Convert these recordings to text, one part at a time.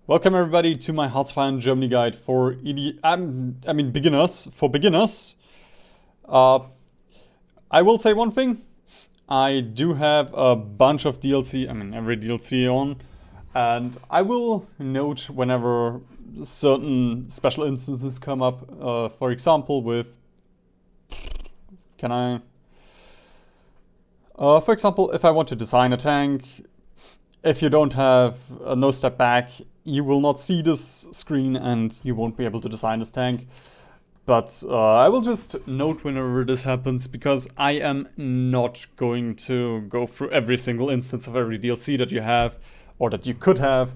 Welcome everybody to my HoI4 Germany guide for beginners. For beginners, I will say one thing. I do have a bunch of DLC. Every DLC on, and I will note whenever certain special instances come up. For example, for example, if I want to design a tank. If you don't have a no step back, you will not see this screen and you won't be able to design this tank. But I will just note whenever this happens, because I am not going to go through every single instance of every DLC that you have or that you could have.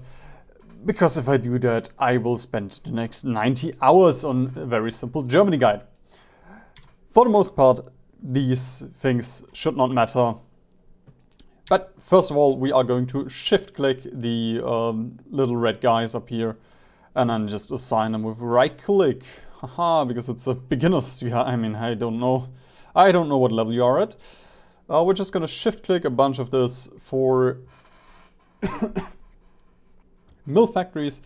Because if I do that, I will spend the next 90 hours on a very simple Germany guide. For the most part, these things should not matter. But first of all, we are going to shift-click the little red guys up here and then just assign them with right-click. Haha, because it's a beginner's. Yeah, I don't know what level you are at. We're just gonna shift-click a bunch of this for mill factories.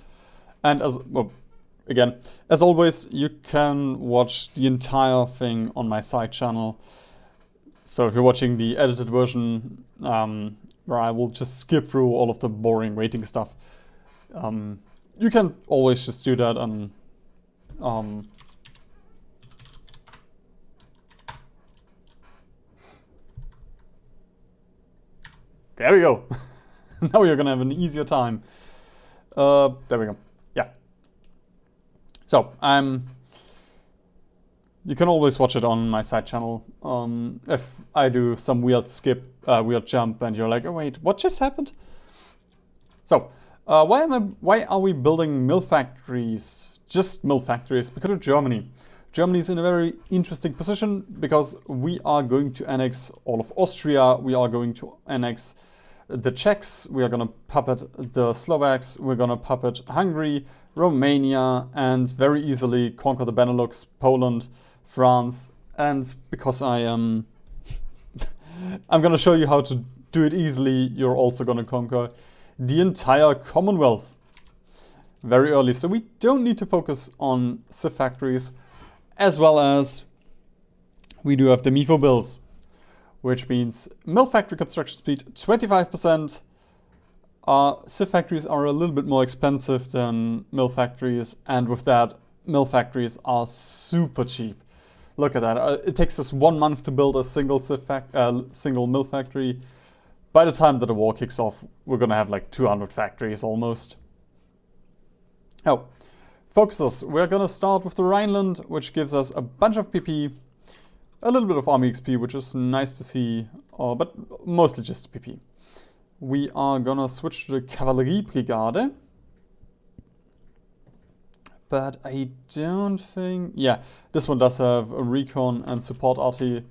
And as always, you can watch the entire thing on my side channel. So if you're watching the edited version, where I will just skip through all of the boring waiting stuff, you can always just do that and there we go. Now you're gonna have an easier time. There we go. Yeah. So you can always watch it on my side channel. If I do some weird skip, weird jump, and you're like, oh wait, what just happened? So, why are we building mill factories? Just mill factories? Because of Germany. Germany is in a very interesting position because we are going to annex all of Austria. We are going to annex the Czechs. We are gonna puppet the Slovaks. We're gonna puppet Hungary, Romania, and very easily conquer the Benelux, Poland, France, and because I'm gonna show you how to do it easily, you're also gonna conquer the entire Commonwealth very early. So we don't need to focus on civ factories, as well as we do have the MIFO bills, which means mill factory construction speed 25%. Civ factories are a little bit more expensive than mill factories, and with that, mill factories are super cheap. Look at that. It takes us 1 month to build a single mill factory. By the time that the war kicks off, we're gonna have like 200 factories almost. Oh, focuses. We're gonna start with the Rhineland, which gives us a bunch of PP, a little bit of army XP, which is nice to see, but mostly just PP. We are gonna switch to the Cavalry Brigade. But I don't think... Yeah, this one does have a recon and support RT,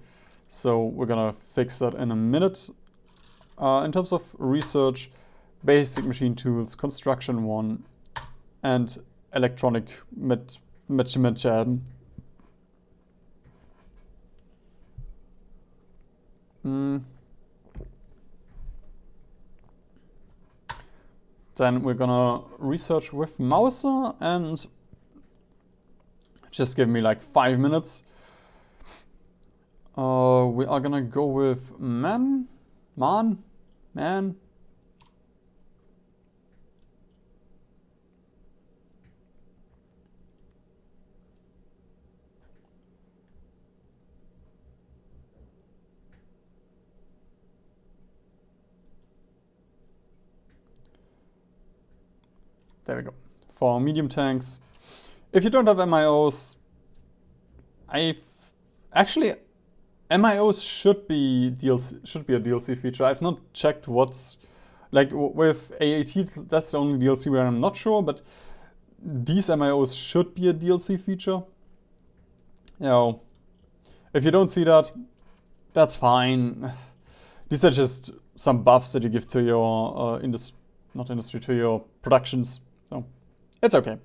so we're gonna fix that in a minute. In terms of research, basic machine tools, construction 1, and electronic Then we're gonna research with Mauser, and just give me like 5 minutes. We are gonna go with Man. There we go. For medium tanks. If you don't have MIOs, MIOs should be a DLC feature. I've not checked what's like with AAT. That's the only DLC where I'm not sure, but these MIOs should be a DLC feature. You know, if you don't see that, that's fine. These are just some buffs that you give to your to your productions. So it's okay.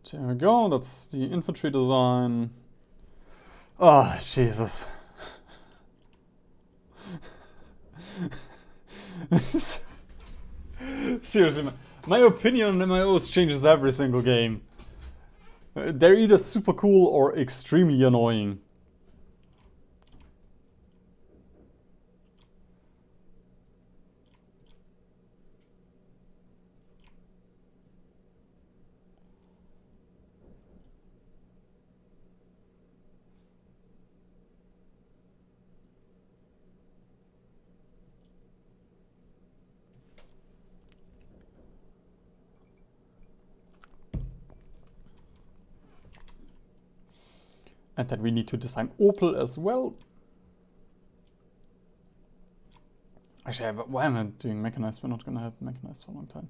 There we go, that's the infantry design. Oh, Jesus. Seriously, my opinion on MMOs changes every single game. They're either super cool or extremely annoying. And then we need to design Opel as well. Actually, why am I doing mechanized? We're not gonna have mechanized for a long time.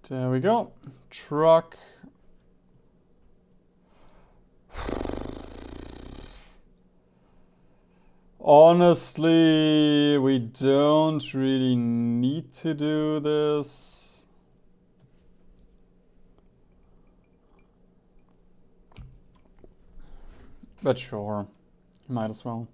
There we go. Truck. Honestly, we don't really need to do this. But sure, might as well.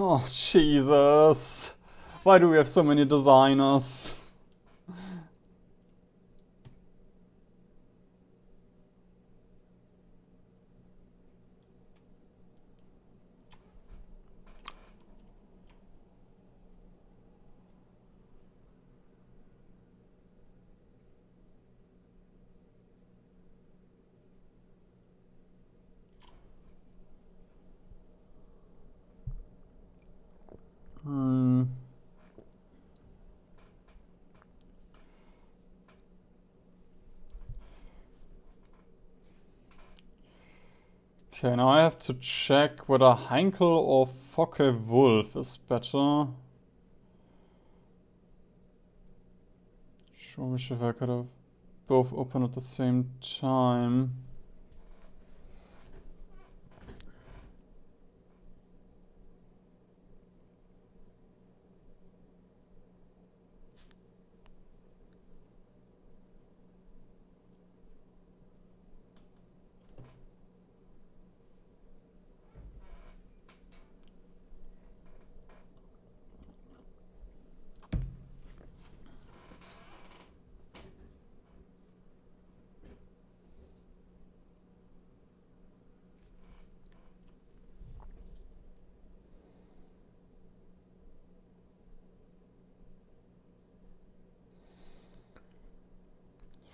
Oh, Jesus. Why do we have so many designers? Okay, now I have to check whether Heinkel or Focke-Wulf is better. Sure wish if I could have both open at the same time.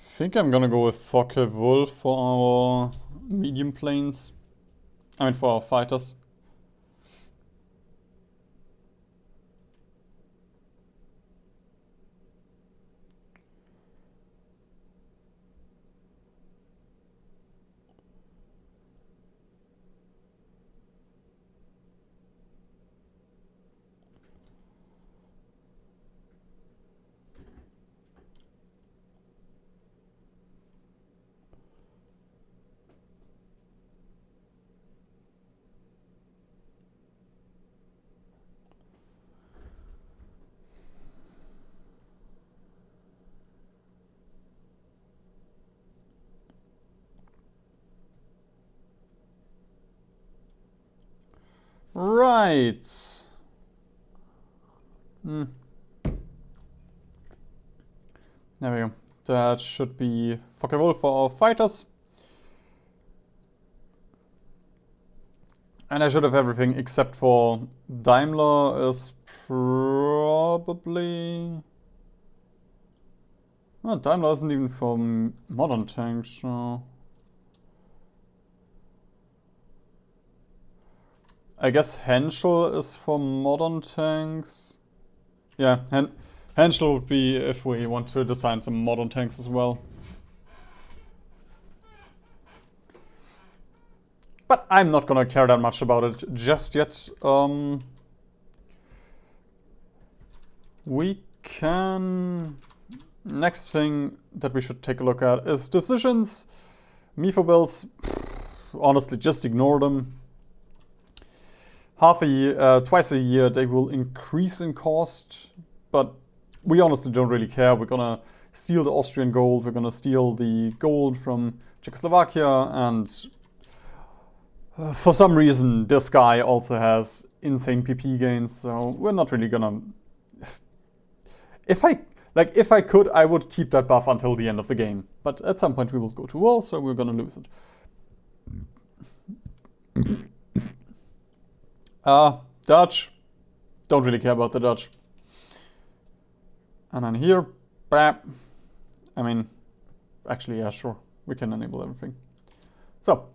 I think I'm gonna go with Focke-Wulf for our medium planes. I mean, for our fighters. Right. There we go. That should be Focke-Wulf for our fighters. And I should have everything except for Daimler is probably... Oh, Daimler isn't even for modern tanks, so... I guess Henschel is for modern tanks. Yeah, Henschel would be if we want to design some modern tanks as well. But I'm not gonna care that much about it just yet. We can... Next thing that we should take a look at is decisions. MIFO bills, honestly, just ignore them. Twice a year they will increase in cost, but we honestly don't really care. We're gonna steal the Austrian gold, we're gonna steal the gold from Czechoslovakia, and for some reason this guy also has insane PP gains, so we're not really gonna... If I could, I would keep that buff until the end of the game, but at some point we will go to war, so we're gonna lose it. Dutch. Don't really care about the Dutch. And then here, bam. I mean, actually, yeah, sure. We can enable everything. So.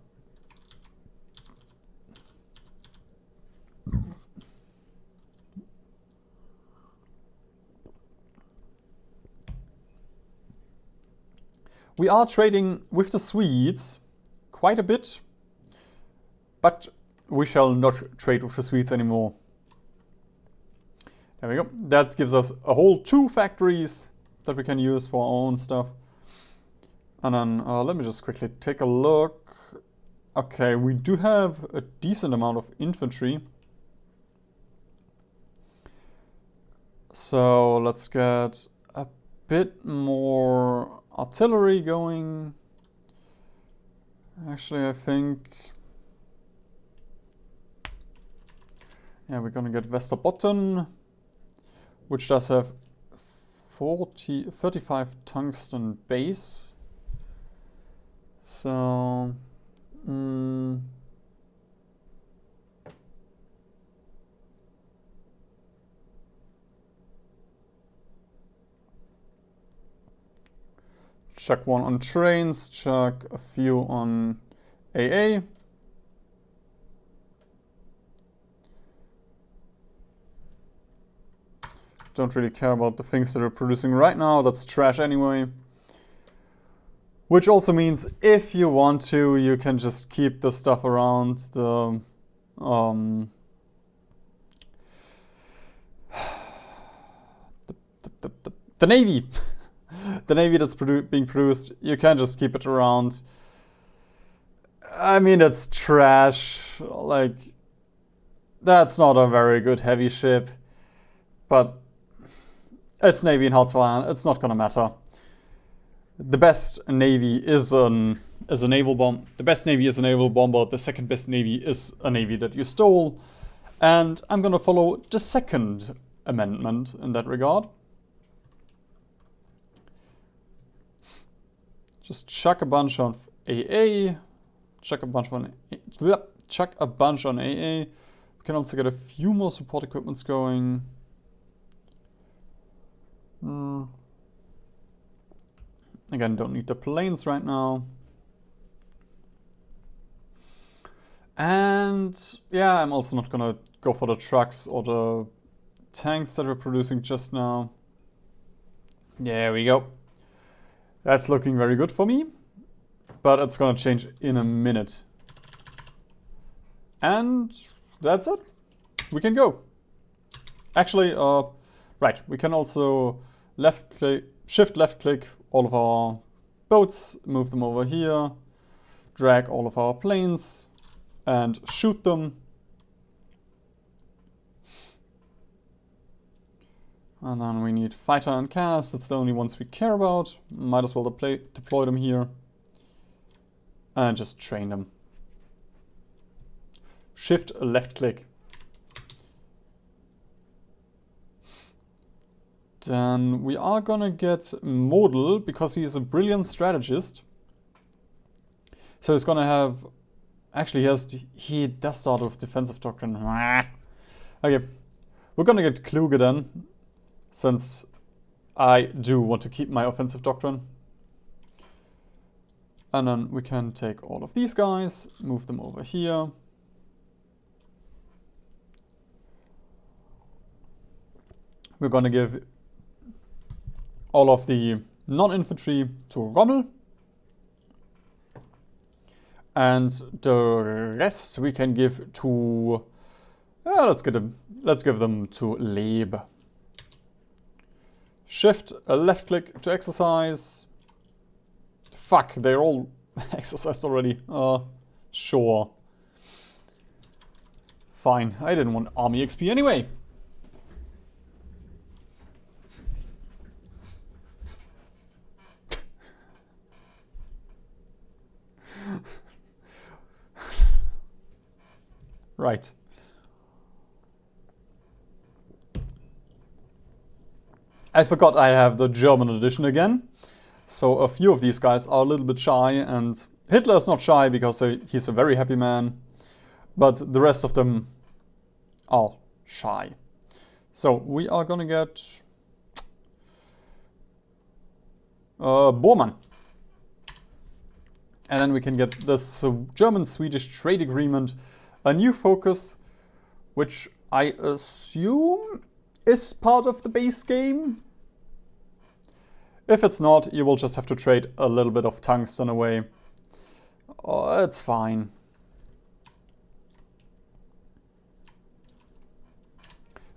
We are trading with the Swedes quite a bit, but we shall not trade with the Swedes anymore. There we go. That gives us a whole 2 factories that we can use for our own stuff. And then let me just quickly take a look. Okay, we do have a decent amount of infantry. So let's get a bit more artillery going. Actually, I think... Yeah, we're gonna get Westerbotten, which does have 35 tungsten base. So... Chuck 1 on trains, chuck a few on AA. Don't really care about the things that are producing right now, that's trash anyway. Which also means if you want to, you can just keep the stuff around the navy. The navy that's being produced, you can just keep it around. I mean, it's trash. Like, that's not a very good heavy ship. But it's navy in Harzweiler, it's not gonna matter. The best navy is a naval bomb. The best navy is a naval bomber. The second best navy is a navy that you stole. And I'm gonna follow the second amendment in that regard. Just chuck a bunch of AA. Chuck a bunch on AA. We can also get a few more support equipments going. Again, don't need the planes right now. And yeah, I'm also not gonna go for the trucks or the tanks that we're producing just now. There we go. That's looking very good for me, but it's gonna change in a minute. And that's it. We can go. Actually, right, we can also shift left click all of our boats, move them over here, drag all of our planes, and shoot them. And then we need fighter and cast, that's the only ones we care about. Might as well deploy them here. And just train them. Shift left click. Then we are gonna get Model, because he is a brilliant strategist. So he's gonna have Actually, he does start with defensive doctrine. Okay, we're gonna get Kluge then, since I do want to keep my offensive doctrine. And then we can take all of these guys, move them over here. We're gonna give all of the non-infantry to Rommel. And the rest we can give to... let's give them to Leb. Shift, left click to exercise. Fuck, they're all exercised already. Sure. Fine, I didn't want army XP anyway. Right. I forgot I have the German edition again. So a few of these guys are a little bit shy, and Hitler is not shy because he's a very happy man. But the rest of them are shy. So we are gonna get Bormann. And then we can get this German-Swedish trade agreement, a new focus, which I assume is part of the base game. If it's not, you will just have to trade a little bit of tungsten away. Oh, it's fine.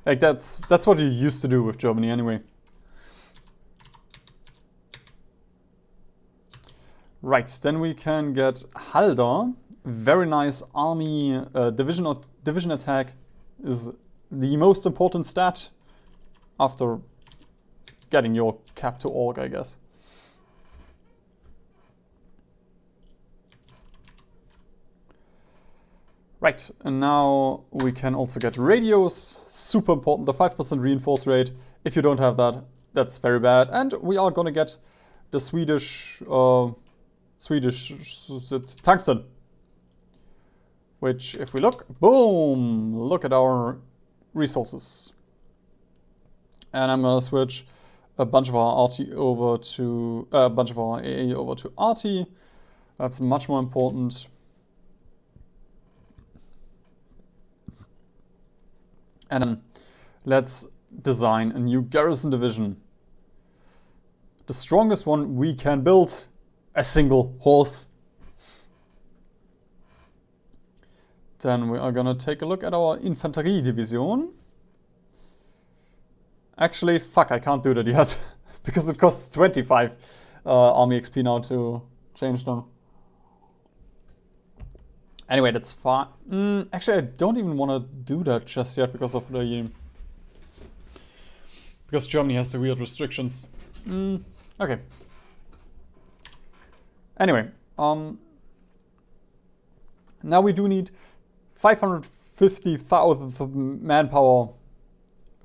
Like that's what you used to do with Germany anyway. Right, then we can get Halder. Very nice army division attack is the most important stat after getting your cap to orc, I guess. Right, and now we can also get radios. Super important, the 5% reinforce rate. If you don't have that, that's very bad. And we are gonna get the Swedish tungsten. Which, if we look, boom! Look at our resources. And I'm gonna switch a bunch of our RT over to a bunch of our AA over to RT. That's much more important. And then let's design a new garrison division. The strongest one we can build, a single horse. Then we are gonna take a look at our Infanterie Division. Actually, fuck, I can't do that yet. Because it costs 25 army XP now to change them. Anyway, that's fine. Actually, I don't even want to do that just yet because of the... Because Germany has the weird restrictions. Okay. Anyway, now we do need 550,000 manpower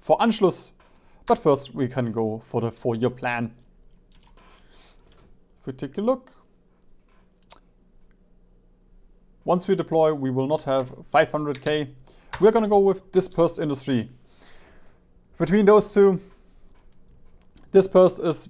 for Anschluss, but first we can go for the 4-year plan. If we take a look, once we deploy, we will not have 500k. We're gonna go with dispersed industry. Between those two, dispersed is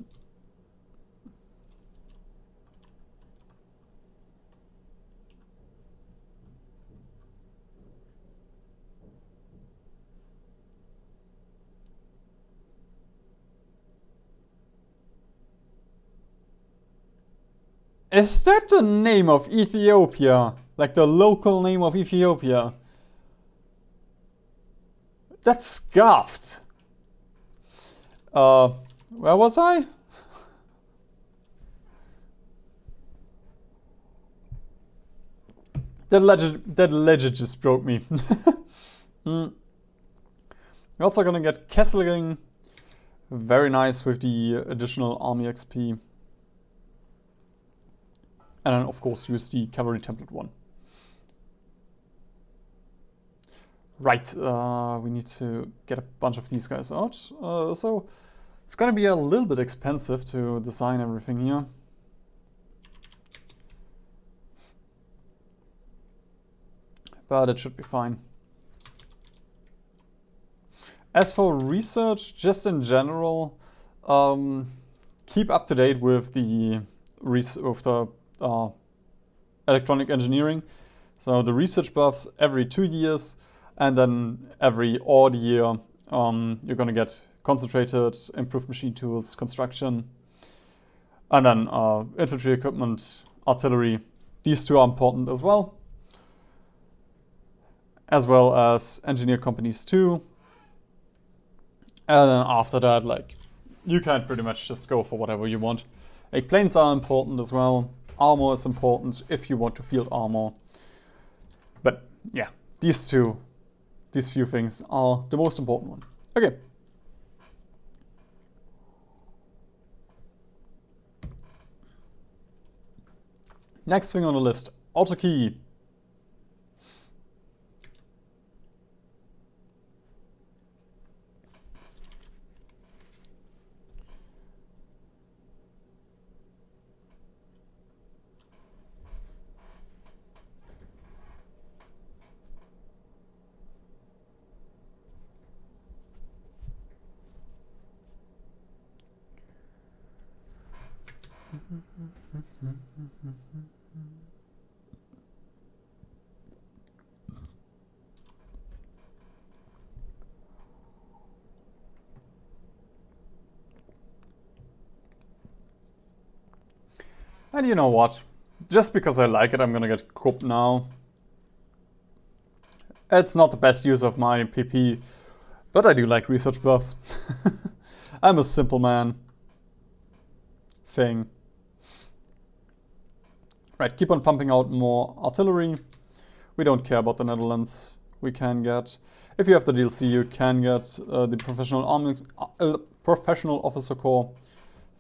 Is that the name of Ethiopia? Like the local name of Ethiopia? That's scuffed. Where was I? That legend just broke me. We're also gonna get Kesselring. Very nice with the additional army XP. And then, of course, use the cavalry template one. Right, we need to get a bunch of these guys out. So it's gonna be a little bit expensive to design everything here. but it should be fine. As for research, just in general, keep up to date with the electronic engineering. So the research buffs every 2 years, and then every odd year you're gonna get concentrated, improved machine tools, construction, and then infantry equipment, artillery. These two are important as well as engineer companies too. And then after that, like, you can pretty much just go for whatever you want. Like, planes are important as well. Armor is important if you want to field armor. But yeah, these few things are the most important one. Okay. Next thing on the list, auto key. And you know what? Just because I like it, I'm gonna get Krupp now. It's not the best use of my PP, but I do like research buffs. I'm a simple man. Thing. Right, keep on pumping out more artillery. We don't care about the Netherlands. We can get, if you have the DLC, you can get the professional officer corps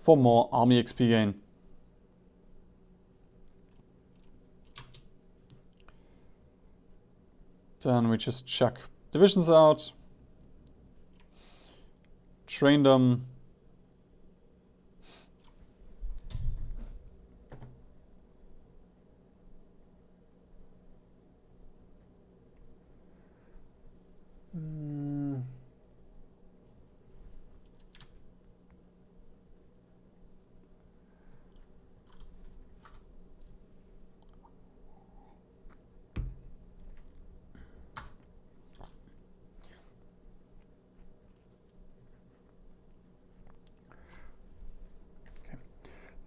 for more army XP gain. Then we just chuck divisions out, train them.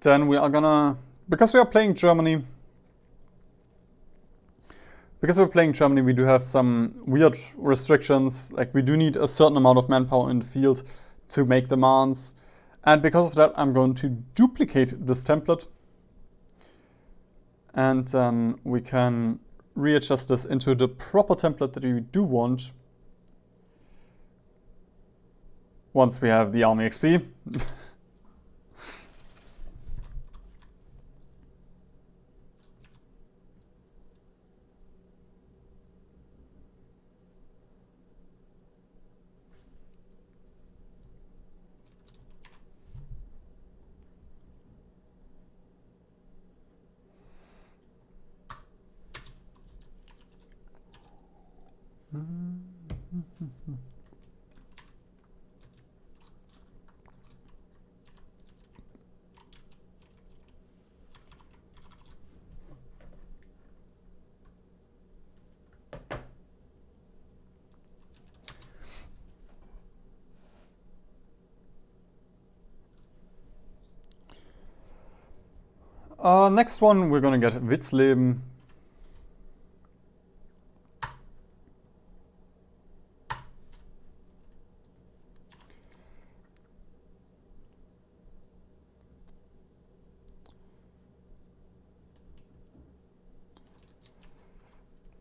Then we are gonna, because we're playing Germany, we do have some weird restrictions. Like, we do need a certain amount of manpower in the field to make demands. And because of that, I'm going to duplicate this template. And then we can readjust this into the proper template that we do want once we have the army XP. Next one, we're gonna get Witzleben.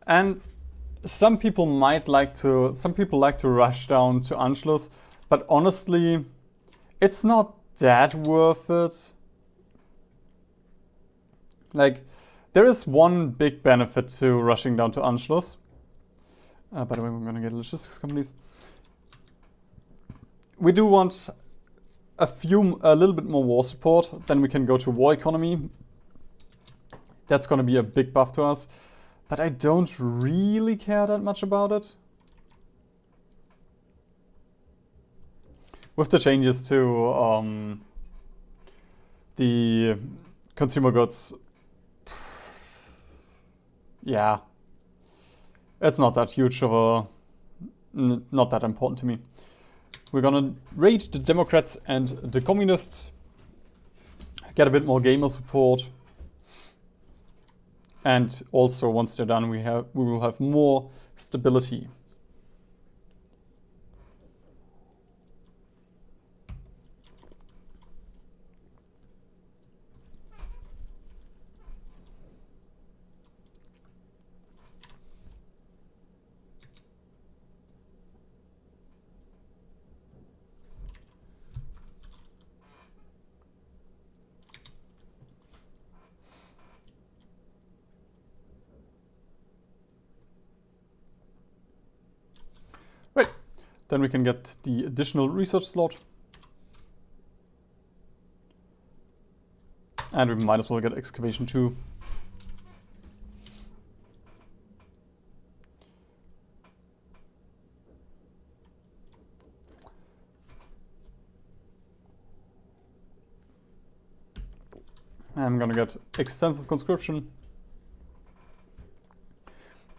And some people like to rush down to Anschluss, but honestly, it's not that worth it. Like, there is one big benefit to rushing down to Anschluss. By the way, we're gonna get logistics companies. We do want a little bit more war support, then we can go to war economy. That's gonna be a big buff to us. But I don't really care that much about it. With the changes to the consumer goods, yeah, it's not that huge of a, not that important to me. We're gonna raid the Democrats and the Communists, get a bit more gamer support, and also once they're done, we will have more stability. Right, then we can get the additional research slot. And we might as well get excavation too. I'm gonna get extensive conscription.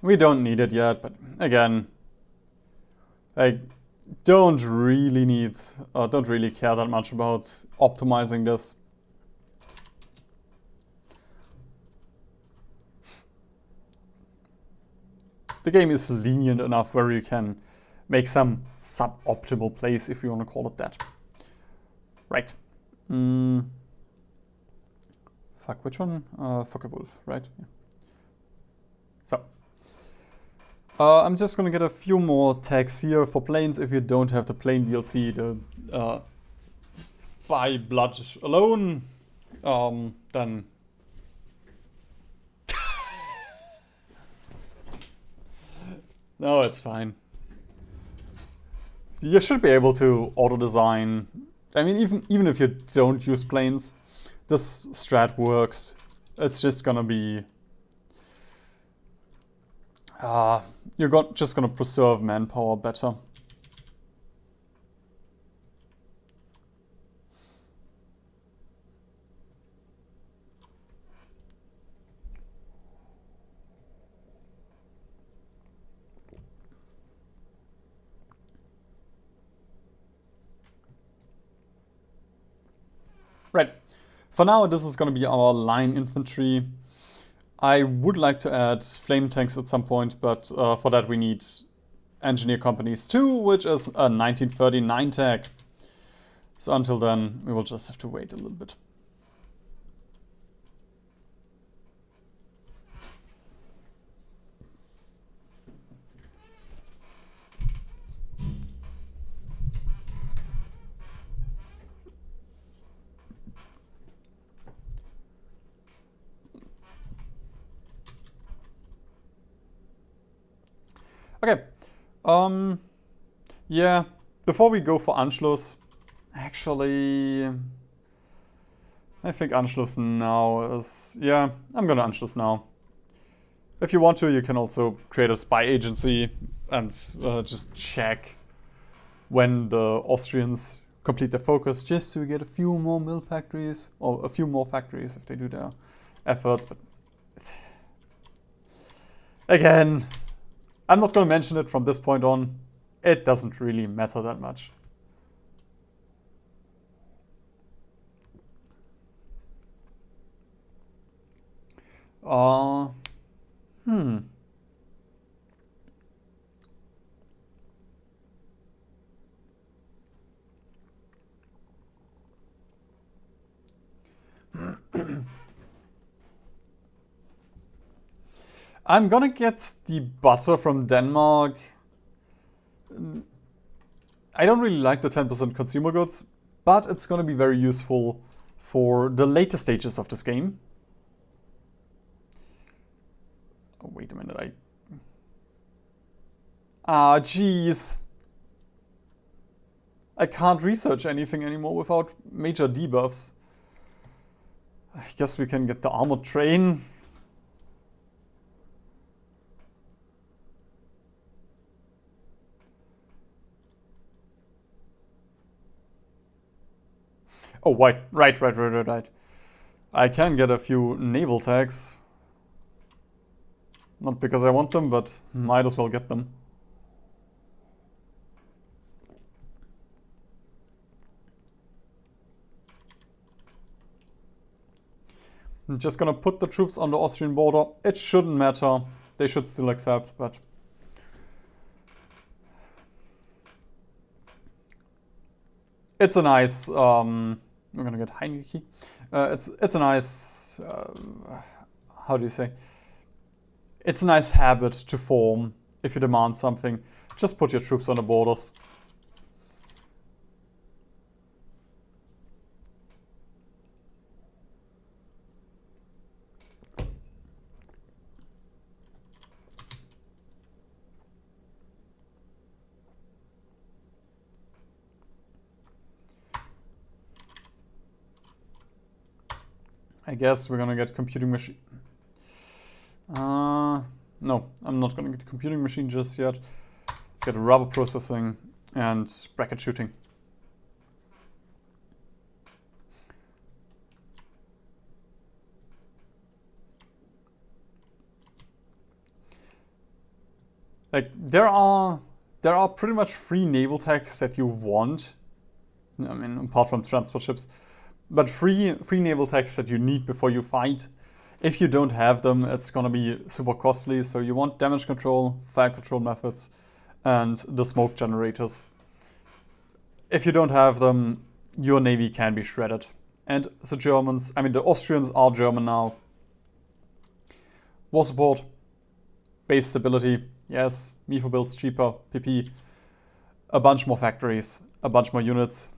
We don't need it yet, but again, I don't really care that much about optimizing this. The game is lenient enough where you can make some suboptimal plays, if you want to call it that. Right. Fuck, which one? Fuck a wolf, right? Yeah. So. I'm just gonna get a few more tags here for planes. If you don't have the plane DLC, the by blood alone, then no, it's fine. You should be able to auto design. I mean, even if you don't use planes, this strat works. It's just gonna be you're just gonna preserve manpower better. Right. For now, this is gonna be our line infantry. I would like to add flame tanks at some point, but for that we need engineer companies 2, which is a 1939 tag. So until then, we will just have to wait a little bit. Okay, yeah, before we go for Anschluss, actually, I think Anschluss now is, yeah, I'm gonna Anschluss now. If you want to, you can also create a spy agency and just check when the Austrians complete their focus, just to get a few more mill factories, or a few more factories if they do their efforts, but again, I'm not going to mention it from this point on. It doesn't really matter that much. I'm gonna get the butter from Denmark. I don't really like the 10% consumer goods, but it's gonna be very useful for the later stages of this game. Oh, wait a minute, jeez. I can't research anything anymore without major debuffs. I guess we can get the armored train. Oh, right. I can get a few naval tags. Not because I want them, but might as well get them. I'm just gonna put the troops on the Austrian border. It shouldn't matter. They should still accept, but... It's a nice... we're gonna get Heinrich. It's a nice... how do you say? It's a nice habit to form if you demand something. Just put your troops on the borders. I guess we're gonna get computing machine. No, I'm not gonna get computing machine just yet. Let's get rubber processing and bracket shooting. Like there are pretty much 3 naval techs that you want. I mean, apart from transport ships. But three naval techs that you need before you fight. If you don't have them, it's gonna be super costly. So you want damage control, fire control methods, and the smoke generators. If you don't have them, your navy can be shredded. And the Germans, I mean the Austrians are German now. War support, base stability, yes, MIFO builds cheaper, PP, a bunch more factories, a bunch more units.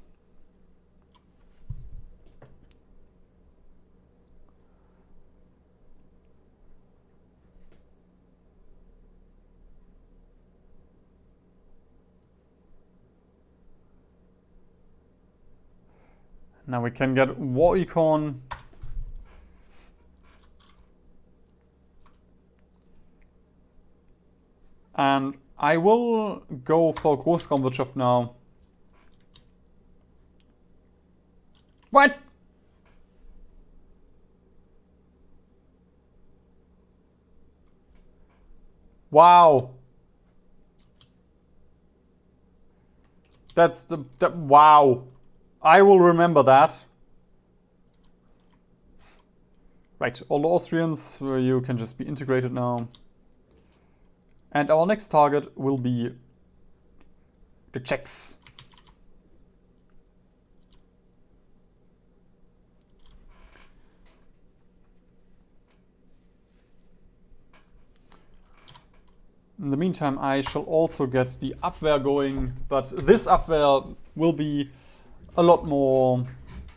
Now we can get war econ. And I will go for Großraumwirtschaft now. What? Wow. That's wow. I will remember that. Right, all the Austrians, you can just be integrated now. And our next target will be the Czechs. In the meantime, I shall also get the Abwehr going, but this Abwehr will be a lot more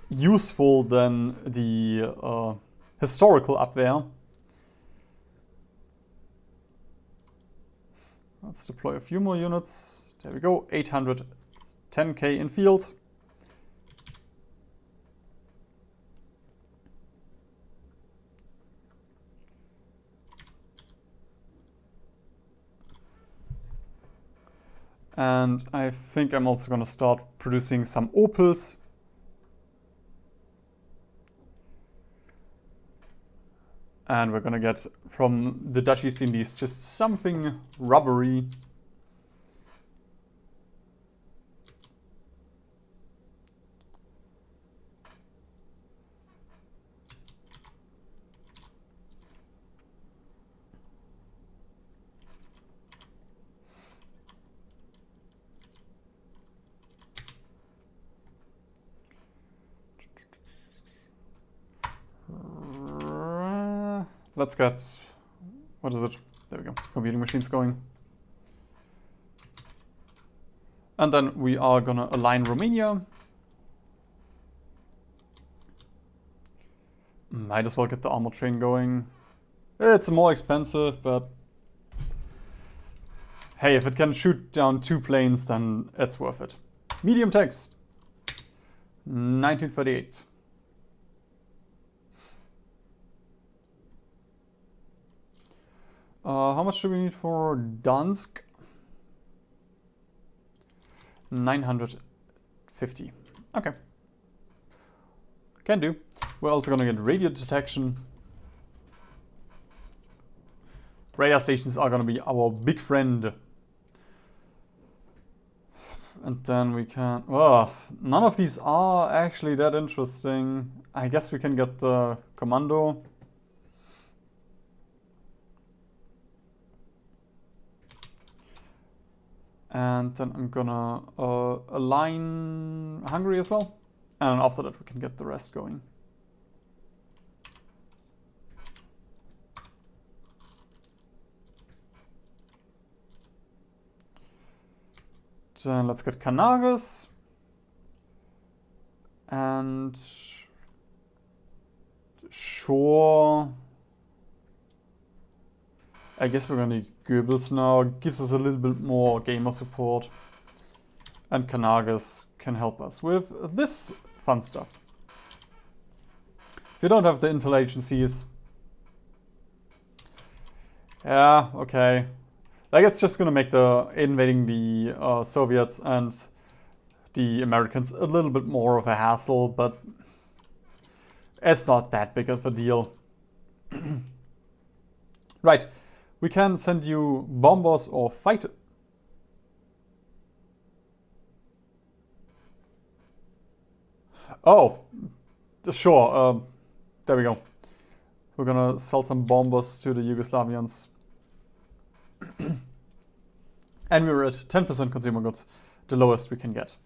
useful than the historical Abwehr. Let's deploy a few more units. There we go, 810k in field. And I think I'm also going to start producing some Opels. And we're going to get from the Dutch East Indies just something rubbery. Let's get, what is it? There we go, computing machines going. And then we are gonna align Romania. Might as well get the armor train going. It's more expensive, but hey, if it can shoot down 2 planes, then it's worth it. Medium tanks, 1938. How much do we need for Dansk? 950. Okay. Can do. We're also gonna get radio detection. Radar stations are gonna be our big friend. And then we can... Oh, none of these are actually that interesting. I guess we can get the commando. And then I'm gonna align Hungary as well. And after that we can get the rest going. Then let's get Kanagas. And sure. I guess we're gonna need Goebbels now. Gives us a little bit more gamer support. And Kanagas can help us with this fun stuff. We don't have the intel agencies. Yeah, okay. Like, it's just gonna make the invading the Soviets and the Americans a little bit more of a hassle, but it's not that big of a deal. Right, we can send you bombers or fight. Oh, sure, there we go. We're gonna sell some bombers to the Yugoslavians. And we're at 10% consumer goods, the lowest we can get.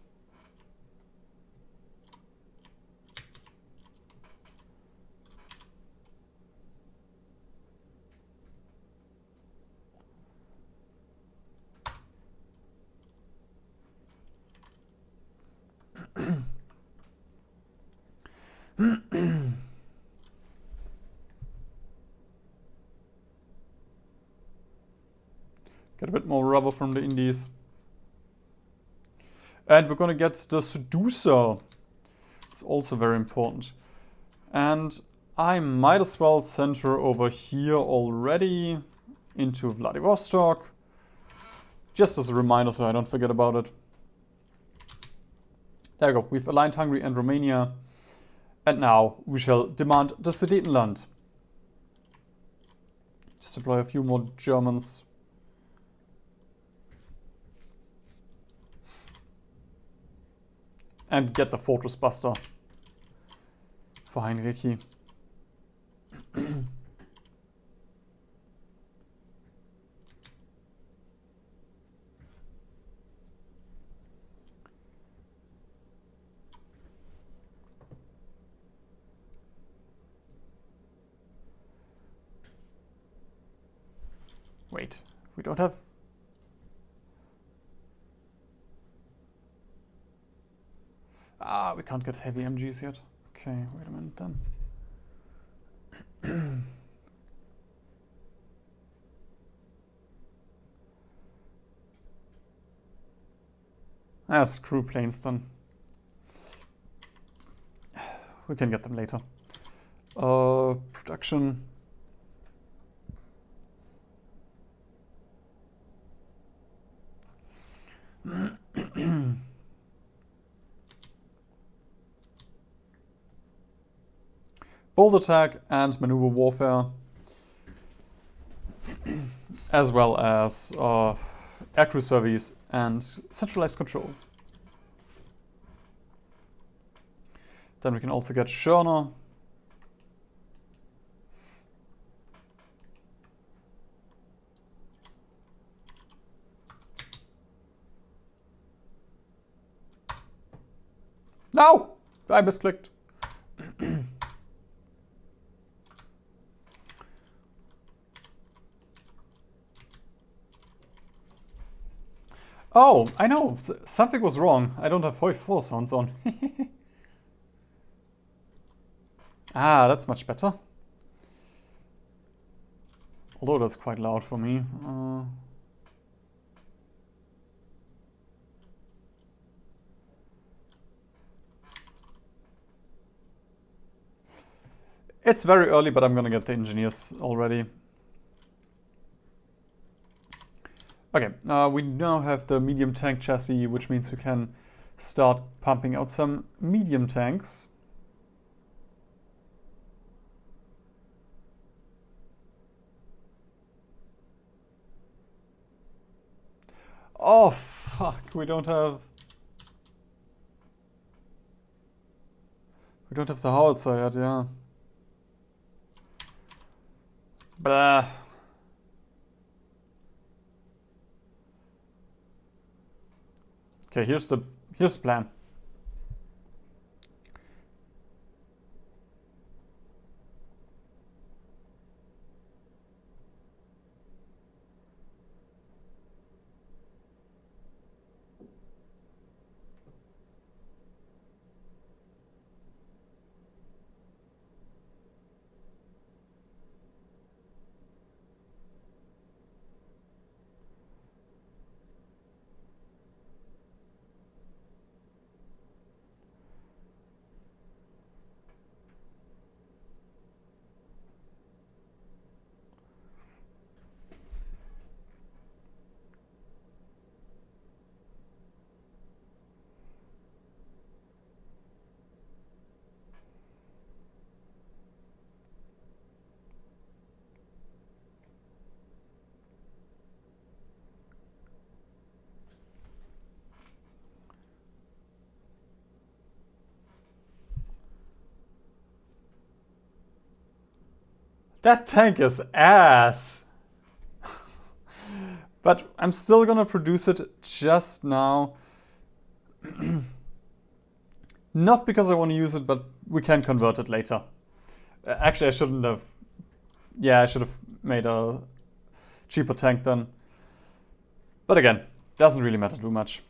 Get a bit more rubber from the Indies. And we're gonna get the Seducer. It's also very important. And I might as well send her over here already into Vladivostok. Just as a reminder so I don't forget about it. There we go. We've aligned Hungary and Romania. And now we shall demand the Sudetenland. Just deploy a few more Germans. And get the Fortress Buster for Heinrichi. Wait, we don't have... Ah, we can't get heavy MGs yet. Okay, wait a minute then. Screw planes then. We can get them later. Production. Bold attack and maneuver warfare, as well as aircrew service and centralized control. Then we can also get Schörner. No! I misclicked. Oh, I know. Something was wrong. I don't have HoI4 sounds on. Ah, that's much better. Although that's quite loud for me. It's very early, but I'm gonna get the engineers already. Okay, we now have the medium tank chassis, which means we can start pumping out some medium tanks. Oh, fuck. We don't have the howitzer yet, yeah. Blah. Okay, here's the plan. That tank is ass. But I'm still gonna produce it just now. Not because I want to use it, but we can convert it later. Actually, I shouldn't have. Yeah, I should have made a cheaper tank then. But again, doesn't really matter too much.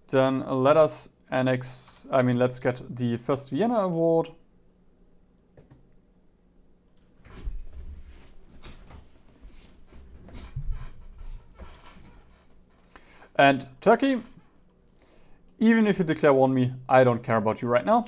Then let us annex. I mean, let's get the first Vienna award. And Turkey, even if you declare war on me, I don't care about you right now.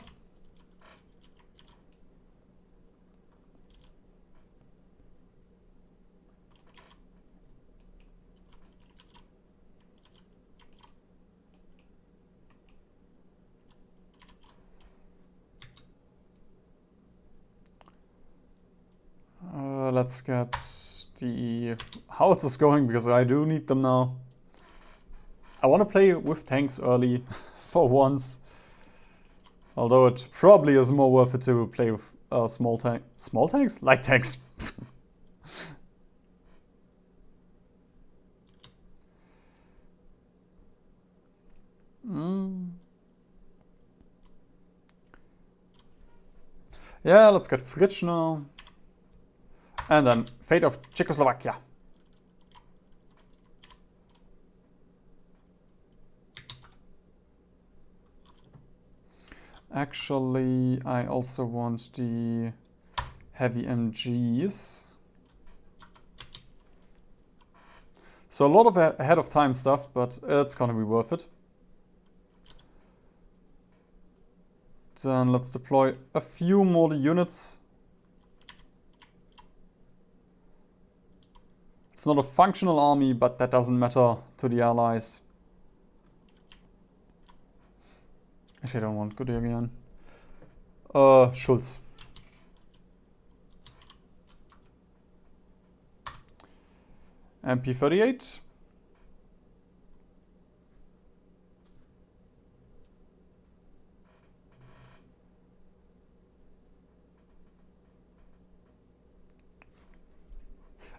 Let's get the howitzers going because I do need them now. I want to play with tanks early for once. Although it probably is more worth it to play with small tanks? Light tanks. Yeah, let's get Fritsch now. And then fate of Czechoslovakia. Actually, I also want the heavy MGs. So a lot of ahead of time stuff, but it's gonna be worth it. Then let's deploy a few more units. It's not a functional army, but that doesn't matter to the allies. Actually, I don't want Guderian. Schulz. MP38.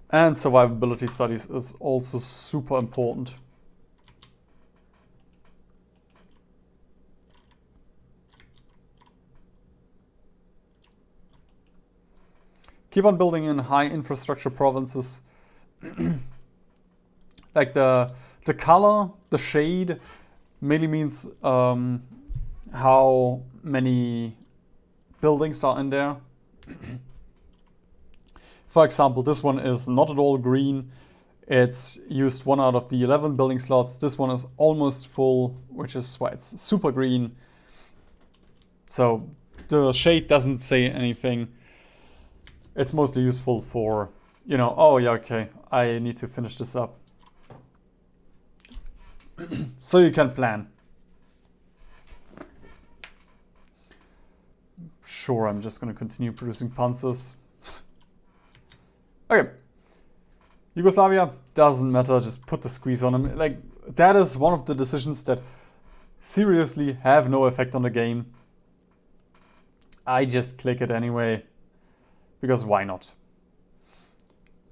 And survivability studies is also super important. Keep on building in high infrastructure provinces. Like the color, the shade, mainly means how many buildings are in there. For example, this one is not at all green. It's used 1 out of the 11 building slots. This one is almost full, which is why it's super green. So the shade doesn't say anything. It's mostly useful for, you know, oh yeah, okay, I need to finish this up. So you can plan. Sure, I'm just gonna continue producing panzers. Okay. Yugoslavia, doesn't matter, just put the squeeze on him. Like, that is one of the decisions that seriously have no effect on the game. I just click it anyway, because why not?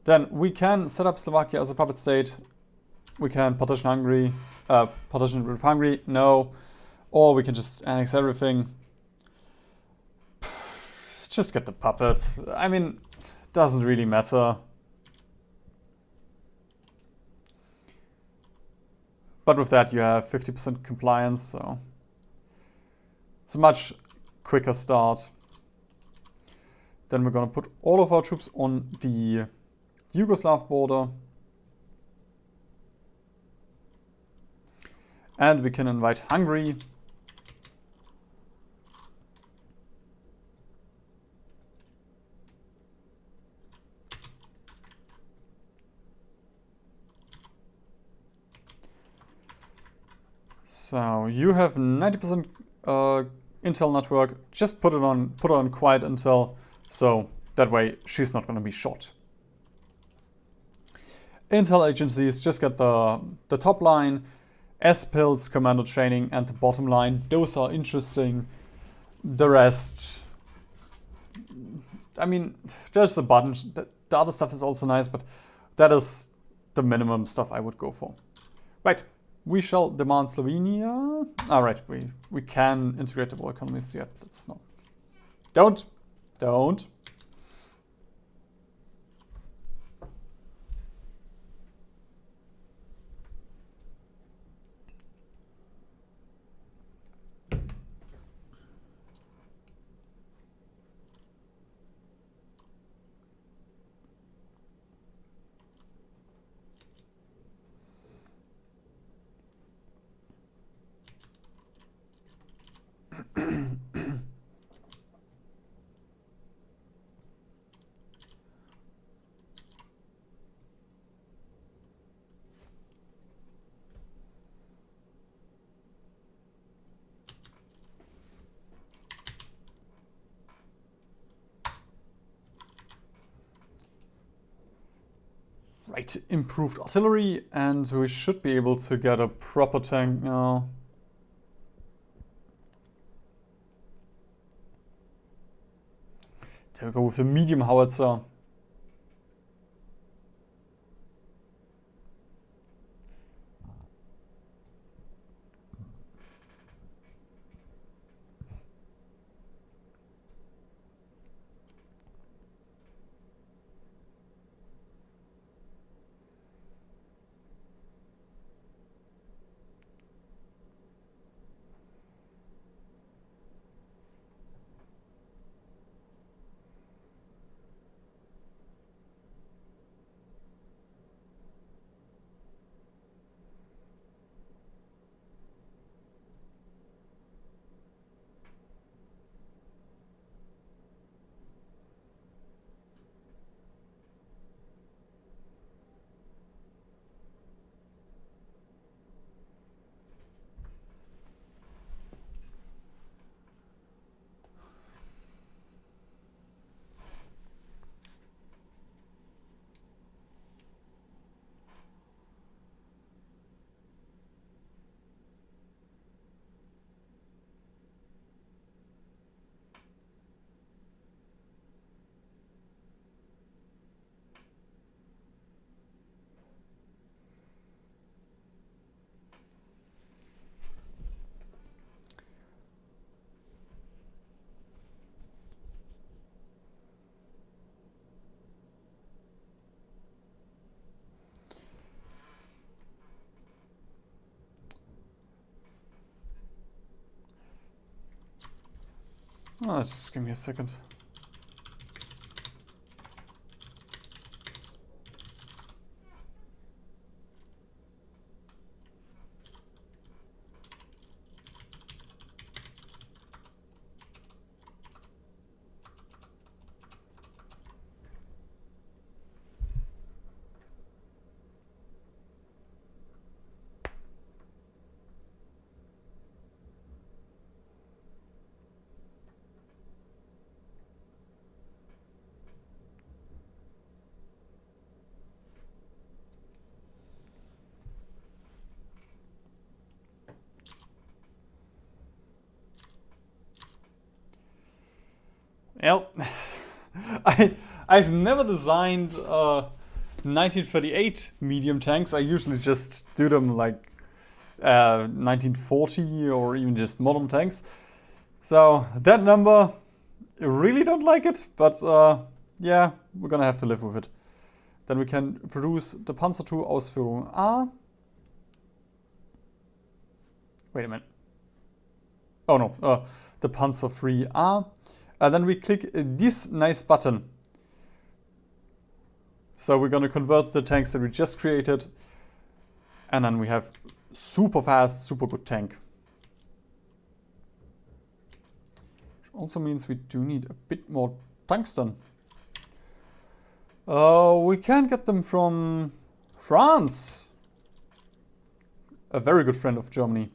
Then we can set up Slovakia as a puppet state. We can partition Hungary, partition with Hungary, no. Or we can just annex everything. Just get the puppet. I mean, doesn't really matter. But with that you have 50% compliance, so it's a much quicker start. Then we're gonna put all of our troops on the Yugoslav border. And we can invite Hungary. So you have 90% Intel network. Just put it on quiet Intel, so that way she's not going to be shot. Intel agencies just get the top line, S-Pills, commando training, and the bottom line. Those are interesting. The rest, I mean, there's a button. The other stuff is also nice, but that is the minimum stuff I would go for. Right. We shall demand Slovenia. Alright, we can integrate all economies yet. Let's not. Don't. Right, improved artillery, and we should be able to get a proper tank now. There we go with the medium howitzer. Oh, just give me a second. Well, I've never designed 1938 medium tanks. I usually just do them like 1940 or even just modern tanks. So that number, I really don't like it, but yeah, we're gonna have to live with it. Then we can produce the Panzer II Ausführung A. Wait a minute. Oh no, the Panzer III A. Then we click this nice button. So we're gonna convert the tanks that we just created, and then we have super fast, super good tank. Which also means we do need a bit more tungsten. We can get them from France. A very good friend of Germany.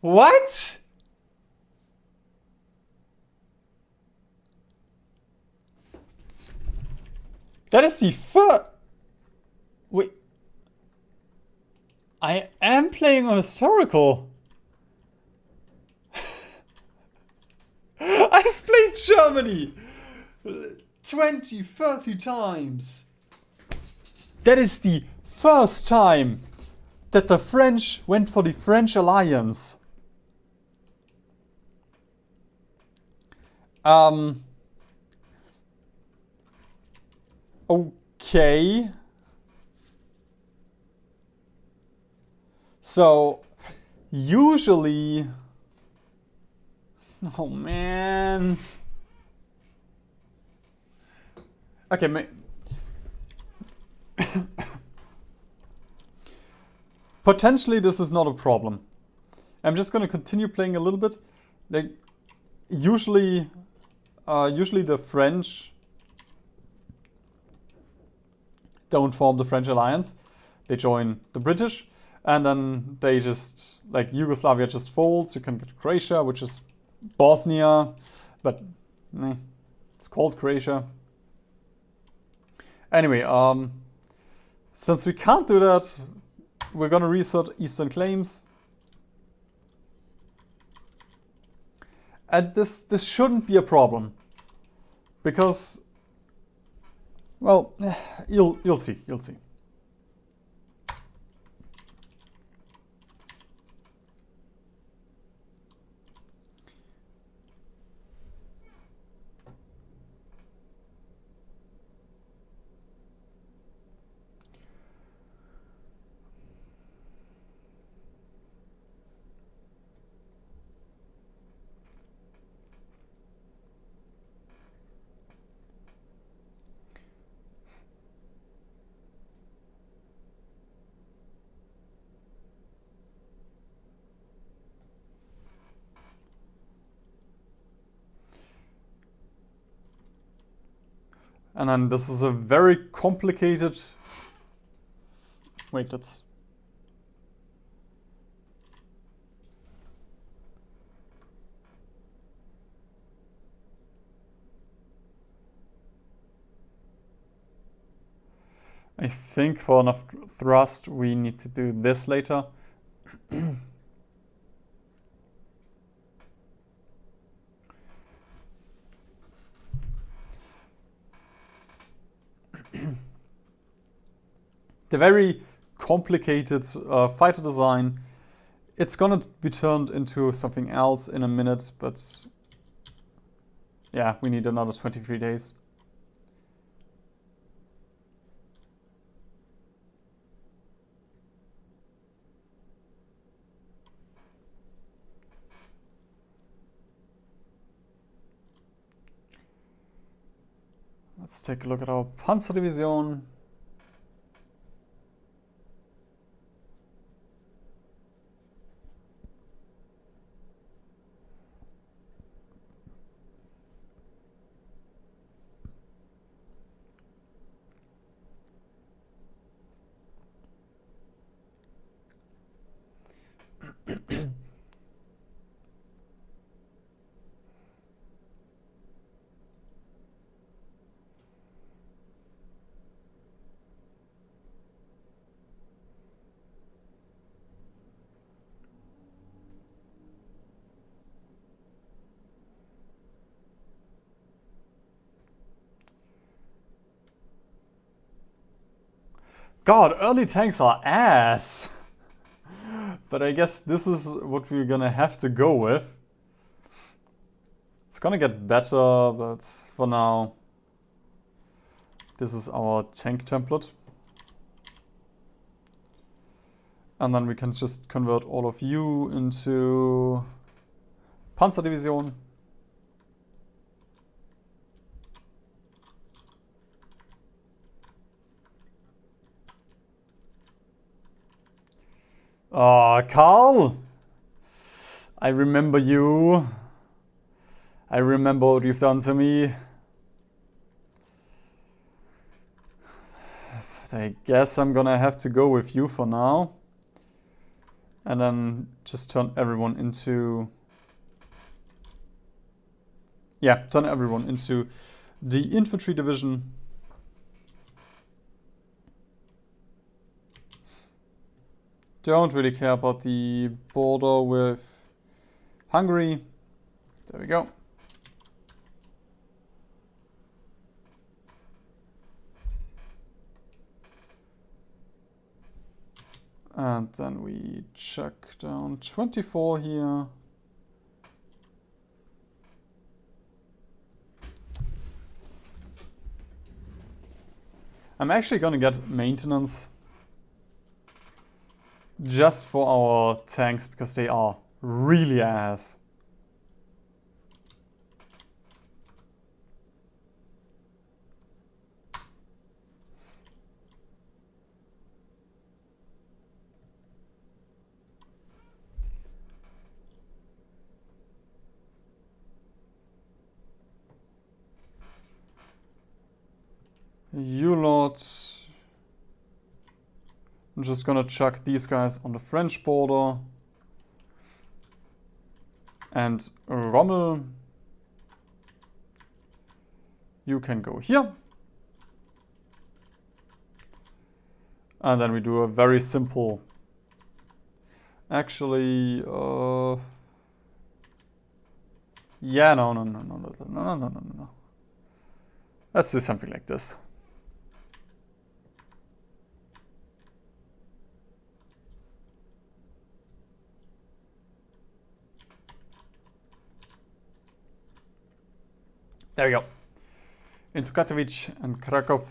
What? That is the first. Wait. I am playing on historical. I've played Germany 20, 30 times. That is the first time that the French went for the French alliance. Okay. So, usually... Oh, man. Okay, potentially this is not a problem. I'm just gonna continue playing a little bit. Like, usually the French don't form the French alliance. They join the British, and then they just, like, Yugoslavia just folds. You can get Croatia, which is Bosnia, but it's called Croatia. Anyway, since we can't do that, we're gonna reassert Eastern claims. And this shouldn't be a problem. Because, well, you'll see. And then this is a very complicated... Wait, that's... I think for enough thrust we need to do this later. The very complicated fighter design, it's gonna be turned into something else in a minute, but yeah, we need another 23 days. Let's take a look at our Panzerdivision. God, early tanks are ass. But I guess this is what we're gonna have to go with. It's gonna get better, but for now, this is our tank template. And then we can just convert all of you into Panzerdivision. Oh, Karl! I remember you. I remember what you've done to me. But I guess I'm gonna have to go with you for now. And then just turn everyone into... Yeah, turn everyone into the infantry division. Don't really care about the border with Hungary. There we go. And then we chuck down 24 here. I'm actually gonna get maintenance just for our tanks because they are really ass. You lot. I'm just gonna chuck these guys on the French border. And Rommel, you can go here. And then we do a very simple... Actually, yeah, no. Let's do something like this. There we go. Into Katowice and Krakow.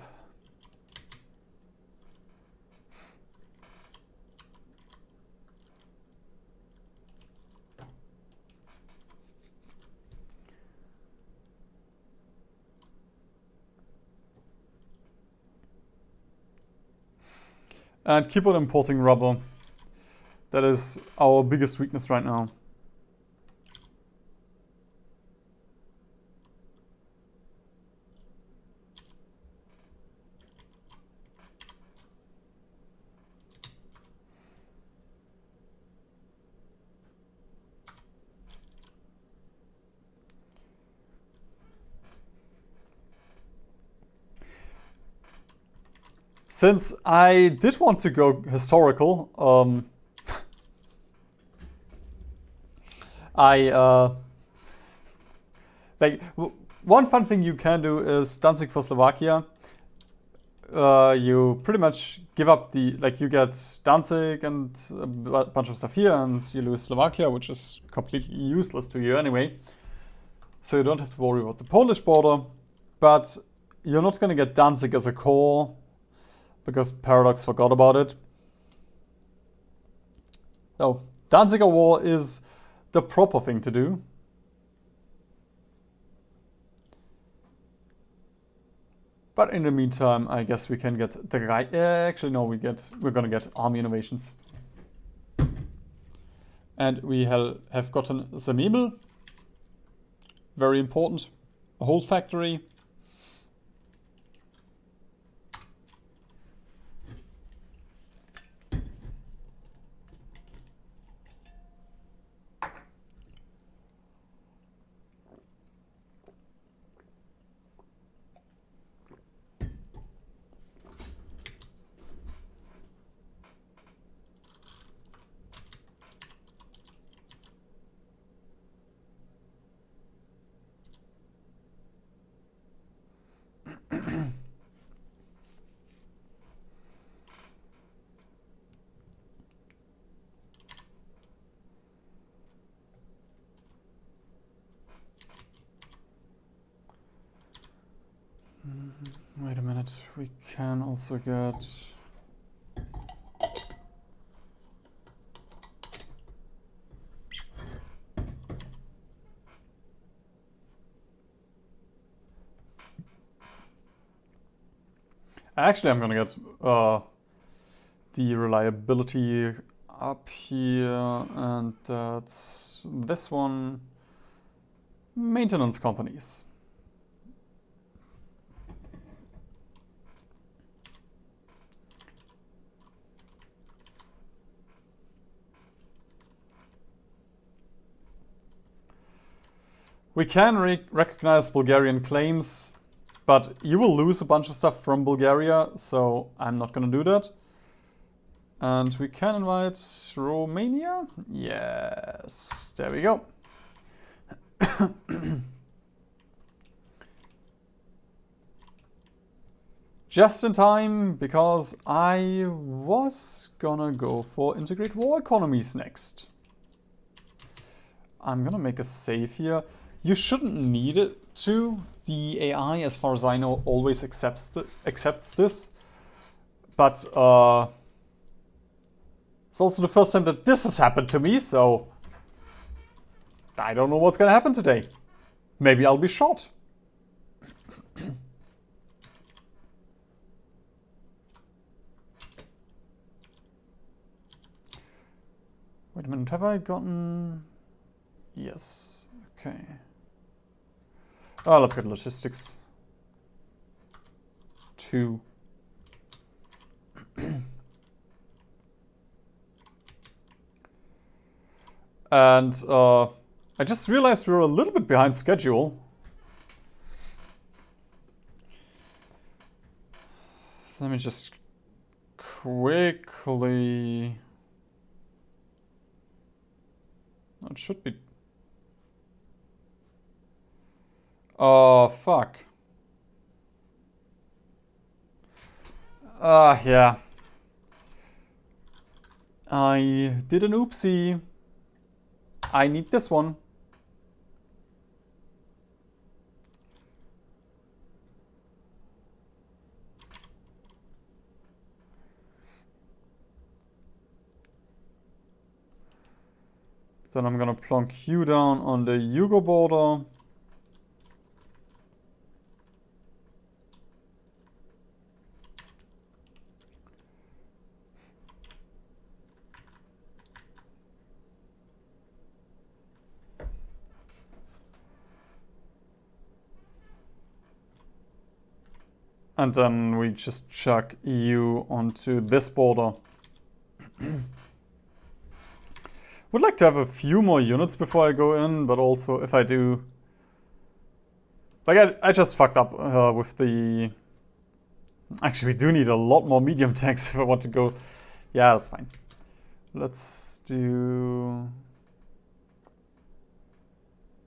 And keep on importing rubber. That is our biggest weakness right now. Since I did want to go historical, one fun thing you can do is Danzig for Slovakia. You pretty much give up the, you get Danzig and a bunch of stuff here, and you lose Slovakia, which is completely useless to you anyway. So you don't have to worry about the Polish border, but you're not going to get Danzig as a core, because Paradox forgot about it. So, Danziger War is the proper thing to do. But in the meantime, I guess we can get the right... actually, no, we're gonna get army innovations. And we have gotten Semibel. Very important. A whole factory. Wait a minute, we can also get... Actually, I'm gonna get the reliability up here, and that's this one. Maintenance companies. We can recognize Bulgarian claims, but you will lose a bunch of stuff from Bulgaria, so I'm not gonna do that. And we can invite Romania? Yes, there we go. Just in time, because I was gonna go for integrate war economies next. I'm gonna make a save here. You shouldn't need it to. The AI, as far as I know, always accepts this. But it's also the first time that this has happened to me, so I don't know what's gonna happen today. Maybe I'll be shot. Wait a minute, have I gotten... Yes, okay. Oh, let's get logistics. 2. And I just realized we were a little bit behind schedule. Let me just quickly... It should be... Oh, fuck. Yeah. I did an oopsie. I need this one. Then I'm gonna plonk you down on the Yugo border. And then we just chuck you onto this border. Would like to have a few more units before I go in, but also if I do... Like, I just fucked up with the... Actually, we do need a lot more medium tanks if I want to go... Yeah, that's fine. Let's do...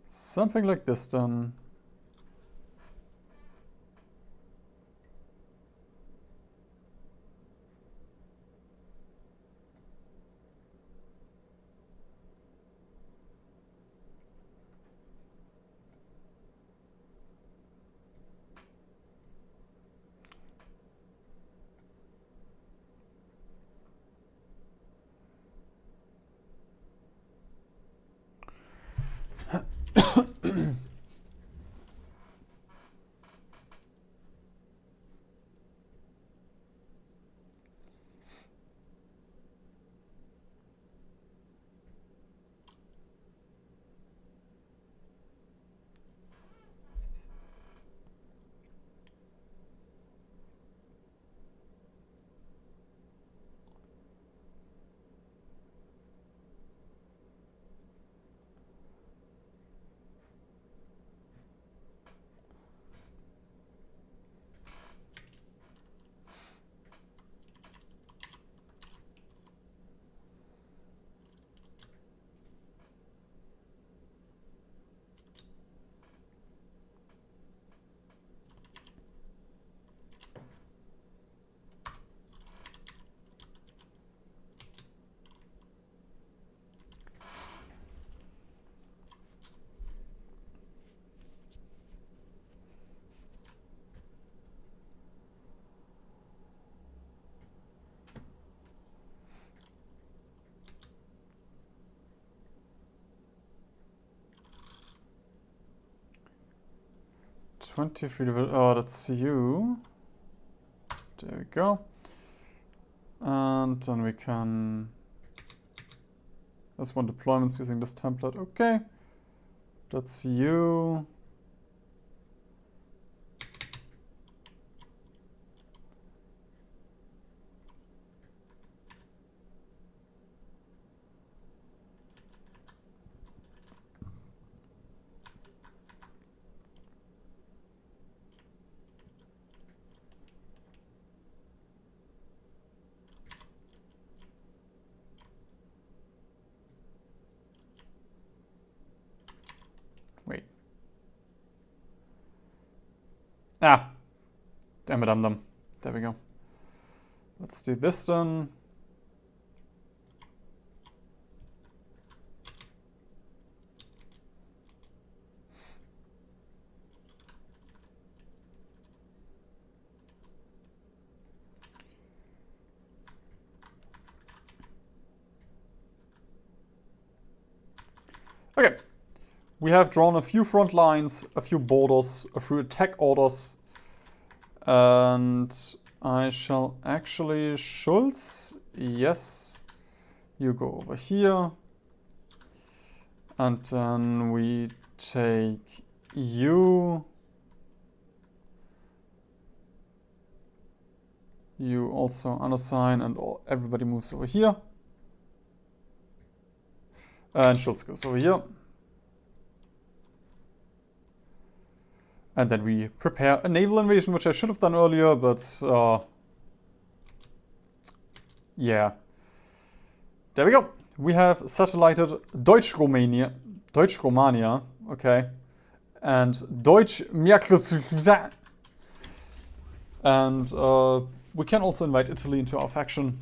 something like this then. 23, oh, that's you. There we go. And then we can, there's one deployments using this template. Okay, that's you. Wait. Ah, damn it, I'm dumb. There we go. Let's do this then. Okay, we have drawn a few front lines, a few borders, a few attack orders, and I shall actually, Schulz, yes, you go over here, and then we take you, you also unassign, and everybody moves over here. And Schulz goes over here. And then we prepare a naval invasion, which I should have done earlier, but yeah. There we go. We have satellited Deutsch-Romania, okay, and Deutsch, and we can also invite Italy into our faction.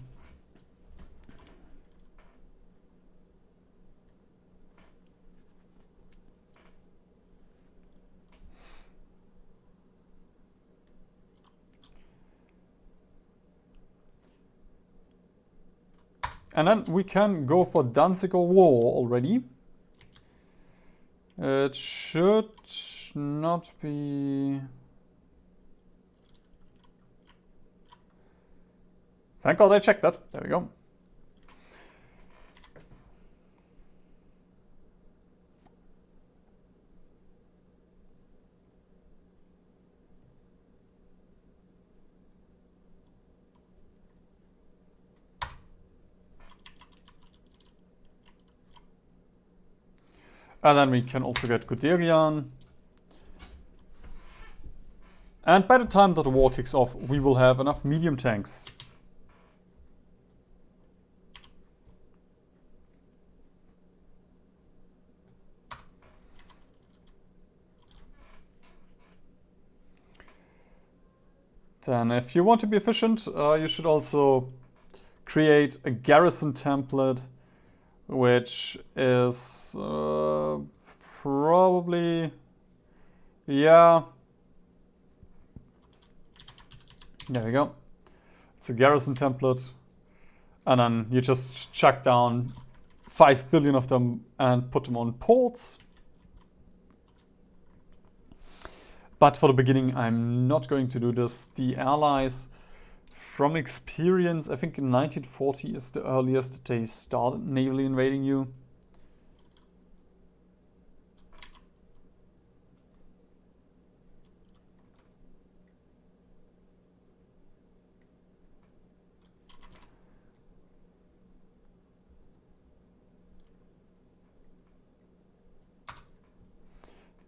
And then we can go for Danziger War already. It should not be... Thank God I checked that. There we go. And then we can also get Guderian. And by the time that the war kicks off, we will have enough medium tanks. Then if you want to be efficient, you should also create a garrison template, which is probably, yeah. There we go. It's a garrison template. And then you just chuck down 5 billion of them and put them on ports. But for the beginning, I'm not going to do this. The allies, from experience, I think 1940 is the earliest that they started navally invading you.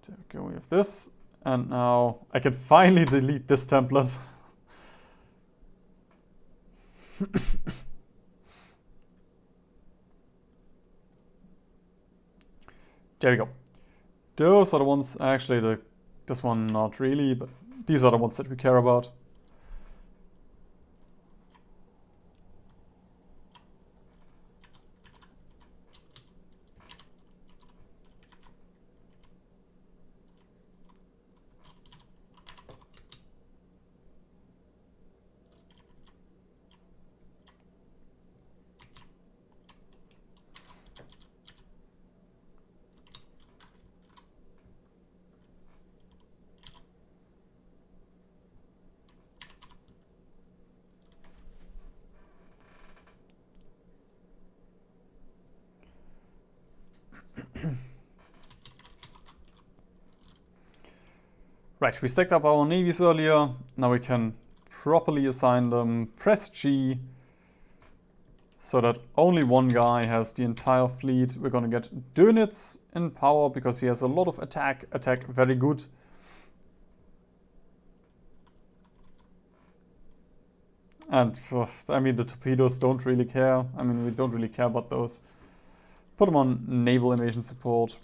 There we go, we have this. And now I can finally delete this template. There we go. Those are the ones, actually this one not really, but these are the ones that we care about. Right, we stacked up our navies earlier. Now we can properly assign them. Press G so that only one guy has the entire fleet. We're gonna get Dönitz in power because he has a lot of attack. Attack, very good. And, I mean, the torpedoes don't really care. I mean, we don't really care about those. Put them on naval invasion support.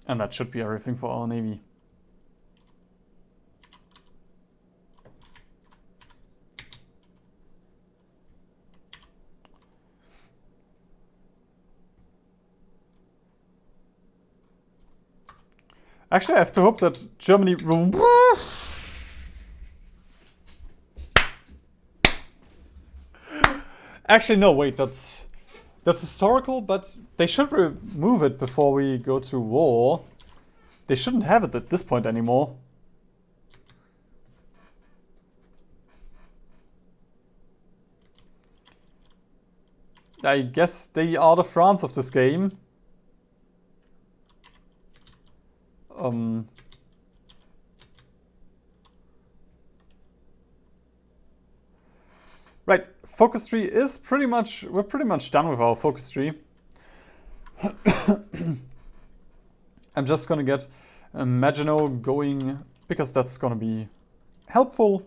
And that should be everything for our navy. Actually, I have to hope that Germany will... Actually, no, wait, that's historical, but they should remove it before we go to war. They shouldn't have it at this point anymore. I guess they are the France of this game. Right, focus tree is pretty much, we're pretty much done with our focus tree. I'm just gonna get Maginot going because that's gonna be helpful.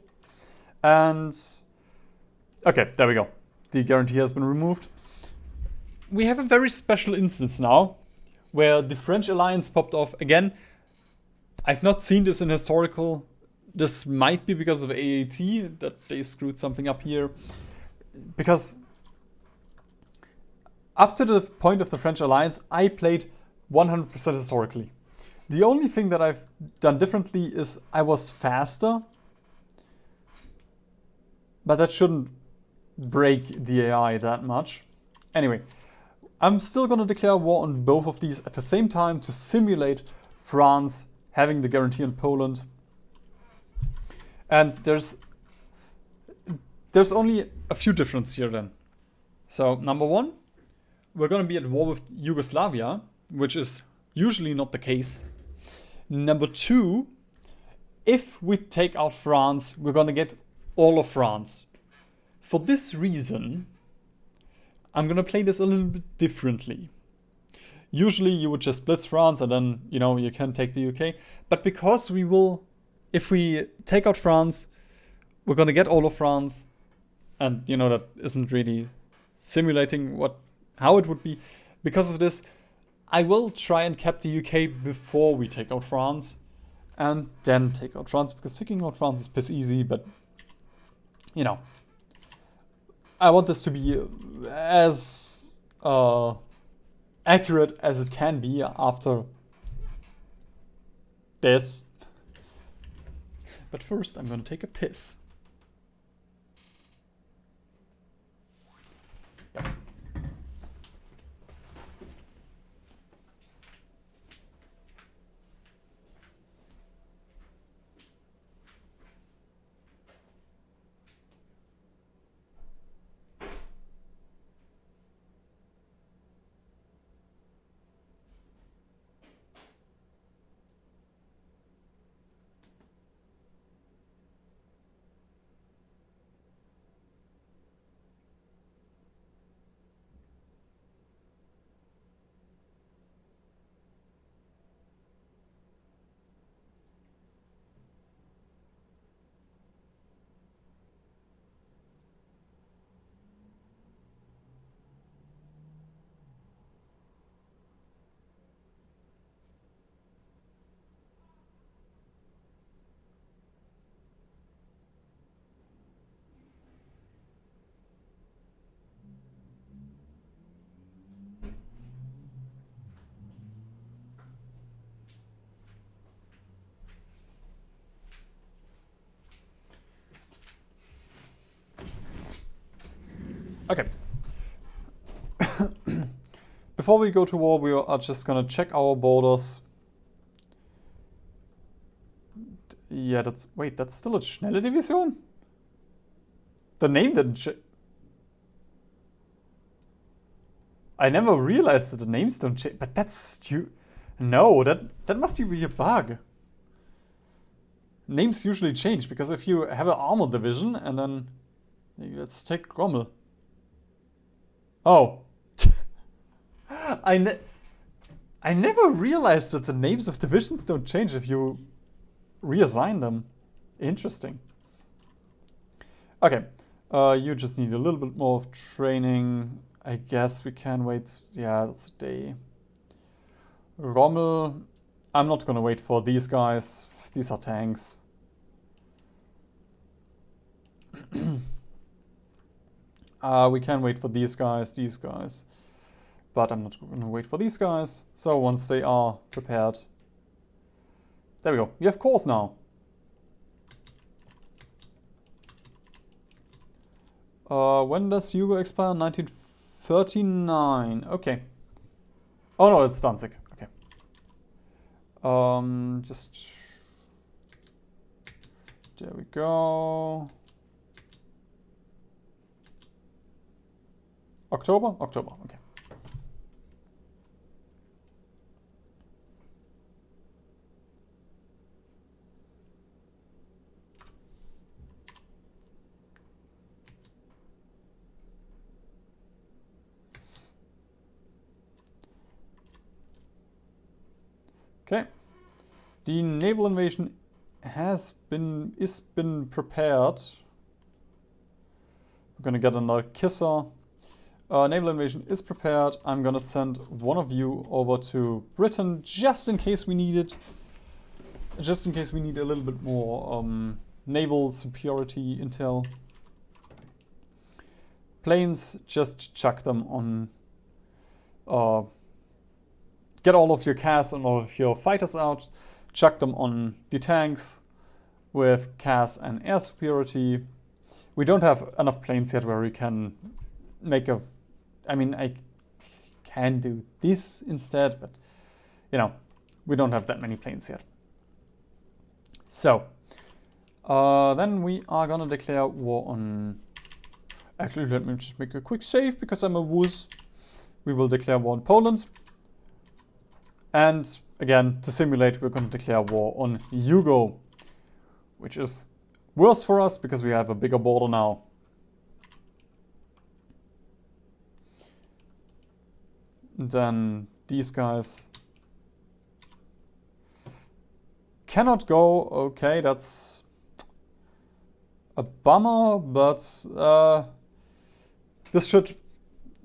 And okay, there we go. The guarantee has been removed. We have a very special instance now where the French alliance popped off again. I've not seen this in historical. This might be because of AAT that they screwed something up here. Because up to the point of the French alliance, I played 100% historically. The only thing that I've done differently is I was faster. But that shouldn't break the AI that much. Anyway, I'm still going to declare war on both of these at the same time to simulate France having the guarantee on Poland. And there's only a few differences here then. So number one, we're going to be at war with Yugoslavia, which is usually not the case. Number two, if we take out France, we're going to get all of France. For this reason, I'm going to play this a little bit differently. Usually you would just blitz France and then, you know, you can take the UK. But because we will, if we take out France, we're going to get all of France. And, you know, that isn't really simulating how it would be. Because of this, I will try and cap the UK before we take out France. And then take out France, because taking out France is piss easy, but, you know. I want this to be as accurate as it can be after this. But first, I'm going to take a piss. Yep. Okay. Before we go to war, we are just gonna check our borders. Yeah, that's still a Schnelle Division? The name didn't change. I never realized that the names don't change, but that's no, that must be a bug. Names usually change, because if you have an armor division and then, let's take Rommel. Oh. I never realized that the names of divisions don't change if you reassign them. Interesting. Okay, you just need a little bit more of training. I guess we can wait. Yeah, that's a day. Rommel, I'm not gonna wait for these guys. These are tanks. We can wait for these guys. But I'm not gonna wait for these guys. So once they are prepared. There we go. We have cores now. When does Hugo expire? 1939. Okay. Oh no, it's Danzig. Okay. Just there we go. October? October, okay. Okay. The naval invasion is been prepared. We're gonna get another kisser. Naval invasion is prepared. I'm gonna send one of you over to Britain just in case we need it. Just in case we need a little bit more naval superiority intel. Planes, just chuck them on. Get all of your CAS and all of your fighters out. Chuck them on the tanks with CAS and air superiority. We don't have enough planes yet where we can make a... I mean, I can do this instead, but, you know, we don't have that many planes yet. So, then we are gonna declare war on... Actually, let me just make a quick save because I'm a wuss. We will declare war on Poland. And again, to simulate, we're going to declare war on Hugo, which is worse for us because we have a bigger border now. And then these guys cannot go. Okay, that's a bummer, but this should...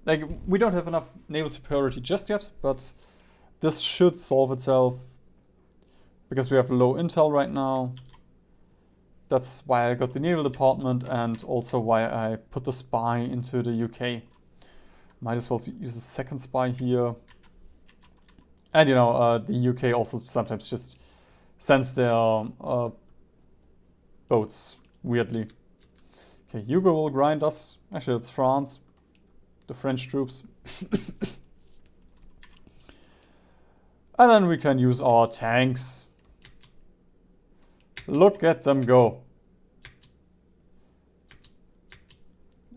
Like, we don't have enough naval superiority just yet, but this should solve itself because we have low intel right now. That's why I got the naval department and also why I put the spy into the UK. Might as well use a second spy here. And you know, the UK also sometimes just sends their boats weirdly. Okay, Hugo will grind us. Actually, it's France. The French troops. And then we can use our tanks. Look at them go.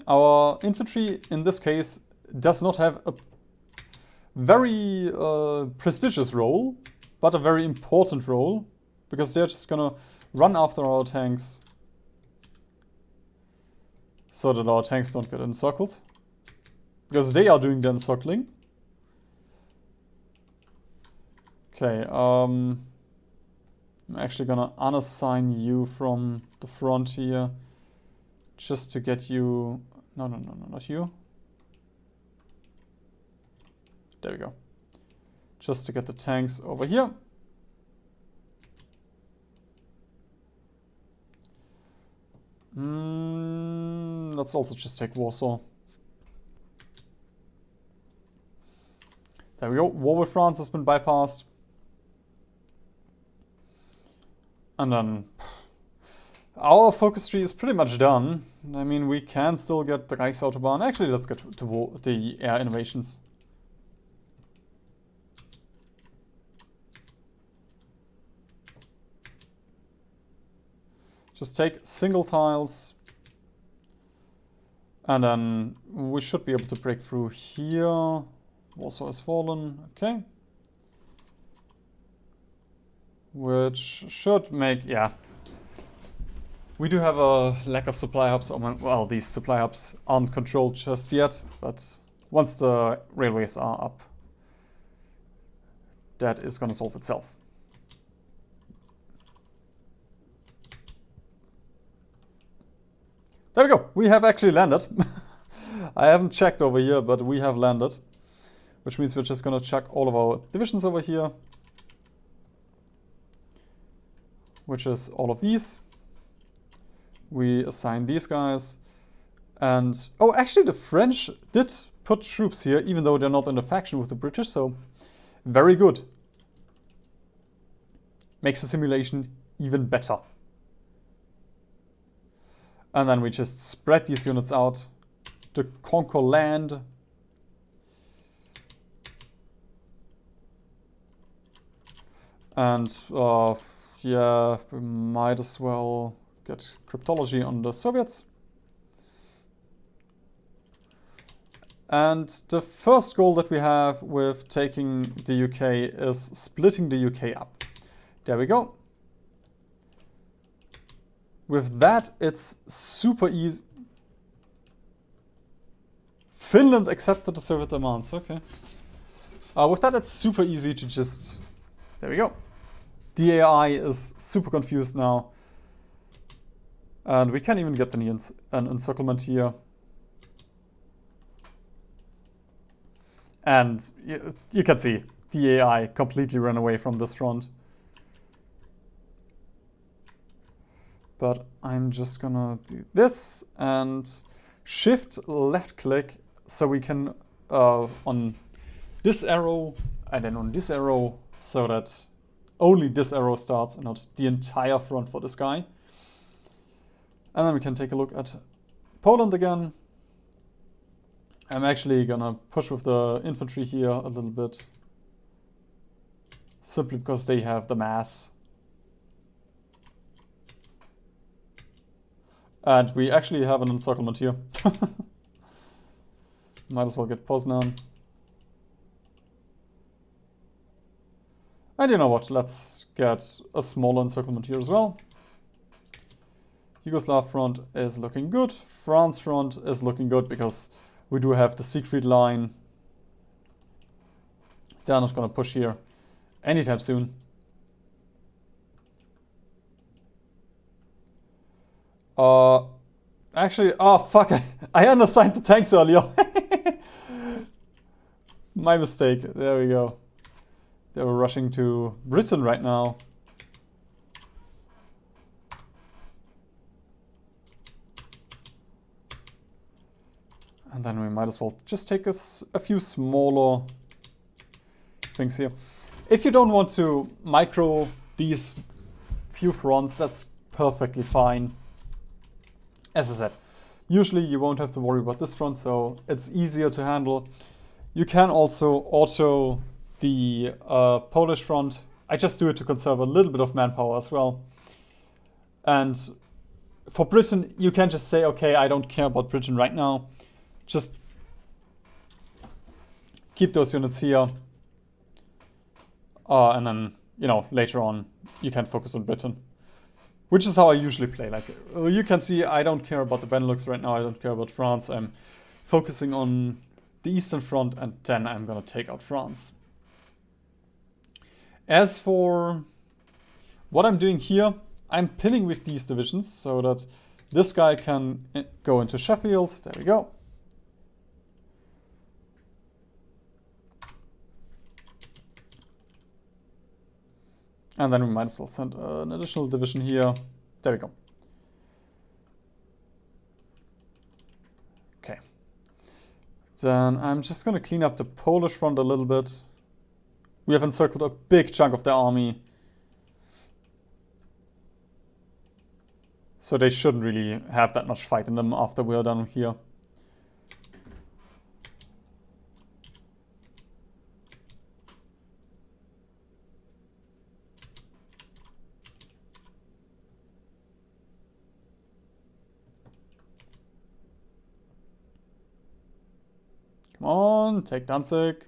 Our infantry, in this case, does not have a very prestigious role, but a very important role, because they're just gonna run after our tanks so that our tanks don't get encircled. Because they are doing the encircling. Okay, I'm actually gonna unassign you from the front here. Just to get you... No, not you. There we go. Just to get the tanks over here. Let's also just take Warsaw. There we go. War with France has been bypassed. And then our focus tree is pretty much done. I mean, we can still get the Reichsautobahn. Actually, let's get to war, the air innovations. Just take single tiles. And then we should be able to break through here. Warsaw has fallen, okay. Which should make, yeah. We do have a lack of supply hubs. Well, these supply hubs aren't controlled just yet, but once the railways are up, that is going to solve itself. There we go. We have actually landed. I haven't checked over here, but we have landed. Which means we're just going to chuck all of our divisions over here. Which is all of these. We assign these guys. And, oh, actually the French did put troops here, even though they're not in a faction with the British, so very good. Makes the simulation even better. And then we just spread these units out to conquer land. And yeah, we might as well get cryptology on the Soviets. And the first goal that we have with taking the UK is splitting the UK up. There we go. With that, it's super easy. Finland accepted the Soviet demands, okay. With that, it's super easy to just... There we go. The AI is super confused now. And we can even get an encirclement here. And you can see the AI completely ran away from this front. But I'm just gonna do this and shift left click so we can on this arrow and then on this arrow so that only this arrow starts and not the entire front for this guy. And then we can take a look at Poland again. I'm actually gonna push with the infantry here a little bit. Simply because they have the mass. And we actually have an encirclement here. Might as well get Poznan. And you know what, let's get a smaller encirclement here as well. Yugoslav front is looking good. France front is looking good because we do have the Siegfried line. They're not gonna push here anytime soon. Actually, oh fuck, I unassigned the tanks earlier. My mistake, there we go. They were rushing to Britain right now. And then we might as well just take us a few smaller things here. If you don't want to micro these few fronts, that's perfectly fine. As I said, usually you won't have to worry about this front, so it's easier to handle. You can also auto the Polish front. I just do it to conserve a little bit of manpower as well. And for Britain, you can just say, okay, I don't care about Britain right now. Just keep those units here. And then, you know, later on, you can focus on Britain. Which is how I usually play. Like, you can see I don't care about the Benelux right now. I don't care about France. I'm focusing on the Eastern Front and then I'm gonna take out France. As for what I'm doing here, I'm pinning with these divisions so that this guy can go into Sheffield. There we go. And then we might as well send an additional division here. There we go. Okay. Then I'm just going to clean up the Polish front a little bit. We have encircled a big chunk of their army. So they shouldn't really have that much fight in them after we're done here. Come on, take Danzig.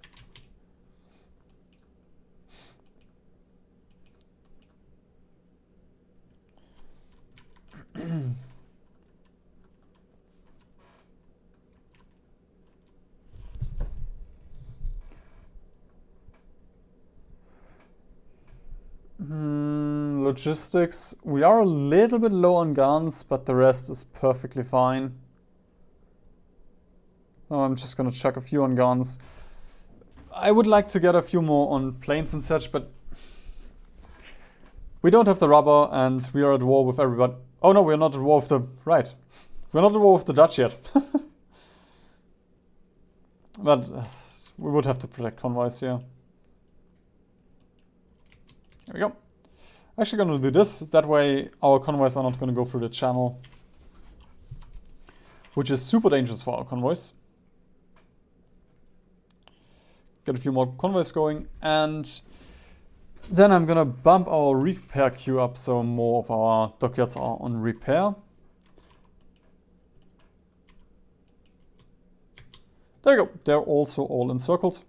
logistics. We are a little bit low on guns, but the rest is perfectly fine. I'm just gonna chuck a few on guns. I would like to get a few more on planes and such, but we don't have the rubber and we are at war with everybody. Oh no, we're not at war with the... Right. We're not at war with the Dutch yet. But we would have to protect convoys here. There we go. Actually gonna do this. That way our convoys are not gonna go through the channel, which is super dangerous for our convoys. Get a few more convoys going, and then I'm gonna bump our repair queue up so more of our dockyards are on repair. There you go. They're also all encircled.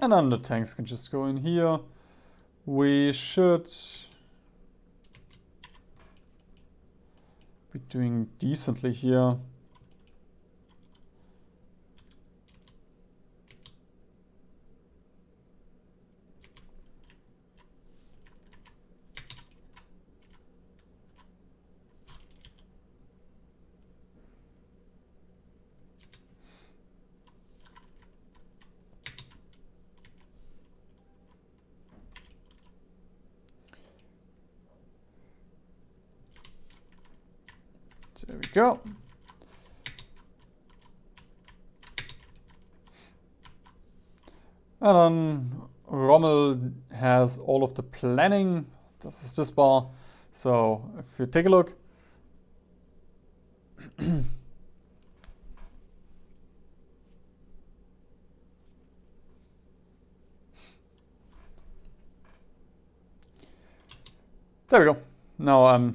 And then the tanks can just go in here. We should be doing decently here. There we go. And then Rommel has all of the planning. This is this bar. So if you take a look. There we go. Now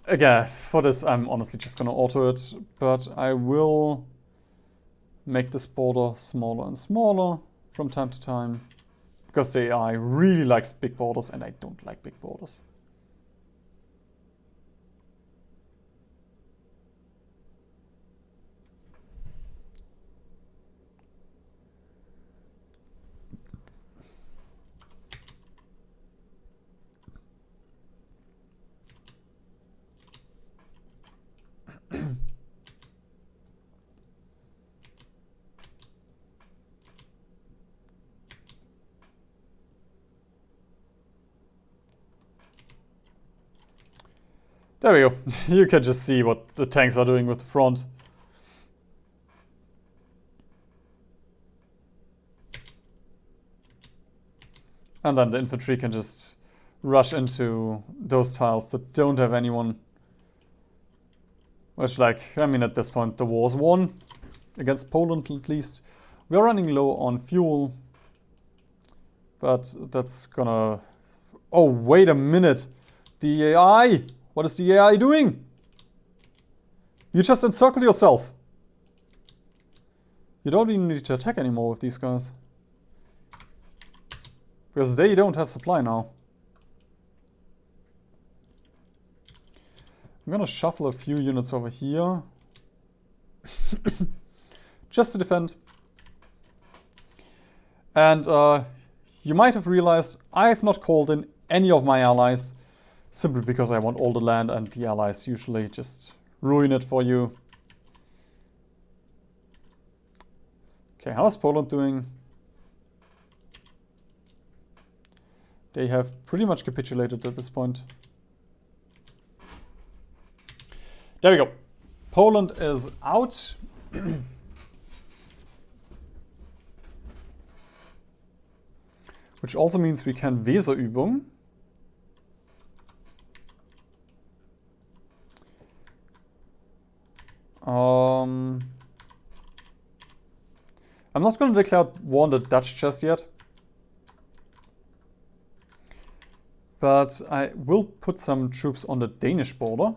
again, for this I'm honestly just gonna auto it, but I will make this border smaller and smaller from time to time, because the AI really likes big borders and I don't like big borders. There we go. You can just see what the tanks are doing with the front. And then the infantry can just rush into those tiles that don't have anyone. Which, like, I mean, at this point the war's won. Against Poland, at least. We are running low on fuel. But that's gonna... Oh, wait a minute! The AI! What is the AI doing? You just encircle yourself. You don't even need to attack anymore with these guys. Because they don't have supply now. I'm gonna shuffle a few units over here. Just to defend. And you might have realized I have not called in any of my allies. Simply because I want all the land and the allies usually just ruin it for you. Okay, how's Poland doing? They have pretty much capitulated at this point. There we go. Poland is out. Which also means we can Weserübung. I'm not going to declare war on the Dutch just yet. But I will put some troops on the Danish border.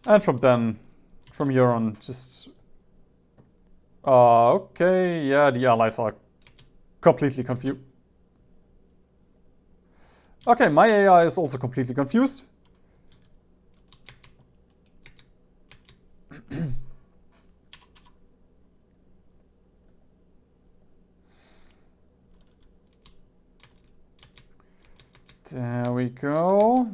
And from here on, just... okay, yeah, the allies are completely confused. Okay, my AI is also completely confused. There we go.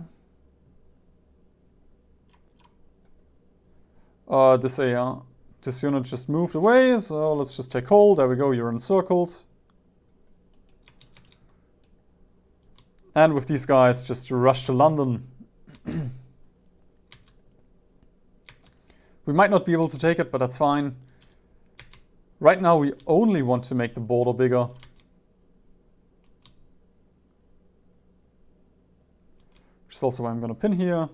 This unit just moved away, so let's just take hold. There we go, you're encircled. And with these guys, just rush to London. We might not be able to take it, but that's fine. Right now we only want to make the border bigger. Which is also why I'm gonna pin here.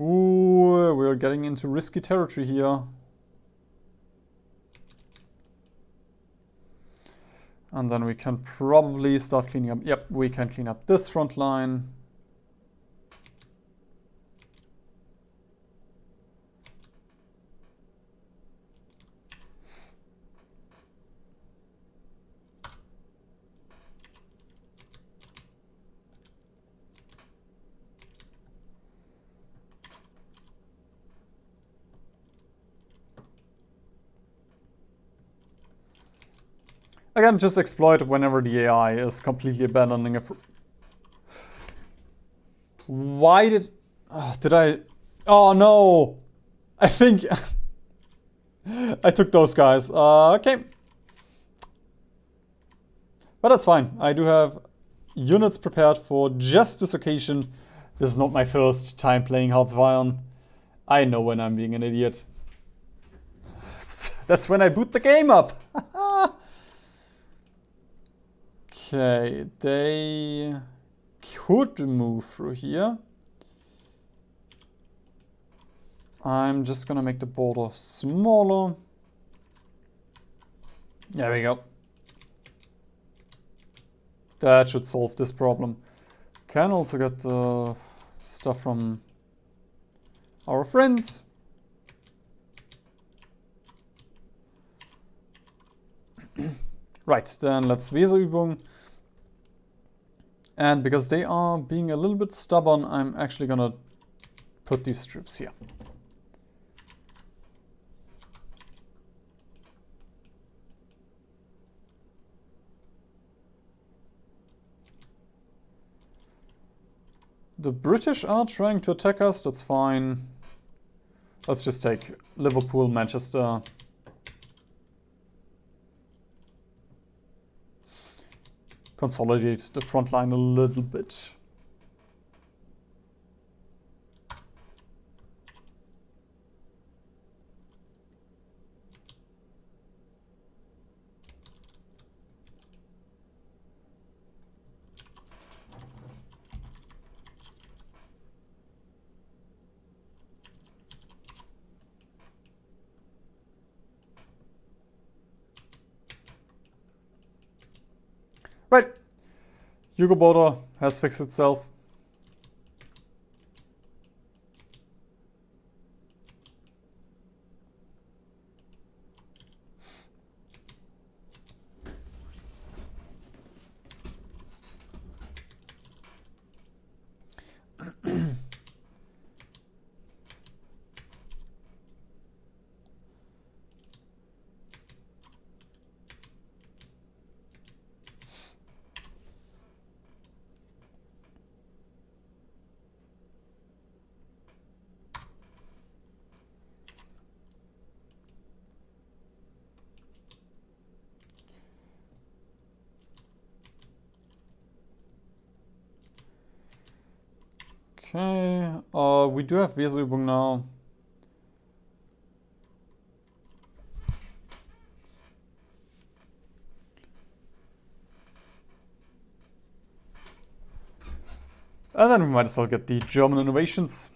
Ooh, we're getting into risky territory here. And then we can probably start cleaning up. Yep, we can clean up this front line. Again, just exploit whenever the AI is completely abandoning a... Why did I... Oh no! I think... I took those guys. Okay. But that's fine. I do have units prepared for just this occasion. This is not my first time playing Hearts of Iron. I know when I'm being an idiot. That's when I boot the game up! Okay, they could move through here. I'm just gonna make the border smaller. There we go. That should solve this problem. Can also get stuff from our friends. Right, then let's VijoPlays. And because they are being a little bit stubborn, I'm actually gonna put these troops here. The British are trying to attack us, that's fine. Let's just take Liverpool, Manchester. Consolidate the front line a little bit. Right. Hugo border has fixed itself. Okay, we do have VijoPlays now. And then we might as well get the German innovations.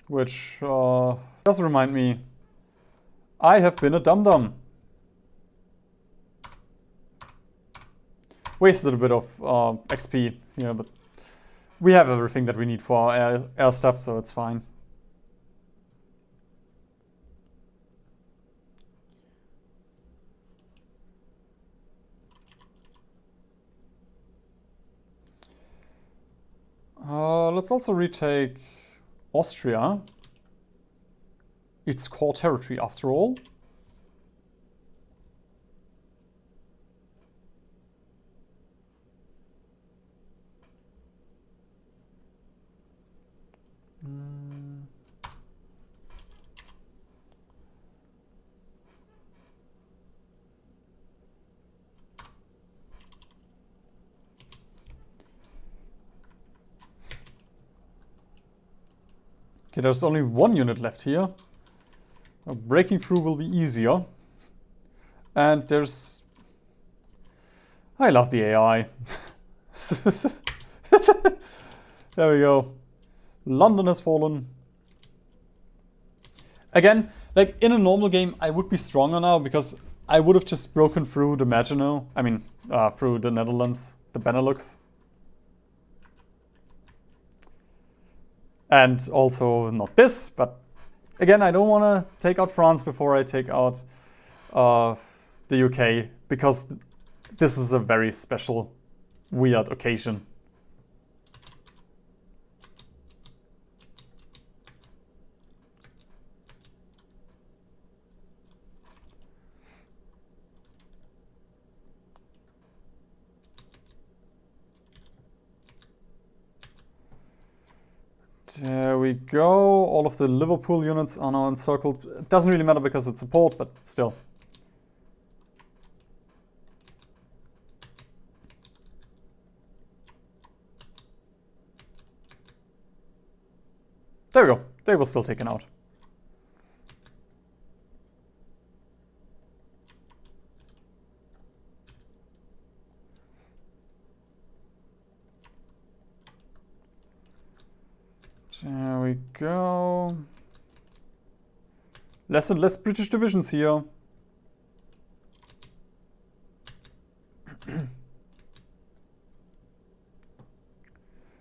Which does remind me, I have been a dum-dum. Wasted a bit of XP here, but we have everything that we need for our air stuff, so it's fine. Let's also retake Austria. It's core territory after all. Okay, there's only one unit left here. Breaking through will be easier. And there's... I love the AI. There we go. London has fallen. Again, like in a normal game, I would be stronger now because I would have just broken through the Maginot. I mean, through the Netherlands, the Benelux. And also not this, but again, I don't want to take out France before I take out the UK, because this is a very special, weird occasion. There we go. All of the Liverpool units are now encircled. It doesn't really matter because it's support, but still. There we go. They were still taken out. There we go. Less and less British divisions here.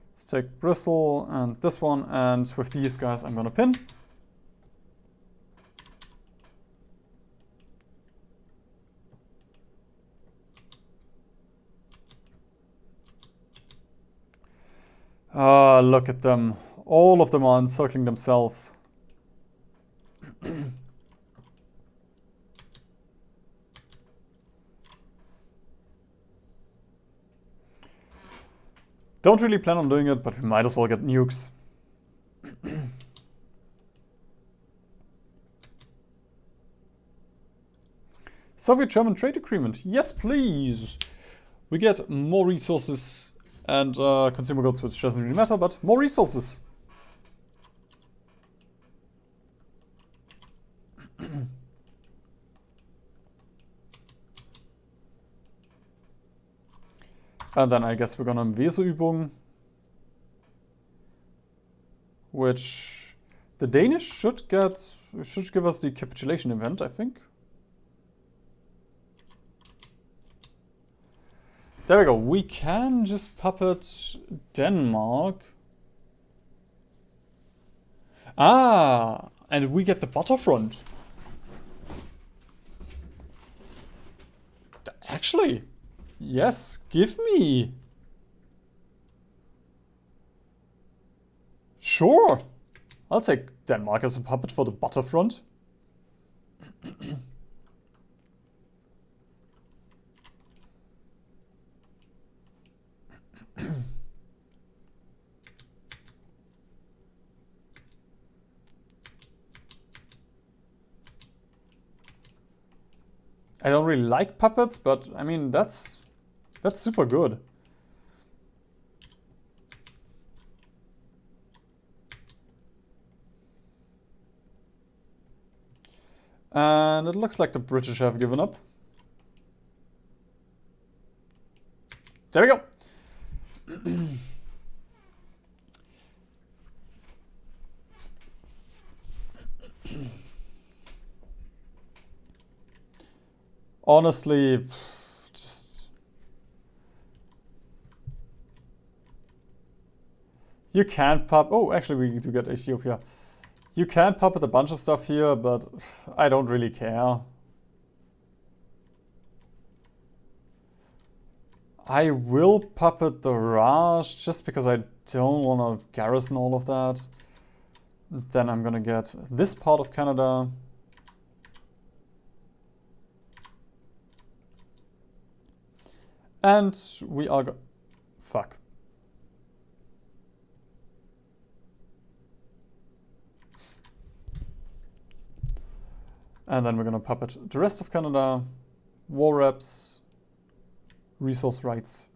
Let's take Bristol and this one, and with these guys I'm gonna pin. Look at them. All of them are encircling themselves. Don't really plan on doing it, but we might as well get nukes. Soviet-German trade agreement. Yes, please. We get more resources and consumer goods, which doesn't really matter, but more resources. And then I guess we're gonna Weserübung, which the Danish should give us the capitulation event, I think. There we go. We can just puppet Denmark. Ah, and we get the Butterfront. Actually, yes, give me. Sure. I'll take Denmark as a puppet for the Butterfront. I don't really like puppets, but I mean, that's super good. And it looks like the British have given up. There we go. Honestly, just... You can oh, actually we do get Ethiopia. You can puppet a bunch of stuff here, but I don't really care. I will puppet the Raj just because I don't want to garrison all of that. Then I'm gonna get this part of Canada. And we are fuck. And then we're gonna puppet the rest of Canada, war reps, resource rights.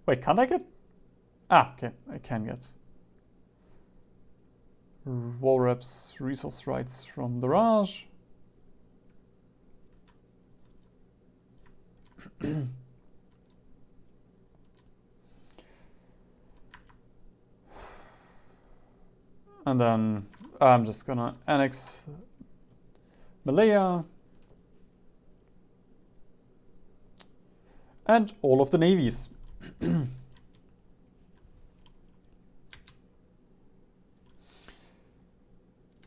Wait, can't I get? Ah, okay, I can get war reps, resource rights from the Raj. And then I'm just gonna annex Malaya and all of the navies.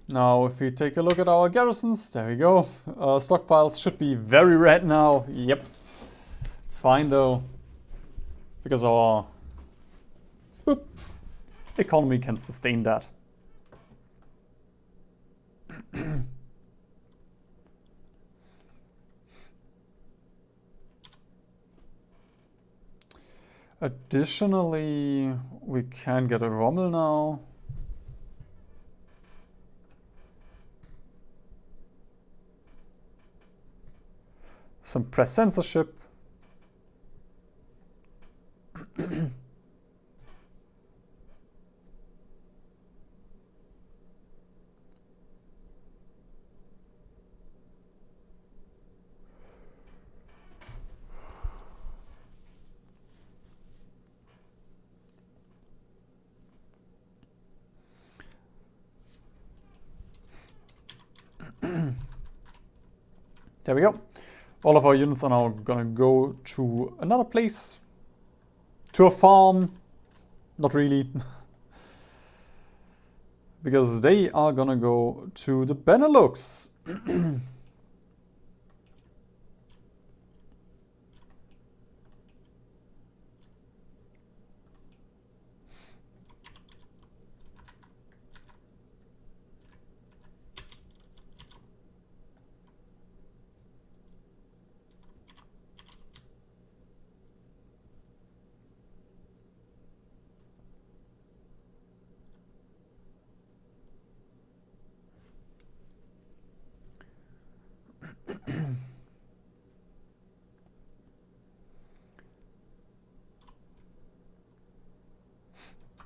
Now, if we take a look at our garrisons, there we go. Stockpiles should be very red now. Yep. It's fine though, because our economy can sustain that. Additionally, we can get a Rommel now. Some press censorship. There we go. All of our units are now gonna go to another place. To a farm. Not really. Because they are gonna go to the Benelux.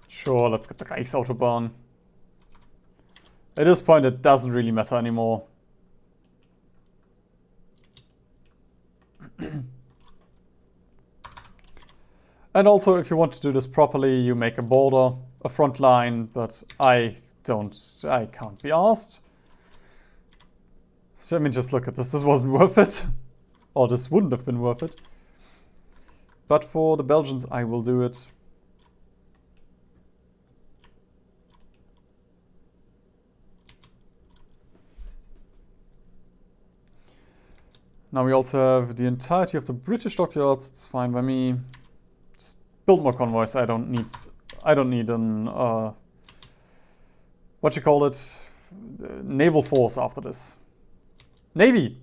Sure, let's get the Reichsautobahn. At this point, it doesn't really matter anymore. And also, if you want to do this properly, you make a border, a front line, but I can't be asked. So, I mean, just look at this. This wasn't worth it. Or this wouldn't have been worth it. But for the Belgians, I will do it. Now we also have the entirety of the British dockyards. It's fine by me. Just build more convoys. I don't need an what you call it, naval force after this. Navy.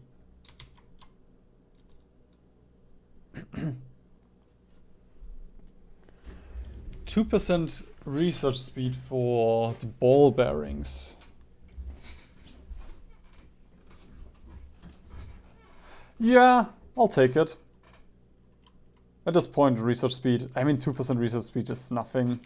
2% research speed for the ball bearings. Yeah, I'll take it. At this point, research speed, I mean 2% research speed is nothing.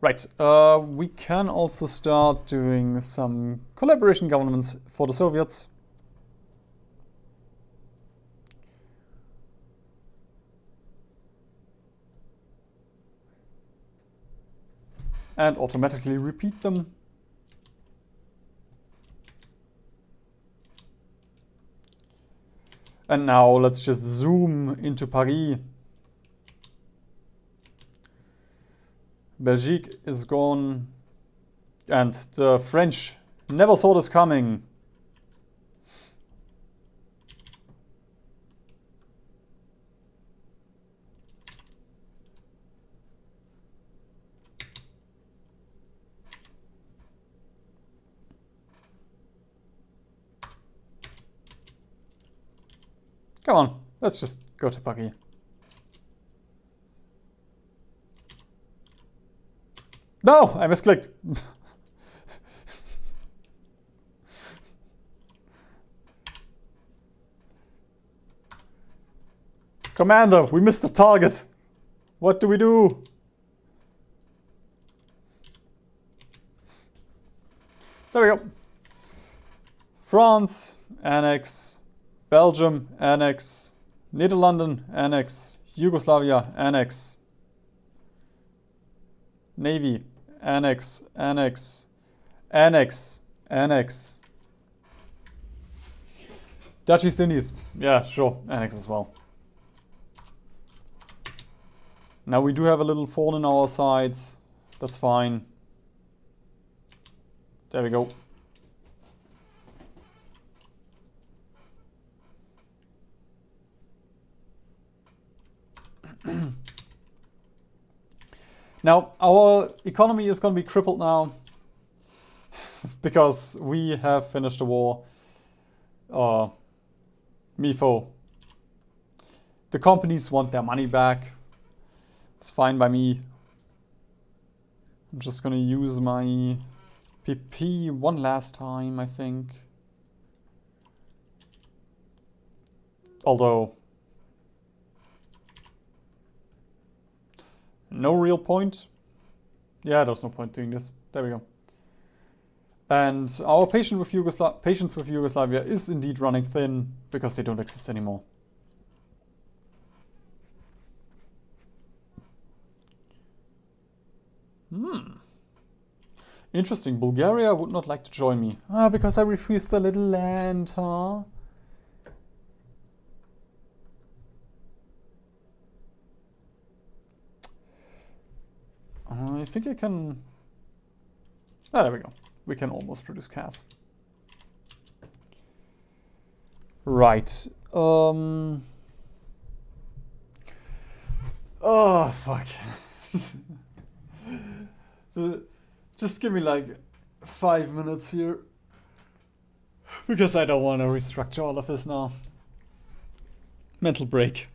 Right, we can also start doing some collaboration governments for the Soviets. And automatically repeat them. And now let's just zoom into Paris. Belgique is gone. And the French never saw this coming. Come on, let's just go to Paris. No, I misclicked. Commander, we missed the target. What do we do? There we go. France, annex. Belgium, annex. Netherlands, annex. Yugoslavia, annex. Navy, annex, annex. Annex, annex. Dutch East Indies, yeah, sure, annex as well. Now we do have a little thorn in our sides. That's fine. There we go. Now, our economy is going to be crippled now because we have finished the war. MIFO. The companies want their money back. It's fine by me. I'm just going to use my PP one last time, I think. Although, no real point. Yeah, there's no point doing this. There we go. And our patience with Yugoslavia is indeed running thin because they don't exist anymore. Interesting. Bulgaria would not like to join me. Ah, because I refused a little land, huh? I think I can... Ah, there we go. We can almost produce CAS. Right. Oh, fuck. Just give me like 5 minutes here. Because I don't want to restructure all of this now. Mental break.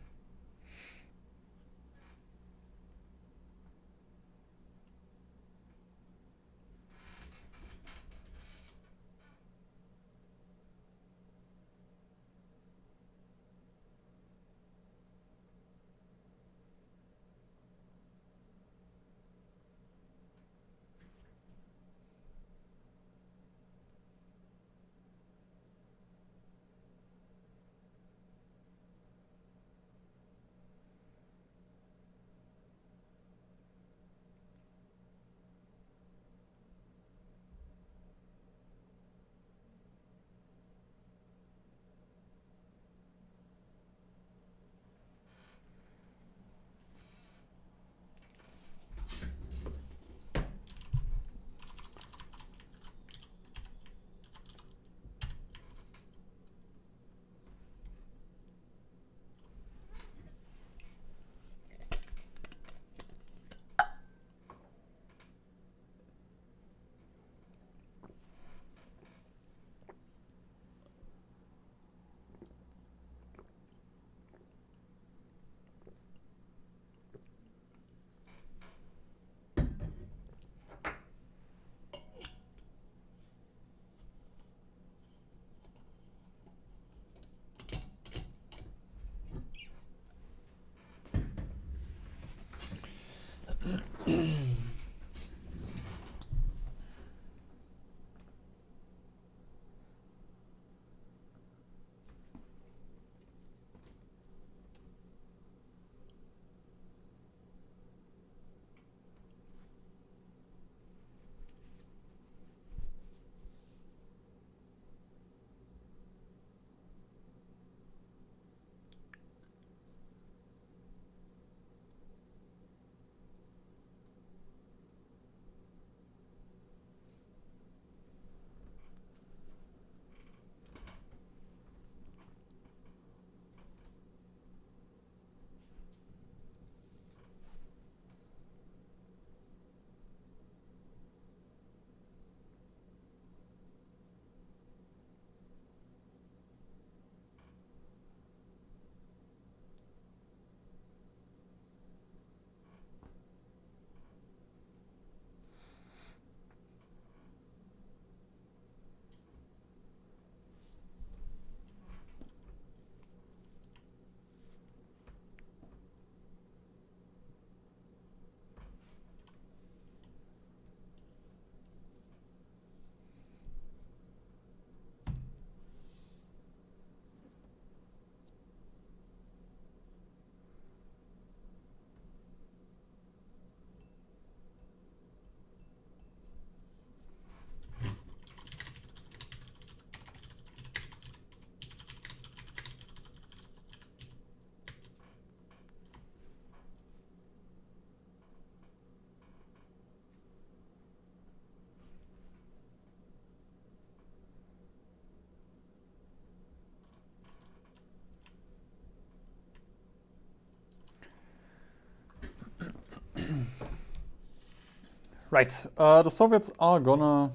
Right, the Soviets are gonna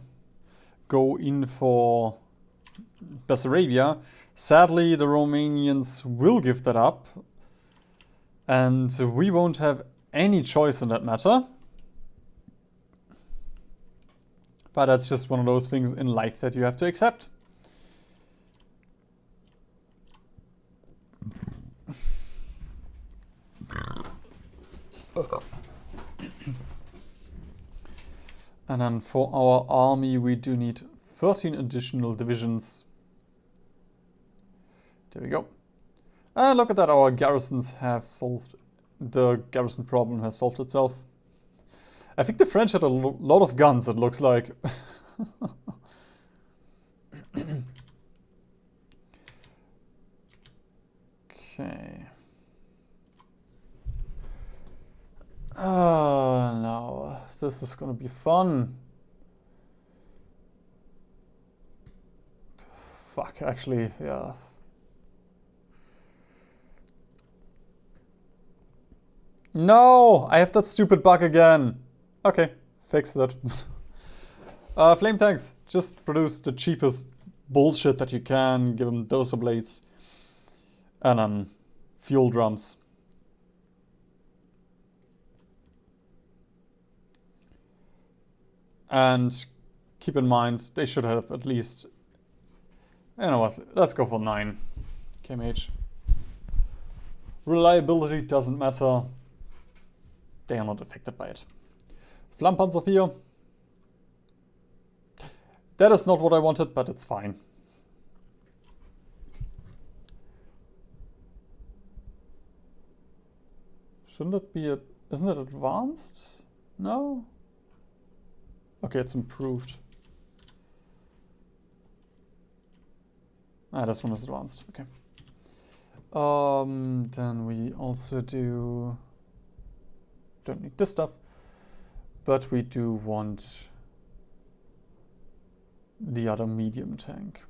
go in for Bessarabia. Sadly, the Romanians will give that up. And we won't have any choice in that matter. But that's just one of those things in life that you have to accept. And then for our army, we do need 13 additional divisions. There we go. And look at that, our garrisons have solved, the garrison problem has solved itself. I think the French had a lot of guns, it looks like. Okay. Oh no, this is gonna be fun. Fuck, actually, yeah. No! I have that stupid bug again. Okay, fix it. Flame tanks, just produce the cheapest bullshit that you can. Give them dozer blades. And then fuel drums. And keep in mind, they should have at least... You know what, let's go for 9 kmh. Reliability doesn't matter. They are not affected by it. Flammpanzer 4. That is not what I wanted, but it's fine. Shouldn't it be isn't it advanced? No? Okay, it's improved. Ah, this one is advanced, okay. Then we also don't need this stuff, but we do want the other medium tank.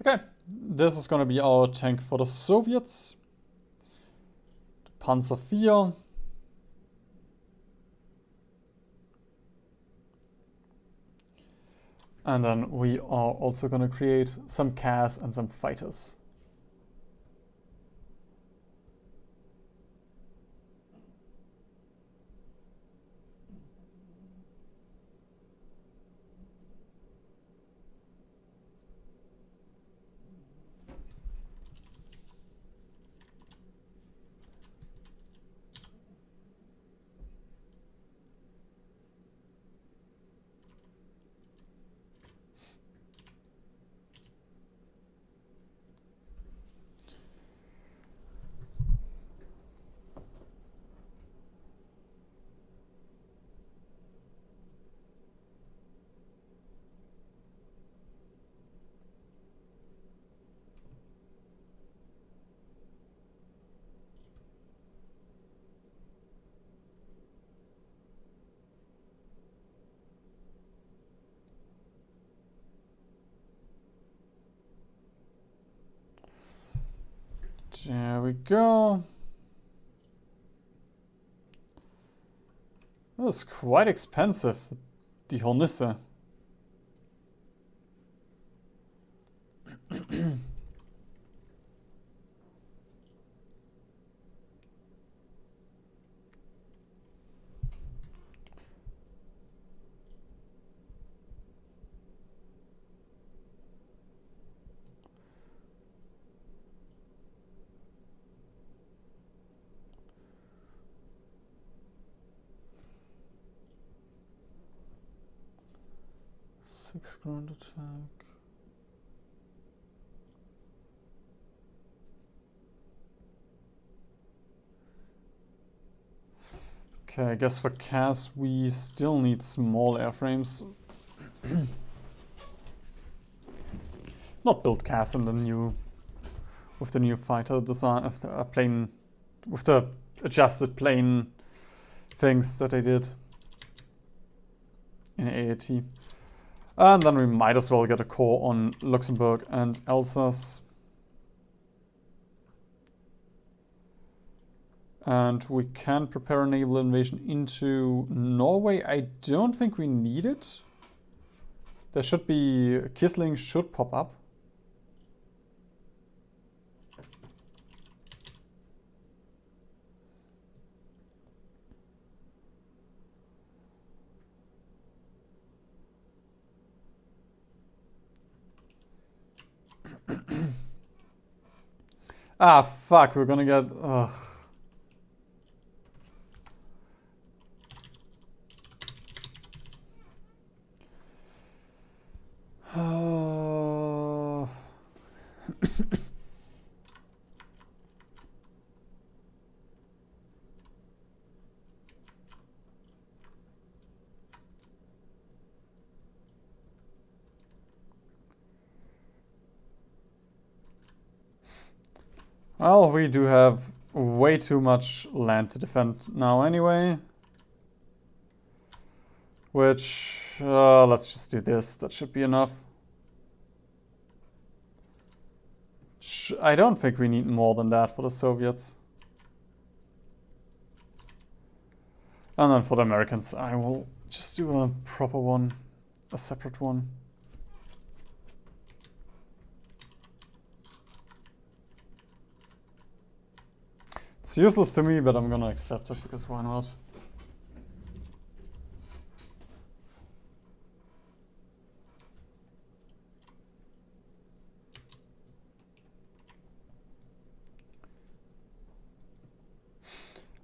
Okay, this is gonna be our tank for the Soviets. The Panzer 4. And then we are also gonna create some CAS and some fighters. There we go. That was quite expensive, the Hornisse. Six ground attack. Okay, I guess for CAS we still need small airframes. Not build CAS in the new, with the new fighter design, plane, with the adjusted plane things that they did in AAT. And then we might as well get a core on Luxembourg and Alsace. And we can prepare a naval invasion into Norway. I don't think we need it. There should be, Kisling should pop up. Ah, fuck, we're gonna get, ugh. Well, we do have way too much land to defend now anyway. Which, let's just do this. That should be enough. I don't think we need more than that for the Soviets. And then for the Americans, I will just do a proper one, a separate one. It's useless to me, but I'm gonna accept it because why not?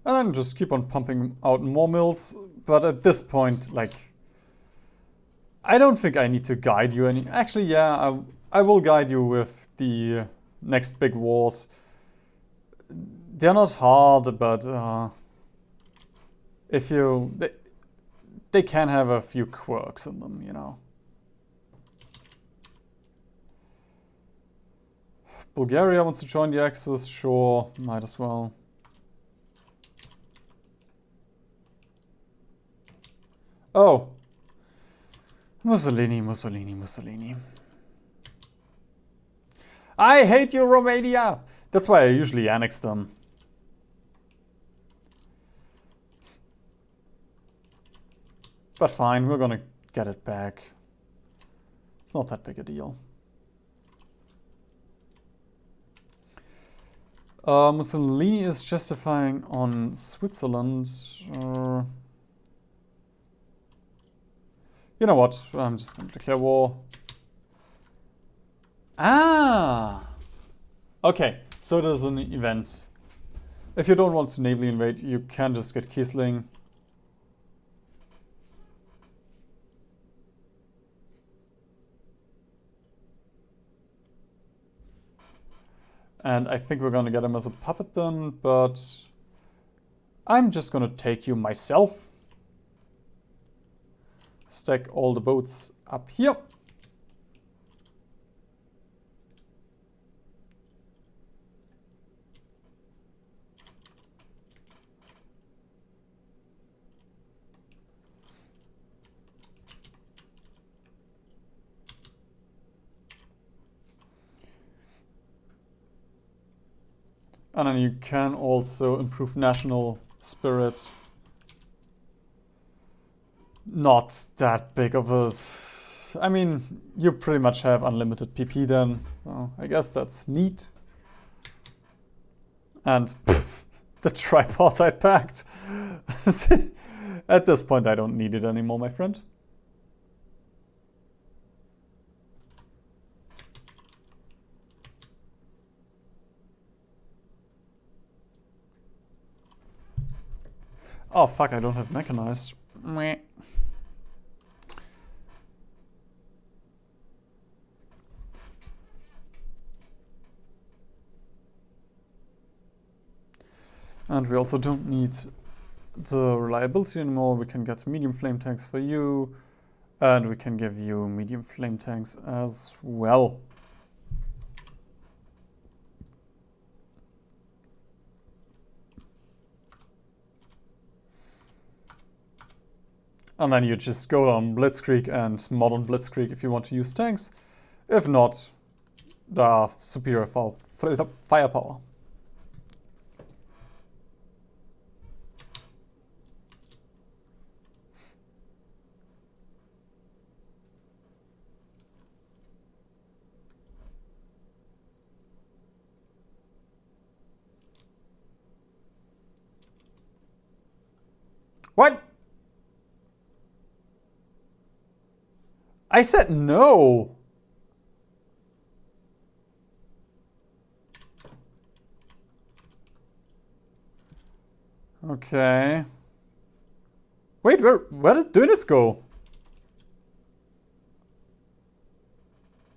And then just keep on pumping out more mills. But at this point, like, I don't think I need to guide you any. Actually, yeah, I will guide you with the next big wars. They're not hard, but if you, they can have a few quirks in them, you know. Bulgaria wants to join the Axis, sure, might as well. Oh. Mussolini, Mussolini, Mussolini. I hate you, Romania! That's why I usually annex them. But fine, we're gonna get it back. It's not that big a deal. Mussolini is justifying on Switzerland. You know what? I'm just gonna declare war. Ah! Okay, so there's an event. If you don't want to navally invade, you can just get Kisling. And I think we're gonna get him as a puppet then, but I'm just gonna take you myself. Stack all the boats up here. And then you can also improve national spirit. Not that big of a... I mean, you pretty much have unlimited PP then. So I guess that's neat. And the tripartite pact. At this point, I don't need it anymore, my friend. Oh fuck, I don't have mechanized. Meh. And we also don't need the reliability anymore. We can get medium flame tanks for you. And we can give you medium flame tanks as well. And then you just go on Blitzkrieg and mod on Blitzkrieg if you want to use tanks. If not, the superior firepower. What? I said no. Okay. Wait, where did units go?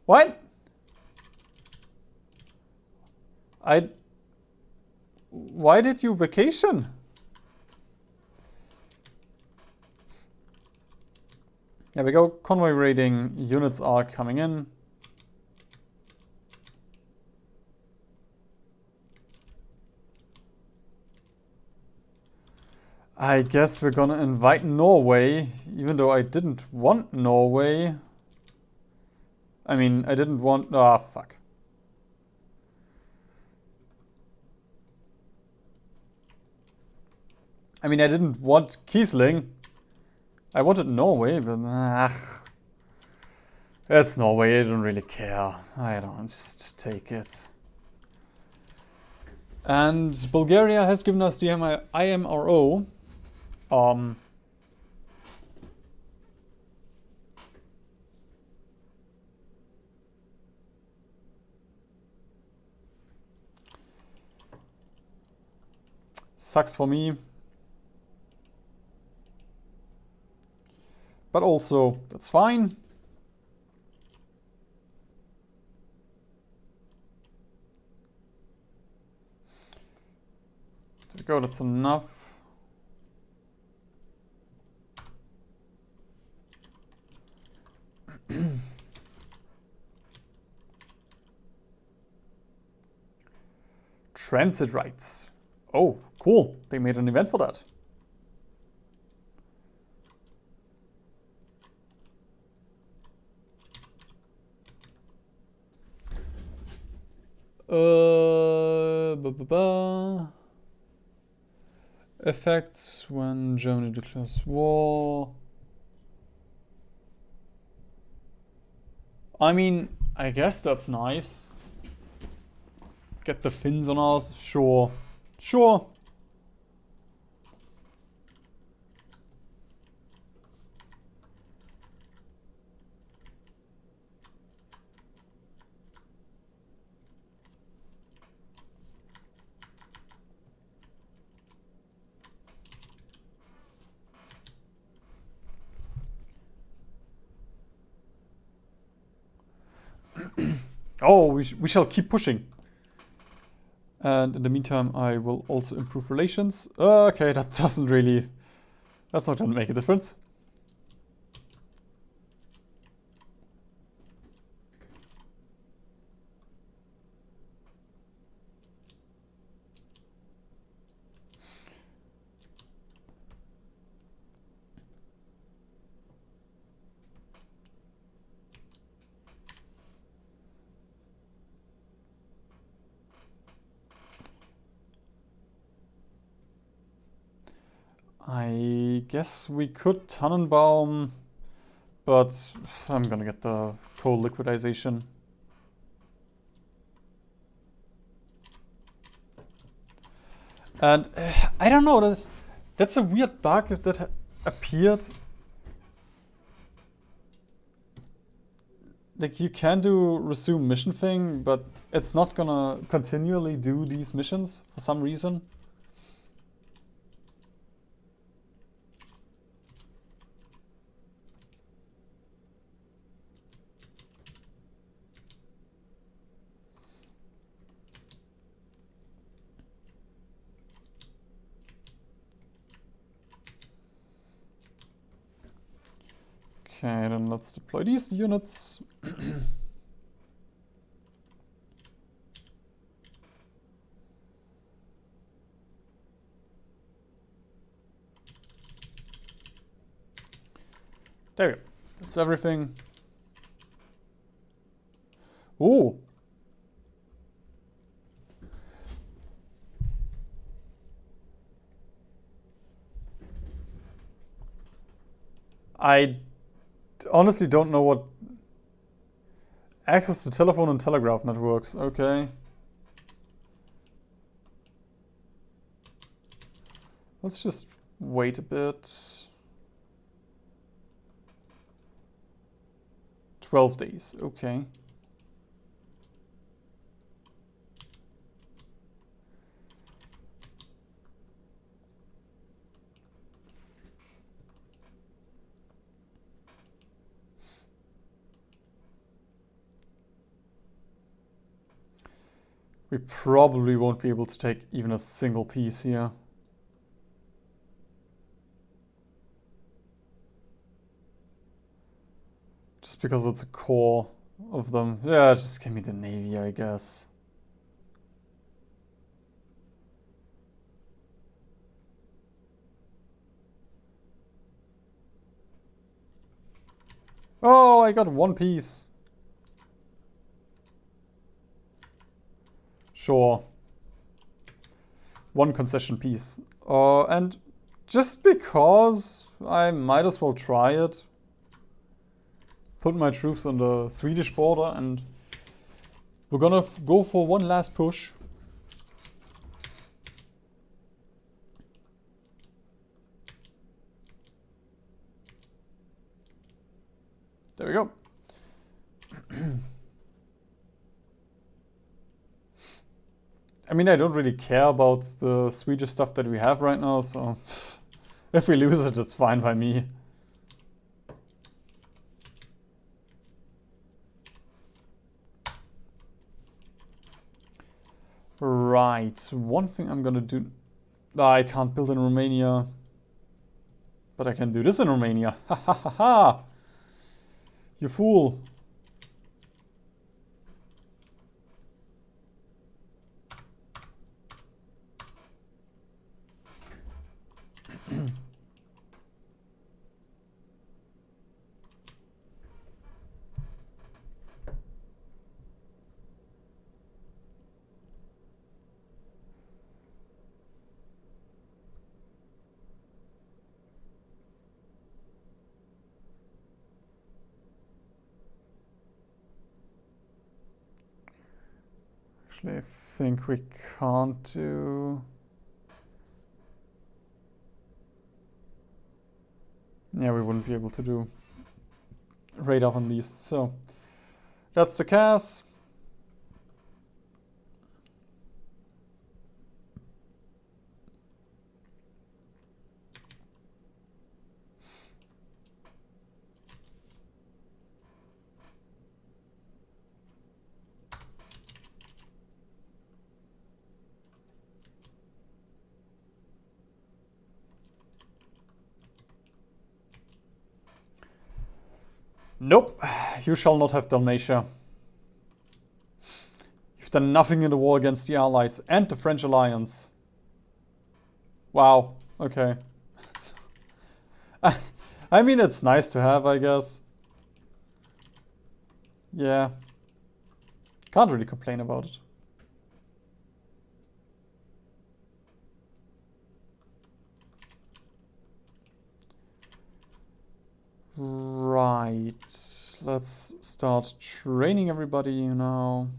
What? Why did you vacation? There we go. Convoy raiding units are coming in. I guess we're gonna invite Norway, even though I didn't want Norway. I mean, I didn't want... Ah, fuck. I mean, I didn't want Kiesling. I wanted Norway, but... it's Norway, I don't really care. I don't, just take it. And Bulgaria has given us the IMRO. Sucks for me. But also, that's fine. There we go, that's enough. Transit rights. Oh, cool. They made an event for that. Effects when Germany declares war. I mean, I guess that's nice. Get the Finns on us, sure. Sure. Oh, we shall keep pushing. And in the meantime, I will also improve relations. Okay, that doesn't really... That's not gonna make a difference. I guess we could Tannenbaum, but I'm gonna get the coal liquidization. And I don't know, that's a weird bug that appeared. Like, you can do resume mission thing, but it's not gonna continually do these missions for some reason. Okay, then let's deploy these units. There we go. That's everything. Ooh! I honestly don't know what... Access to telephone and telegraph networks, okay. Let's just wait a bit. 12 days, okay. We probably won't be able to take even a single piece here. Just because it's a core of them. Yeah, just give me the Navy, I guess. Oh, I got one piece. Sure. One concession piece. And just because I might as well try it. Put my troops on the Swedish border and we're gonna go for one last push. There we go. I mean, I don't really care about the Swedish stuff that we have right now, so if we lose it, it's fine by me. Right, one thing I'm gonna do... I can't build in Romania. But I can do this in Romania. Ha ha ha ha! You fool! Actually, I think we can't do... Yeah, we wouldn't be able to do radar on these, so... That's the CAS. Nope, you shall not have Dalmatia. You've done nothing in the war against the Allies and the French alliance. Wow, okay. I mean, it's nice to have, I guess. Yeah. Can't really complain about it. Right. Let's start training everybody now.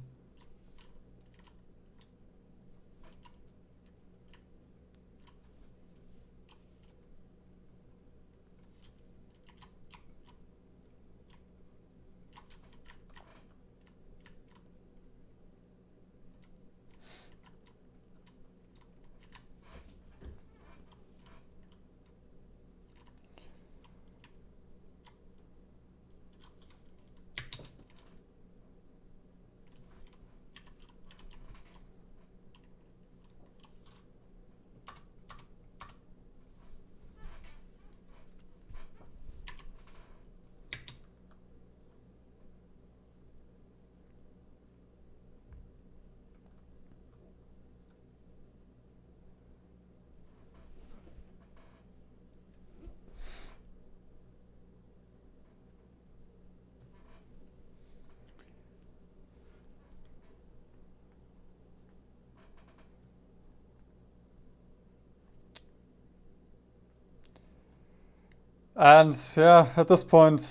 And yeah, at this point,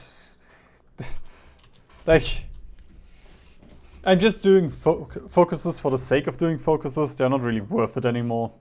like, I'm just doing focuses for the sake of doing focuses. They're not really worth it anymore.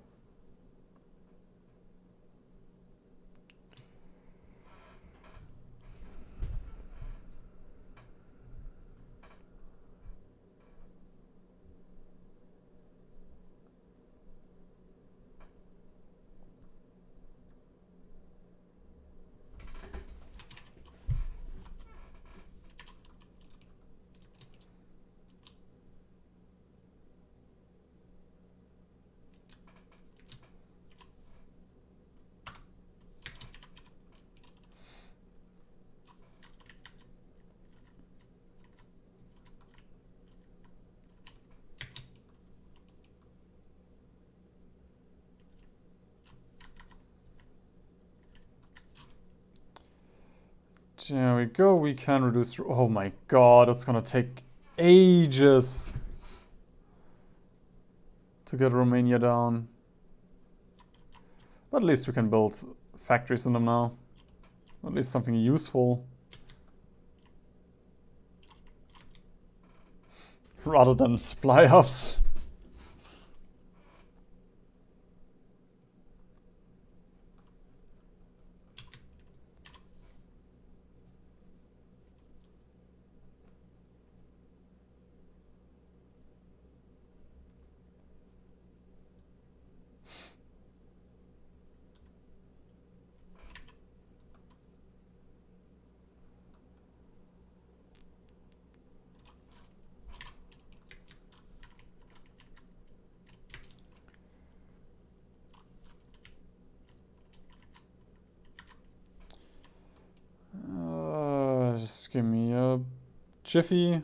There we go, we can reduce... Oh my god, it's gonna take ages to get Romania down. But at least we can build factories in them now. At least something useful. Rather than supply hubs. Just give me a jiffy.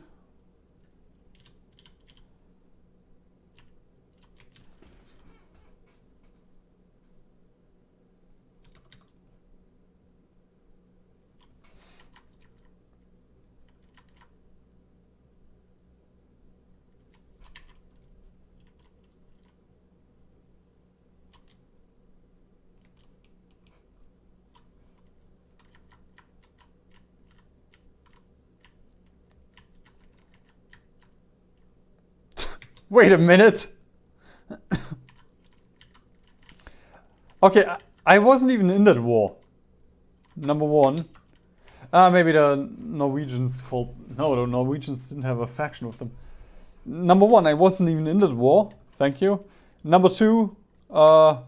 Wait a minute. Okay, I wasn't even in that war. Number one. Maybe the Norwegians called... No, the Norwegians didn't have a faction with them. Number one, I wasn't even in that war. Thank you. Number two, the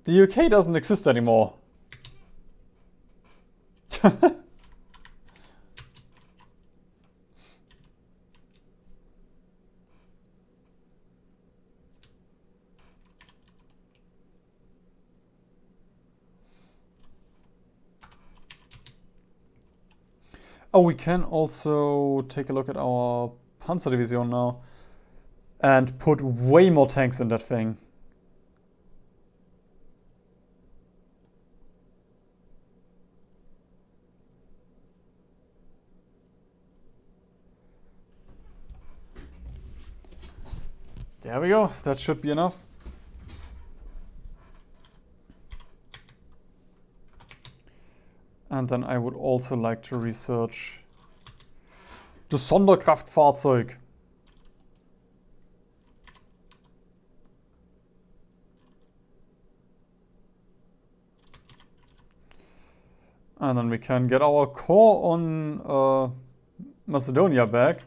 UK doesn't exist anymore. Oh, we can also take a look at our Panzerdivision now and put way more tanks in that thing. There we go, that should be enough. And then I would also like to research the Sonderkraftfahrzeug. And then we can get our core on Macedonia back.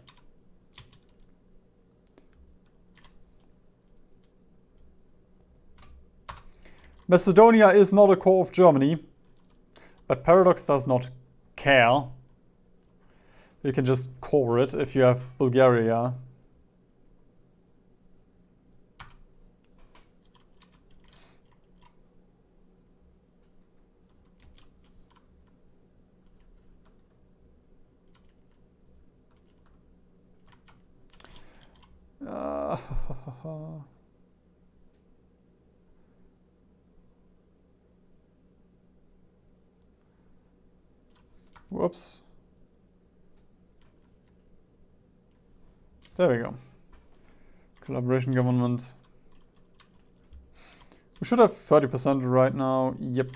Macedonia is not a core of Germany. But Paradox does not care. You can just core it if you have Bulgaria. Whoops. There we go. Collaboration government. We should have 30% right now. Yep.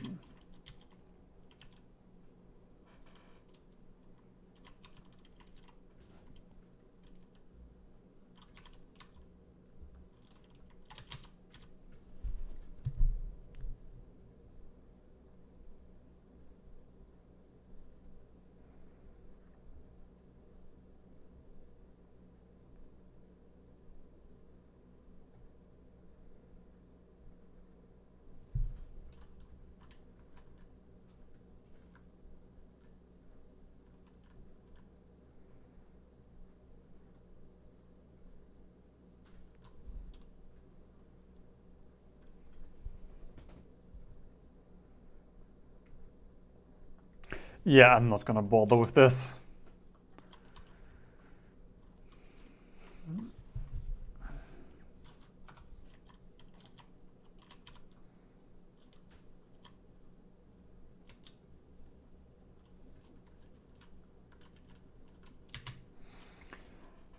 Yeah, I'm not gonna bother with this.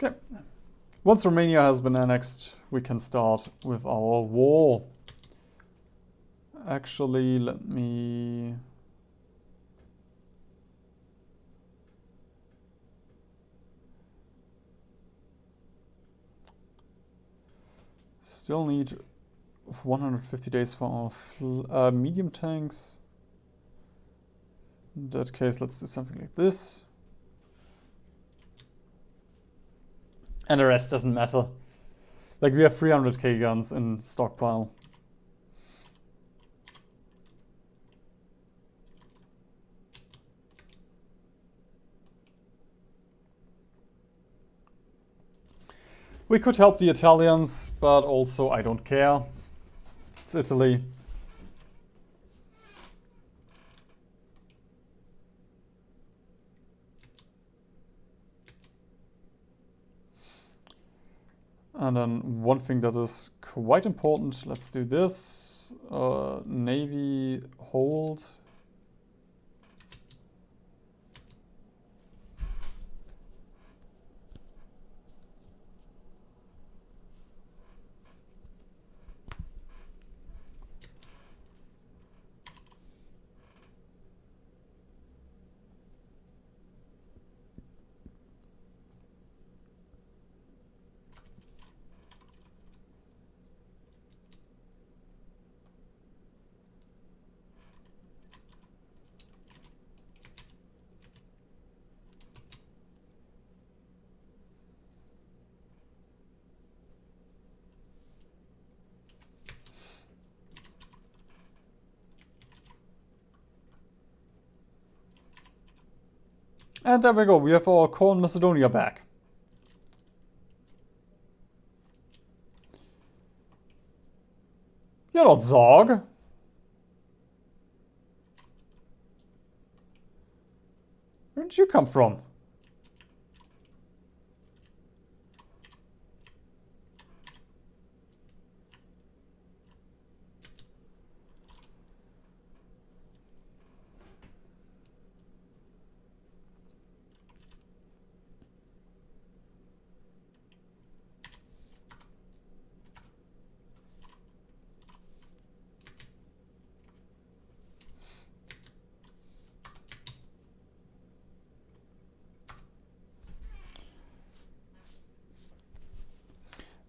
Okay. Once Romania has been annexed, we can start with our war. Actually, let me... Still need 150 days for our medium tanks. In that case, let's do something like this. And the rest doesn't matter. Like, we have 300k guns in stockpile. We could help the Italians, but also I don't care. It's Italy. And then one thing that is quite important, let's do this. Navy hold. And there we go, we have our core in Macedonia back. You're not Zog. Where did you come from?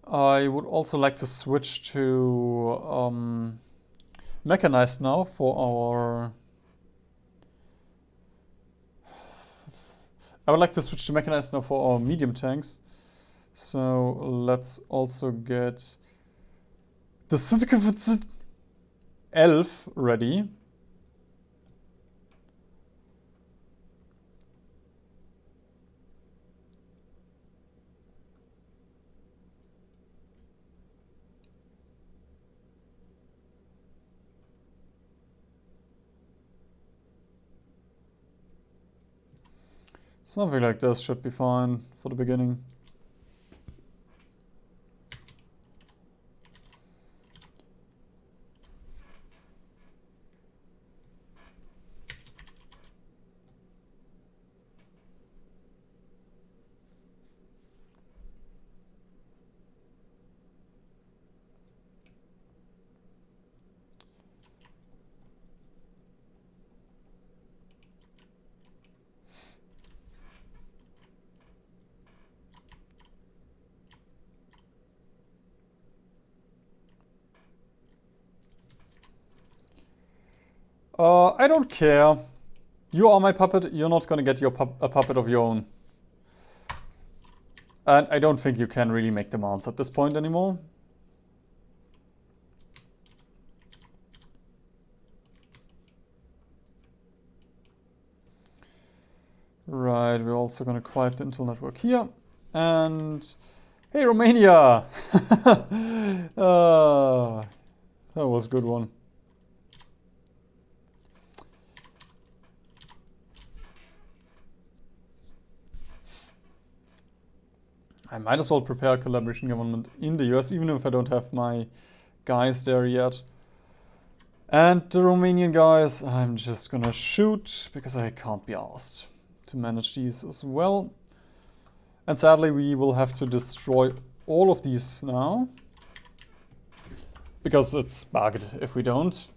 I would also like to switch to mechanized now for our... I would like to switch to mechanized now for our medium tanks. So let's also get the certificate elf ready. Something like this should be fine for the beginning. I don't care. You are my puppet, you're not gonna get a puppet of your own. And I don't think you can really make demands at this point anymore. Right, we're also gonna quiet the internal network here. And hey, Romania! That was a good one. I might as well prepare a collaboration government in the US, even if I don't have my guys there yet. And the Romanian guys, I'm just gonna shoot, because I can't be asked to manage these as well. And sadly, we will have to destroy all of these now, because it's bugged if we don't.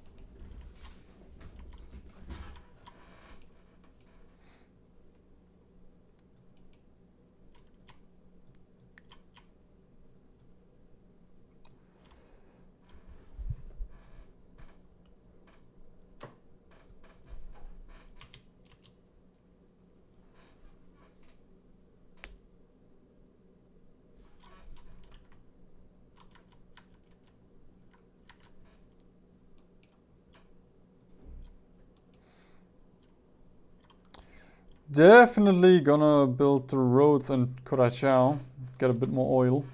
Definitely gonna build the roads in Curacao, get a bit more oil.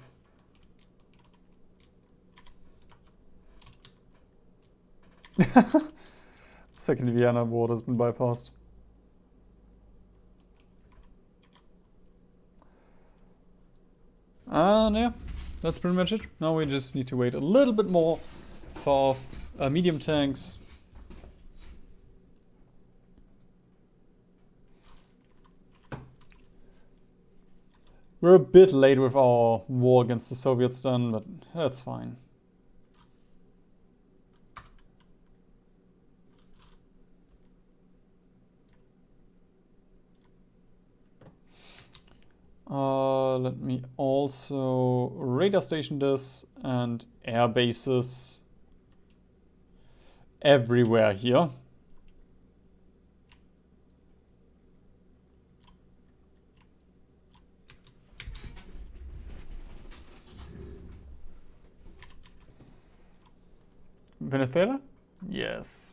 Second Vienna border has been bypassed. And yeah, that's pretty much it. Now we just need to wait a little bit more for medium tanks. We're a bit late with our war against the Soviets then, but that's fine. Let me also radar station this and air bases everywhere here. Venezuela? Yes.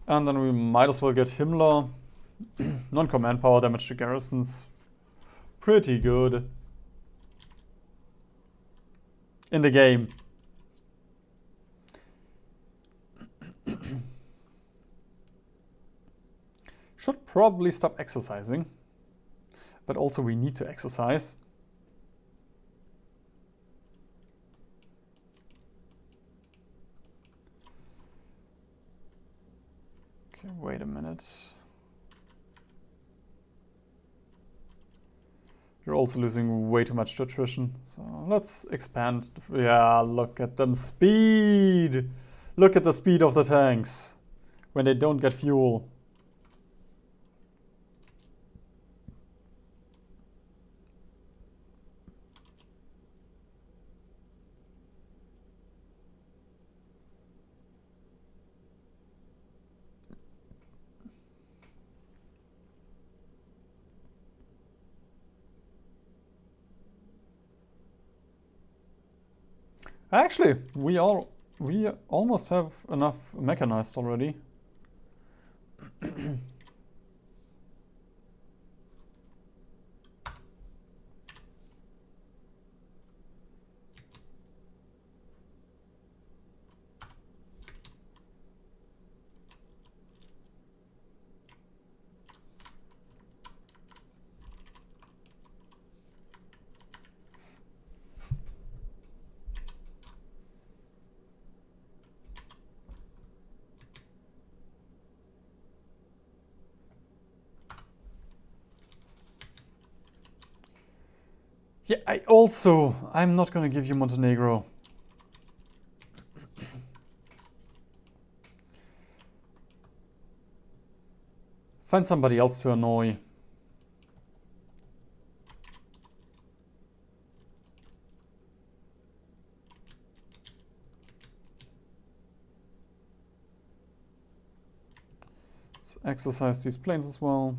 And then we might as well get Himmler. Non-command power damage to garrisons. Pretty good. In the game. Should probably stop exercising. But also we need to exercise. Okay, wait a minute. You're also losing way too much to attrition. So let's expand. Yeah, look at them speed. Look at the speed of the tanks when they don't get fuel. Actually, we almost have enough mechanized already. Yeah, I'm not gonna give you Montenegro. Find somebody else to annoy. Let's exercise these planes as well.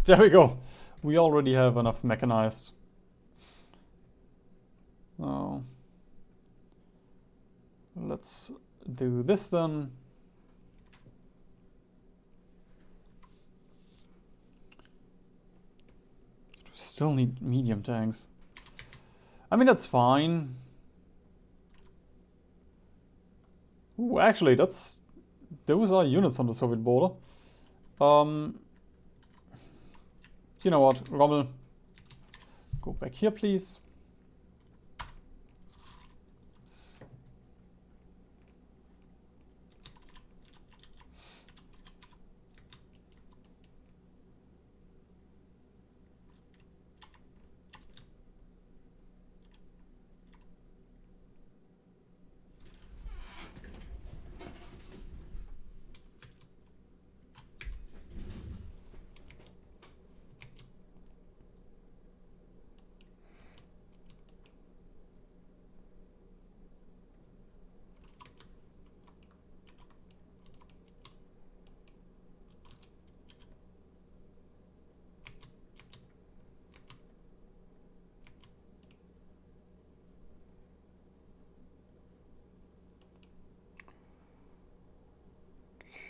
There we go. We already have enough mechanized. Oh. Let's do this then. Still need medium tanks. I mean, that's fine. Ooh, actually, those are units on the Soviet border. You know what, Rommel, go back here, please.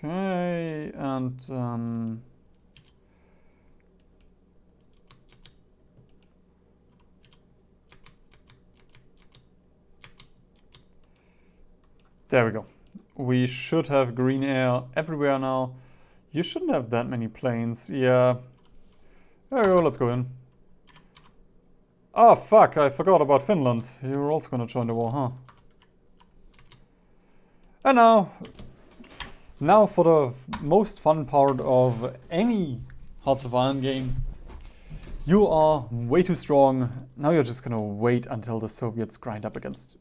Okay, and there we go. We should have green air everywhere now. You shouldn't have that many planes. Yeah. There we go, let's go in. Oh fuck, I forgot about Finland. You're also gonna join the war, huh? And now for the most fun part of any Hearts of Iron game. You are way too strong. Now you're just gonna wait until the Soviets grind up against...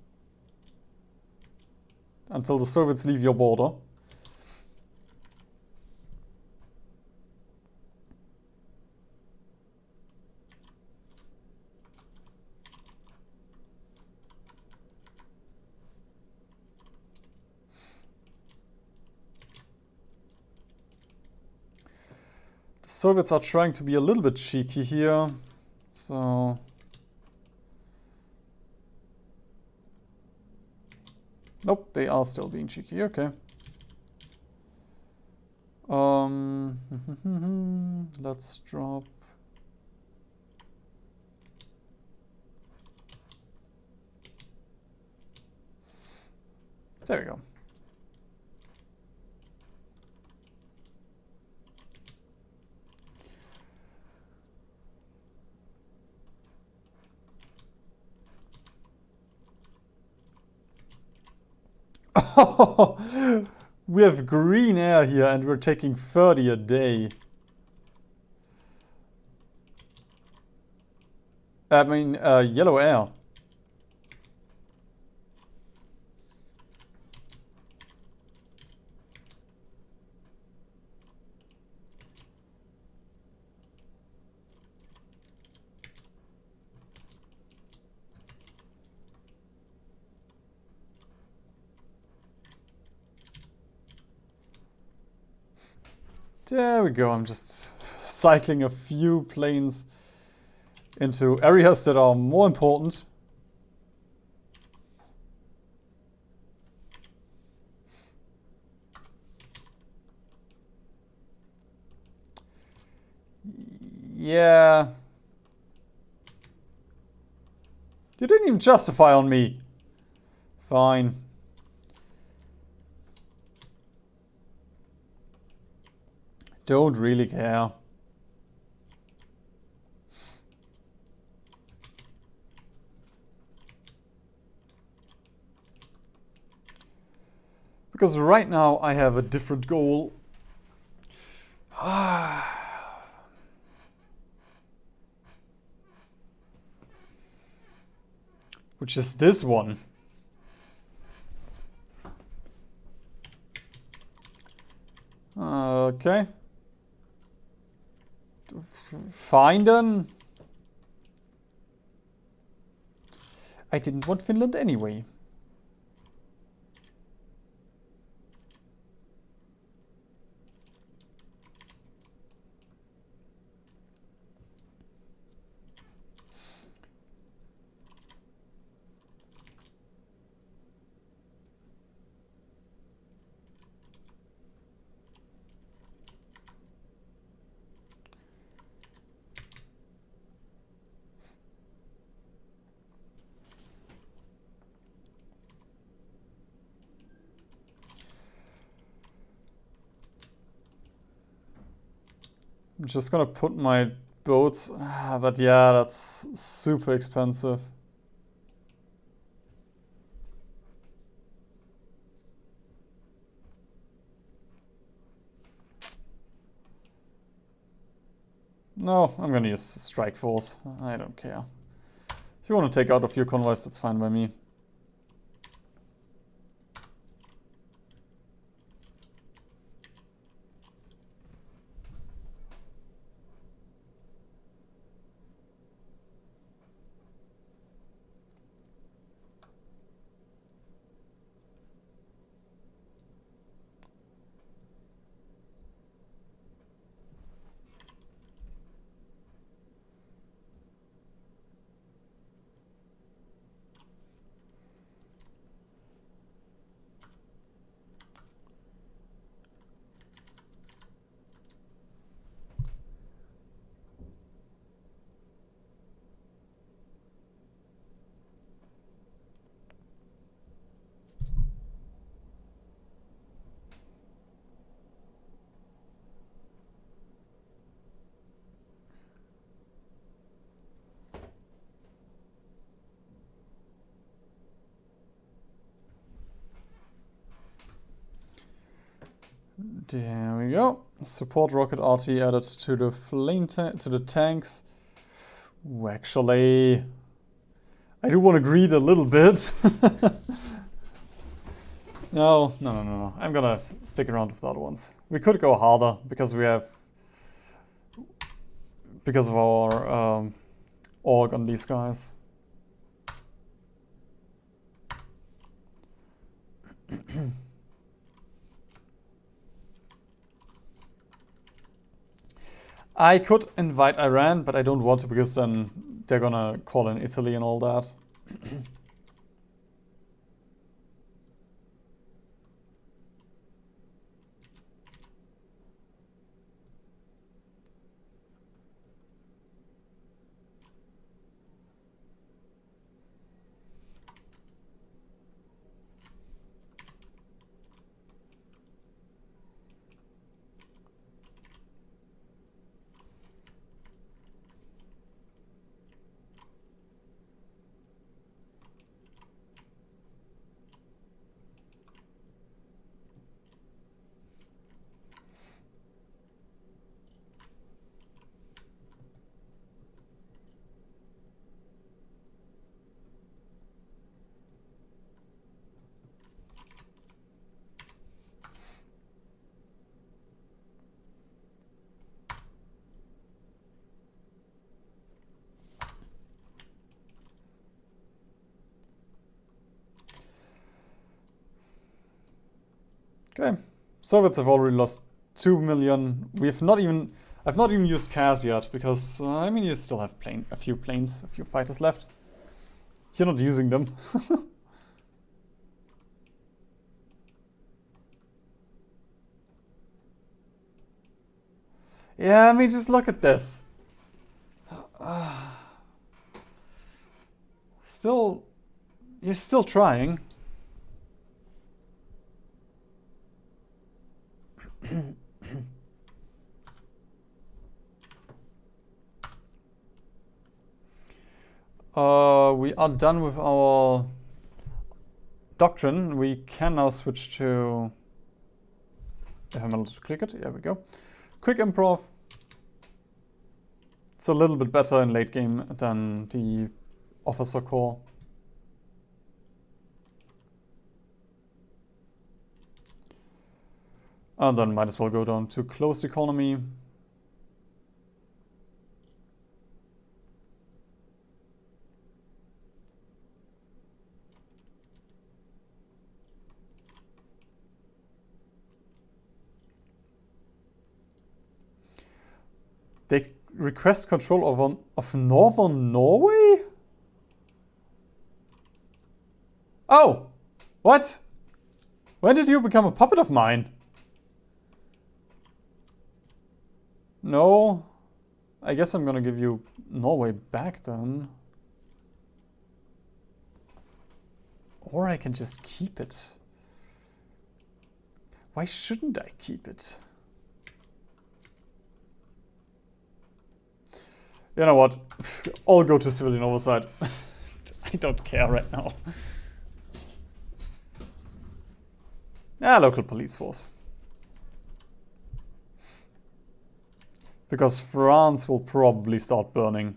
until the Soviets leave your border. The Soviets are trying to be a little bit cheeky here, so... Nope, they are still being cheeky, okay. Let's drop... There we go. We have green air here and we're taking 30 a day. I mean, yellow air. There we go, I'm just cycling a few planes into areas that are more important. Yeah. You didn't even justify on me. Fine. Don't really care. Because right now I have a different goal. Which is this one. Okay. Fine then. I didn't want Finland anyway. I'm just gonna put my boats, but yeah, that's super expensive. No, I'm gonna use strike force. I don't care. If you want to take out a few convoys, that's fine by me. There we go. Support rocket RT added to the to the tanks. Ooh, actually, I do want to greed a little bit. No. I'm gonna stick around with the other ones. We could go harder because we have, because of our org on these guys. I could invite Iran, but I don't want to because then they're gonna call in Italy and all that. Okay, Soviets have already lost 2 million. I've not even used CAS yet because I mean you still have a few planes, a few fighters left. You're not using them. Yeah, I mean just look at this. You're still trying. We are done with our doctrine. We can now switch to, if I'm allowed to click it, there we go. Quick improv. It's a little bit better in late game than the officer core. And then might as well go down to closed economy. They request control of northern Norway? Oh! What? When did you become a puppet of mine? No. I guess I'm gonna give you Norway back then. Or I can just keep it. Why shouldn't I keep it? You know what? I'll go to civilian oversight. I don't care right now. Yeah, local police force. Because France will probably start burning.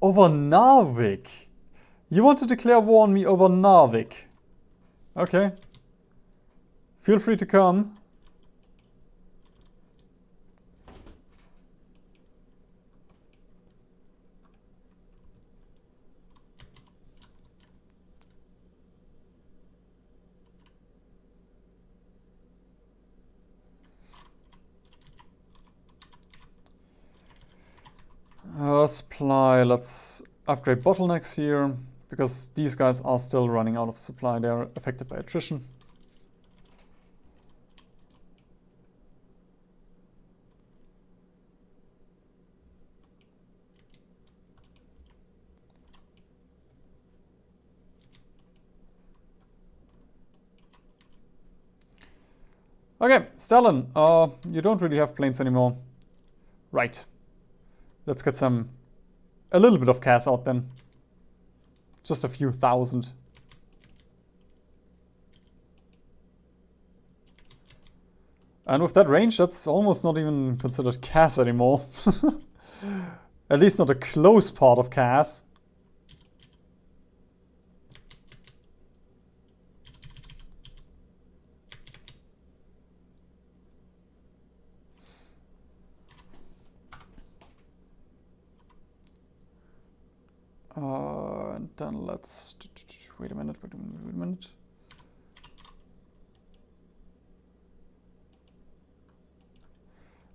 Over Narvik? You want to declare war on me over Narvik? Okay. Feel free to come. Supply, let's upgrade bottlenecks here, because these guys are still running out of supply. They're affected by attrition. Okay, Stalin, you don't really have planes anymore. Right. Let's get a little bit of cash out then. Just a few thousand. And with that range, that's almost not even considered CAS anymore. At least not a close part of CAS. And then let's... Wait a minute.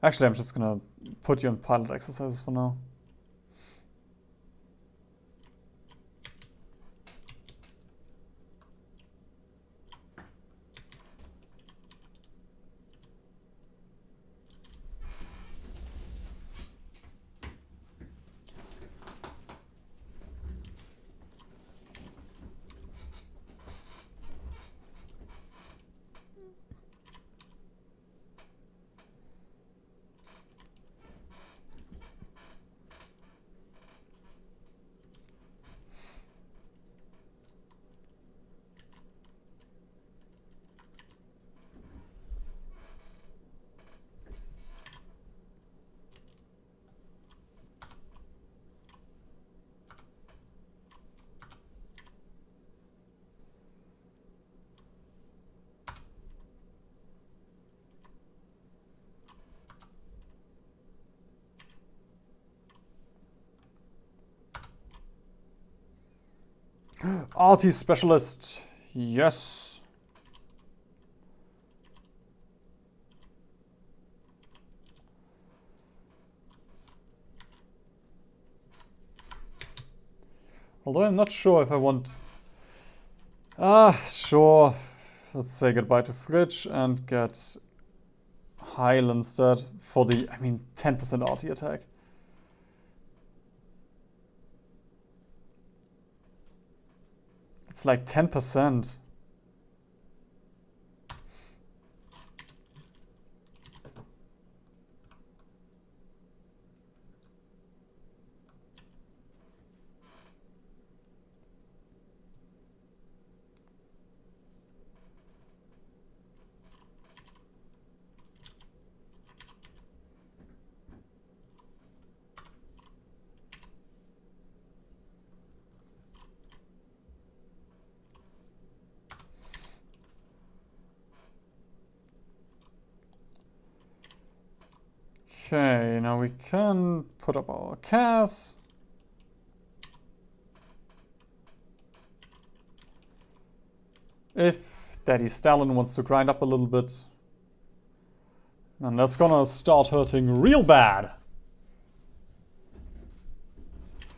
Actually, I'm just gonna put you on pilot exercises for now. RT specialist, yes. Although I'm not sure if I want... sure. Let's say goodbye to Fridge and get Heil instead for the, 10% RT attack. It's like 10%. Okay, now we can put up our CAS. If Daddy Stalin wants to grind up a little bit, then that's gonna start hurting real bad.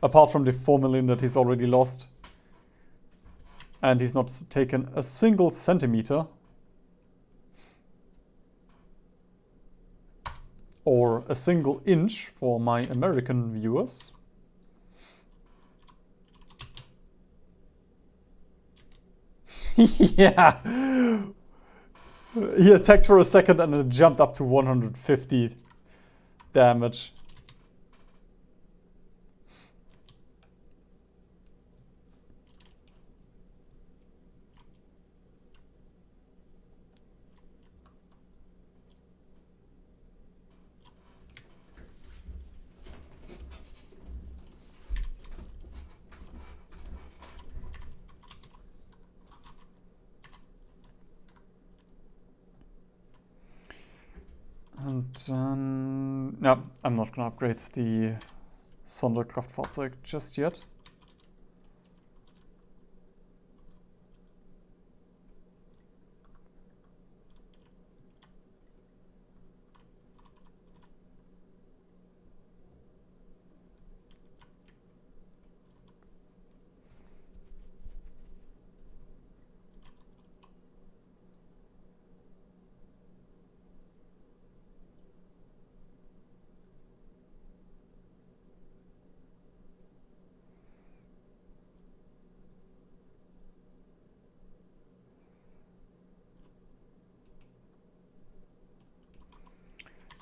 Apart from the 4 million that he's already lost. And he's not taken a single centimeter. Or a single inch for my American viewers. Yeah. He attacked for a second and it jumped up to 150 damage. And then, no, I'm not gonna upgrade the Sonderkraftfahrzeug just yet.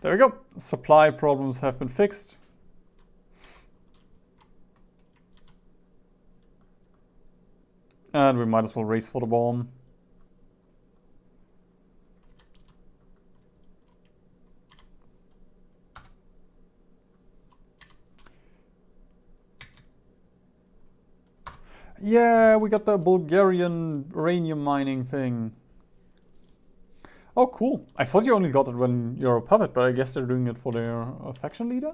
There we go. Supply problems have been fixed. And we might as well race for the bomb. Yeah, we got the Bulgarian uranium mining thing. Oh, cool. I thought you only got it when you're a puppet, but I guess they're doing it for their faction leader?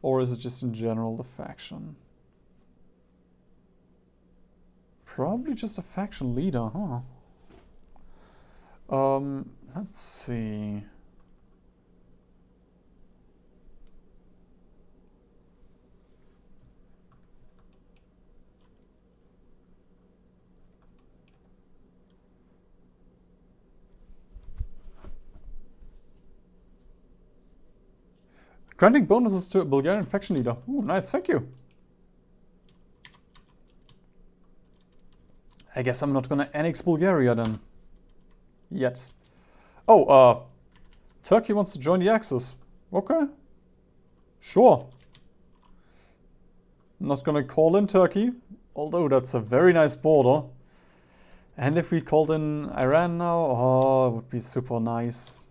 Or is it just in general the faction? Probably just a faction leader, huh? Let's see. Granting bonuses to a Bulgarian faction leader. Ooh, nice, thank you. I guess I'm not gonna annex Bulgaria then. Yet. Oh, Turkey wants to join the Axis. Okay. Sure. I'm not gonna call in Turkey, although that's a very nice border. And if we called in Iran now, oh, it would be super nice.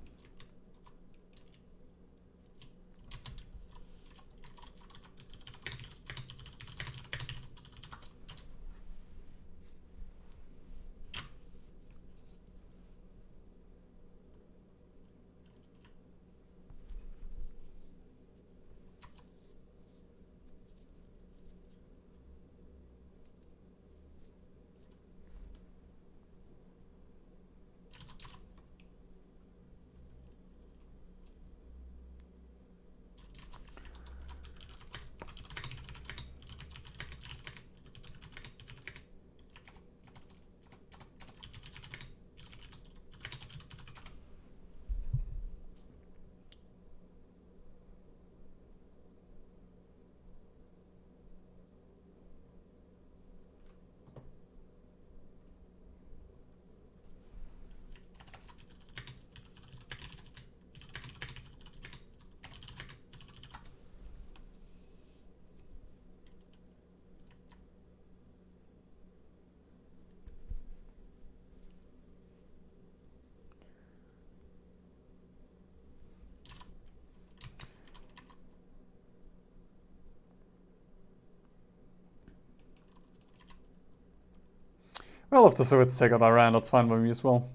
Well, if the Soviets take out Iran, that's fine by me as well.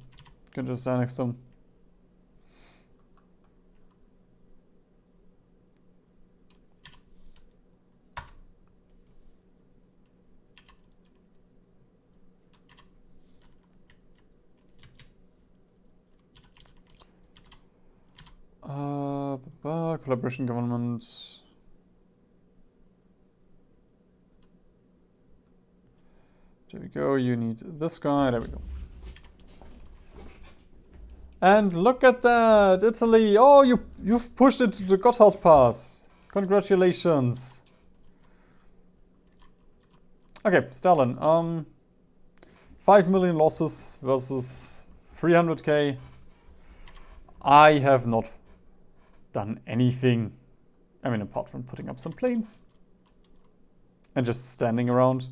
Can just annex them. Collaboration government. There we go, you need this guy, there we go. And look at that, Italy! Oh, you've pushed it to the Gotthard Pass. Congratulations. Okay, Stalin, 5 million losses versus 300k. I have not done anything. I mean, apart from putting up some planes and just standing around.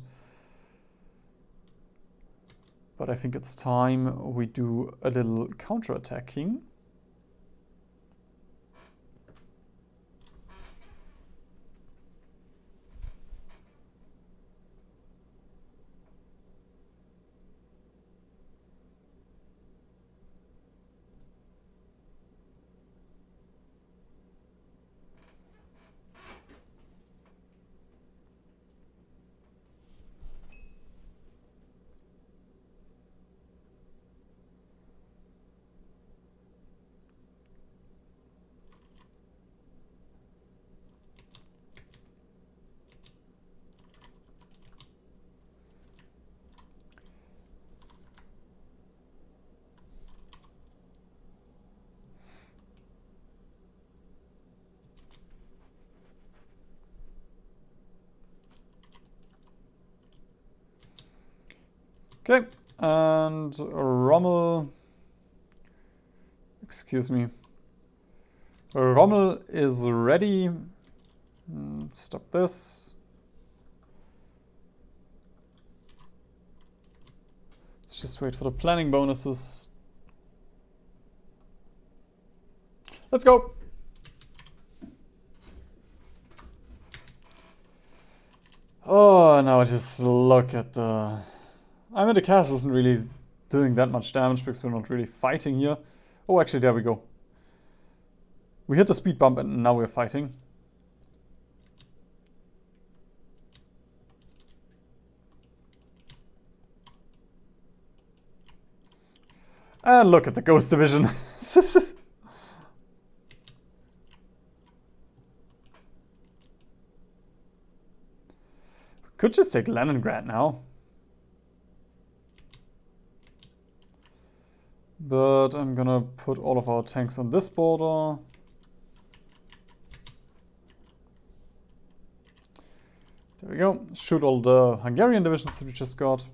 But I think it's time we do a little counterattacking. Okay, and Rommel, excuse me, Rommel is ready. Stop this. Let's just wait for the planning bonuses. Let's go. Oh, now just look at the... I mean, the castle isn't really doing that much damage because we're not really fighting here. Oh, actually, there we go. We hit the speed bump and now we're fighting. And look at the Ghost Division. Could just take Leningrad now. But I'm gonna put all of our tanks on this border. There we go. Shoot all the Hungarian divisions that we just got.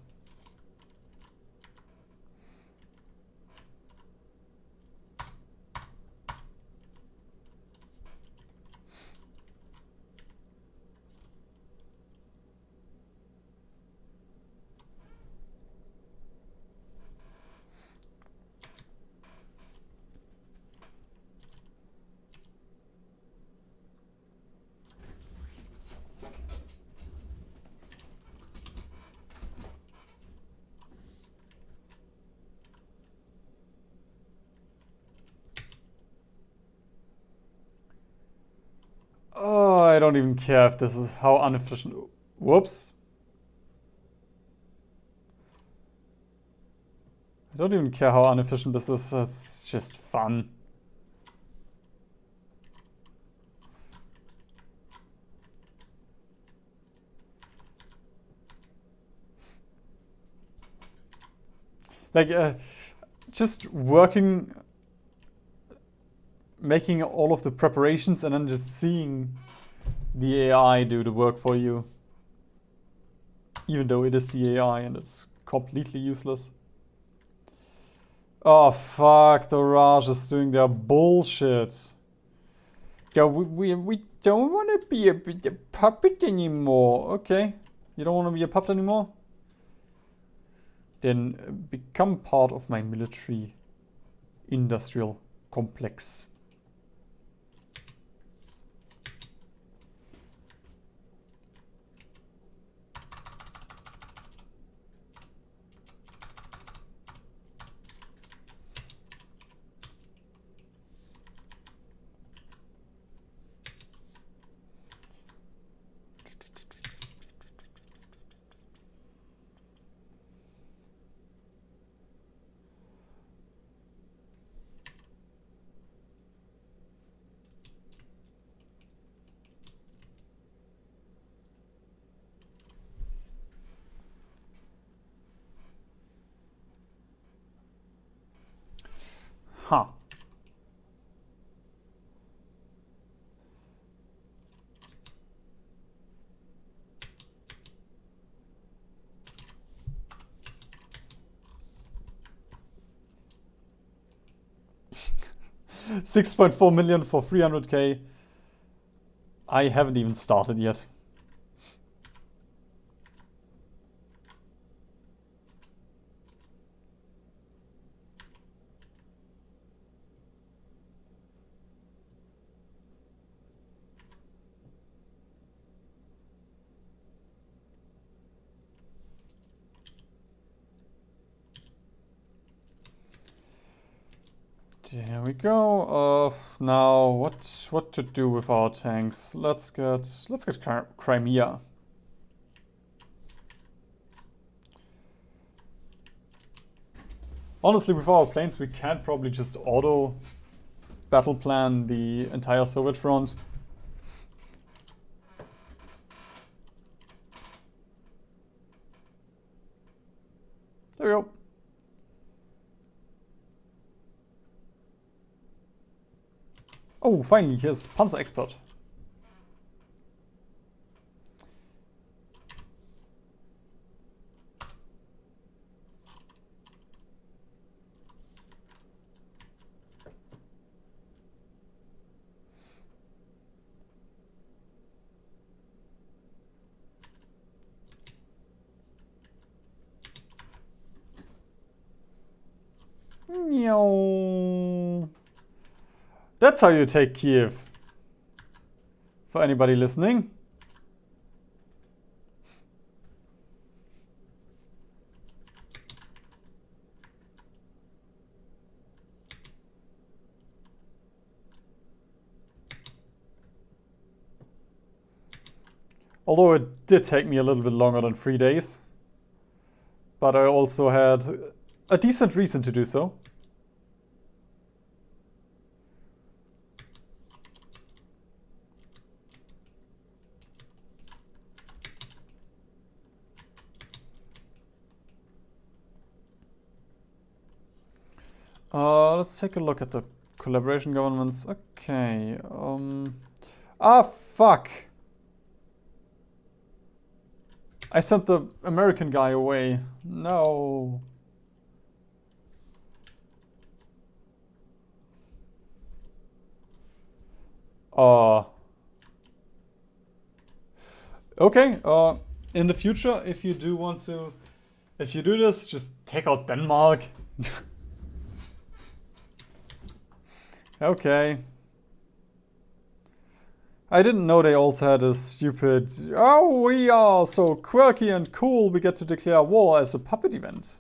Oh, I don't even care if this is how inefficient. Whoops. I don't even care how inefficient this is. It's just fun. Like, just working, making all of the preparations and then just seeing the AI do the work for you. Even though it is the AI and it's completely useless. Oh fuck, the Raj is doing their bullshit. Yeah, we don't want to be a puppet anymore. Okay, you don't want to be a puppet anymore? Then become part of my military industrial complex. Huh. 6.4 million for 300k. I haven't even started yet. There we go. Now what to do with our tanks? Let's get Crimea. Honestly, with our planes, we can't probably just auto battle plan the entire Soviet front. There we go. Oh, finally, here's Panzer Expert. That's how you take Kiev. For anybody listening. Although it did take me a little bit longer than 3 days. But I also had a decent reason to do so. Let's take a look at the collaboration governments. Okay. Fuck. I sent the American guy away. No. Okay. In the future, if you do this, just take out Denmark. Okay. I didn't know they also had a stupid, oh, we are so quirky and cool, we get to declare war as a puppet event.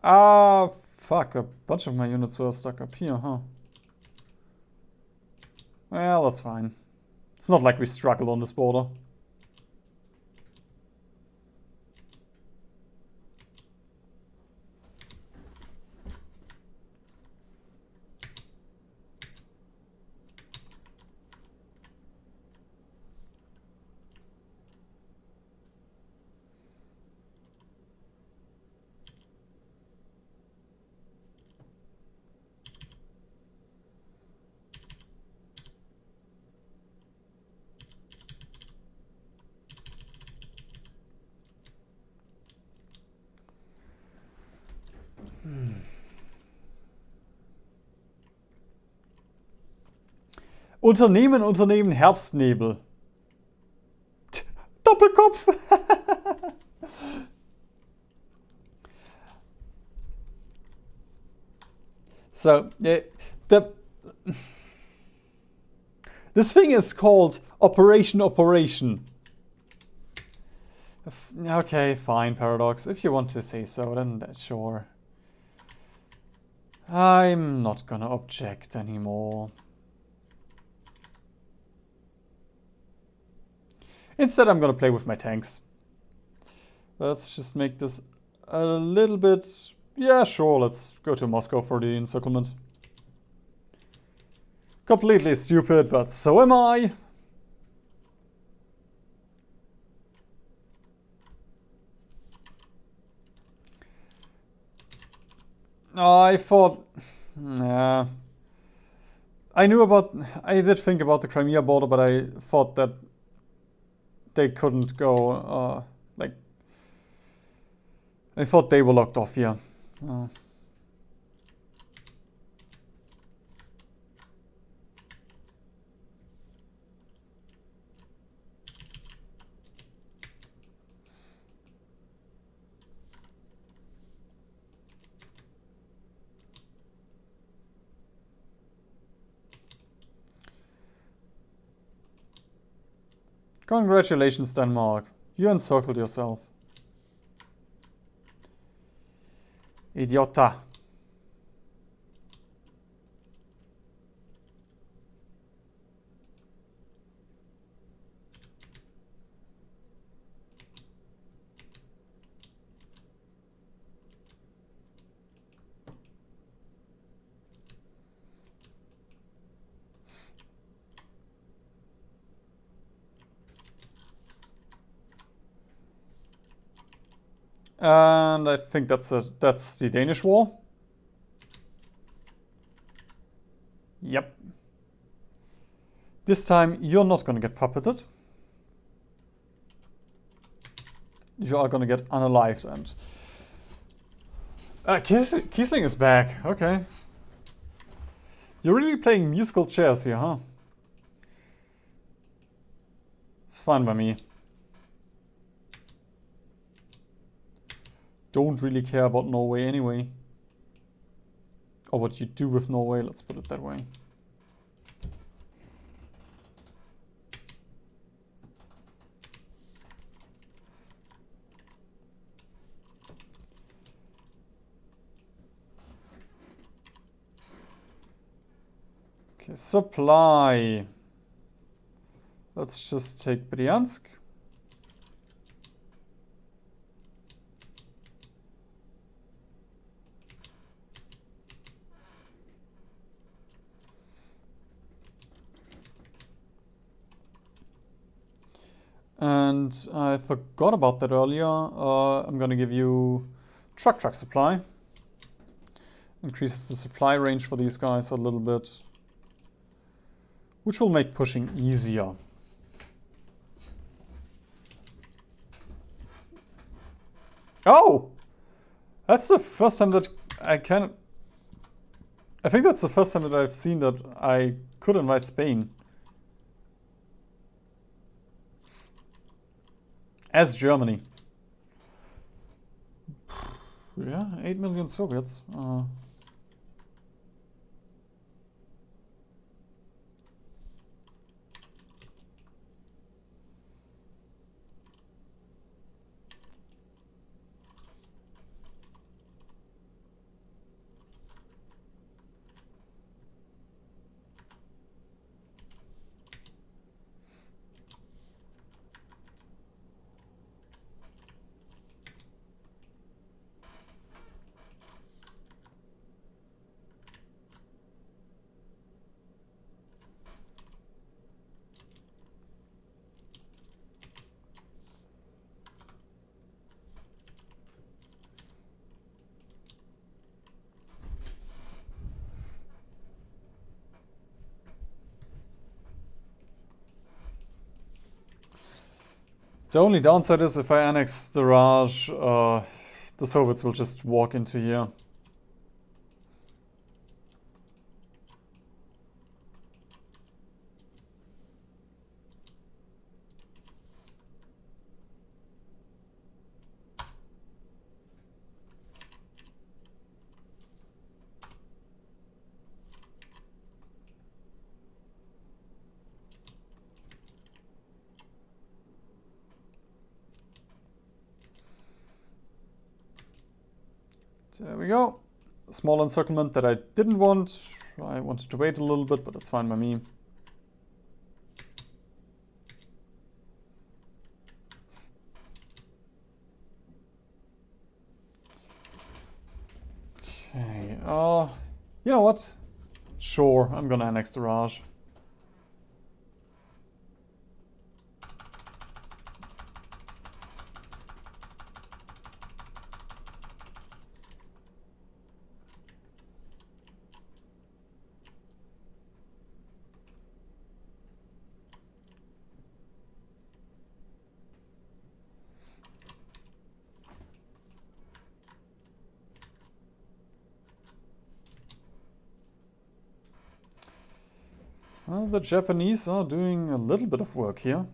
Fuck, a bunch of my units were stuck up here, huh? Well, that's fine. It's not like we struggled on this border. Unternehmen, Herbstnebel. Doppelkopf. So, this thing is called Operation. Okay, fine, Paradox. If you want to say so, then sure. I'm not gonna object anymore. Instead, I'm gonna play with my tanks. Let's just make this a little bit... Yeah, sure, let's go to Moscow for the encirclement. Completely stupid, but so am I. I thought... Yeah. I did think about the Crimea border, but I thought that they couldn't go, I thought they were locked off here. Congratulations, Denmark. You encircled yourself. Idiota. And I think that's the Danish war. Yep. This time you're not gonna get puppeted. You are gonna get unalived and... Kiesling is back, okay. You're really playing musical chairs here, huh? It's fine by me. Don't really care about Norway anyway. Or what you do with Norway, let's put it that way. Okay, supply. Let's just take Bryansk. And I forgot about that earlier. I'm gonna give you truck supply. Increases the supply range for these guys a little bit, which will make pushing easier. Oh! That's the first time that I think that's the first time that I've seen that I could invite Spain. As Germany. Yeah, 8 million Soviets. The only downside is if I annex the Raj, the Soviets will just walk into here. There we go. A small encirclement that I didn't want. I wanted to wait a little bit, but that's fine by me. Okay, you know what? Sure, I'm gonna annex the Raj. Well, the Japanese are doing a little bit of work here.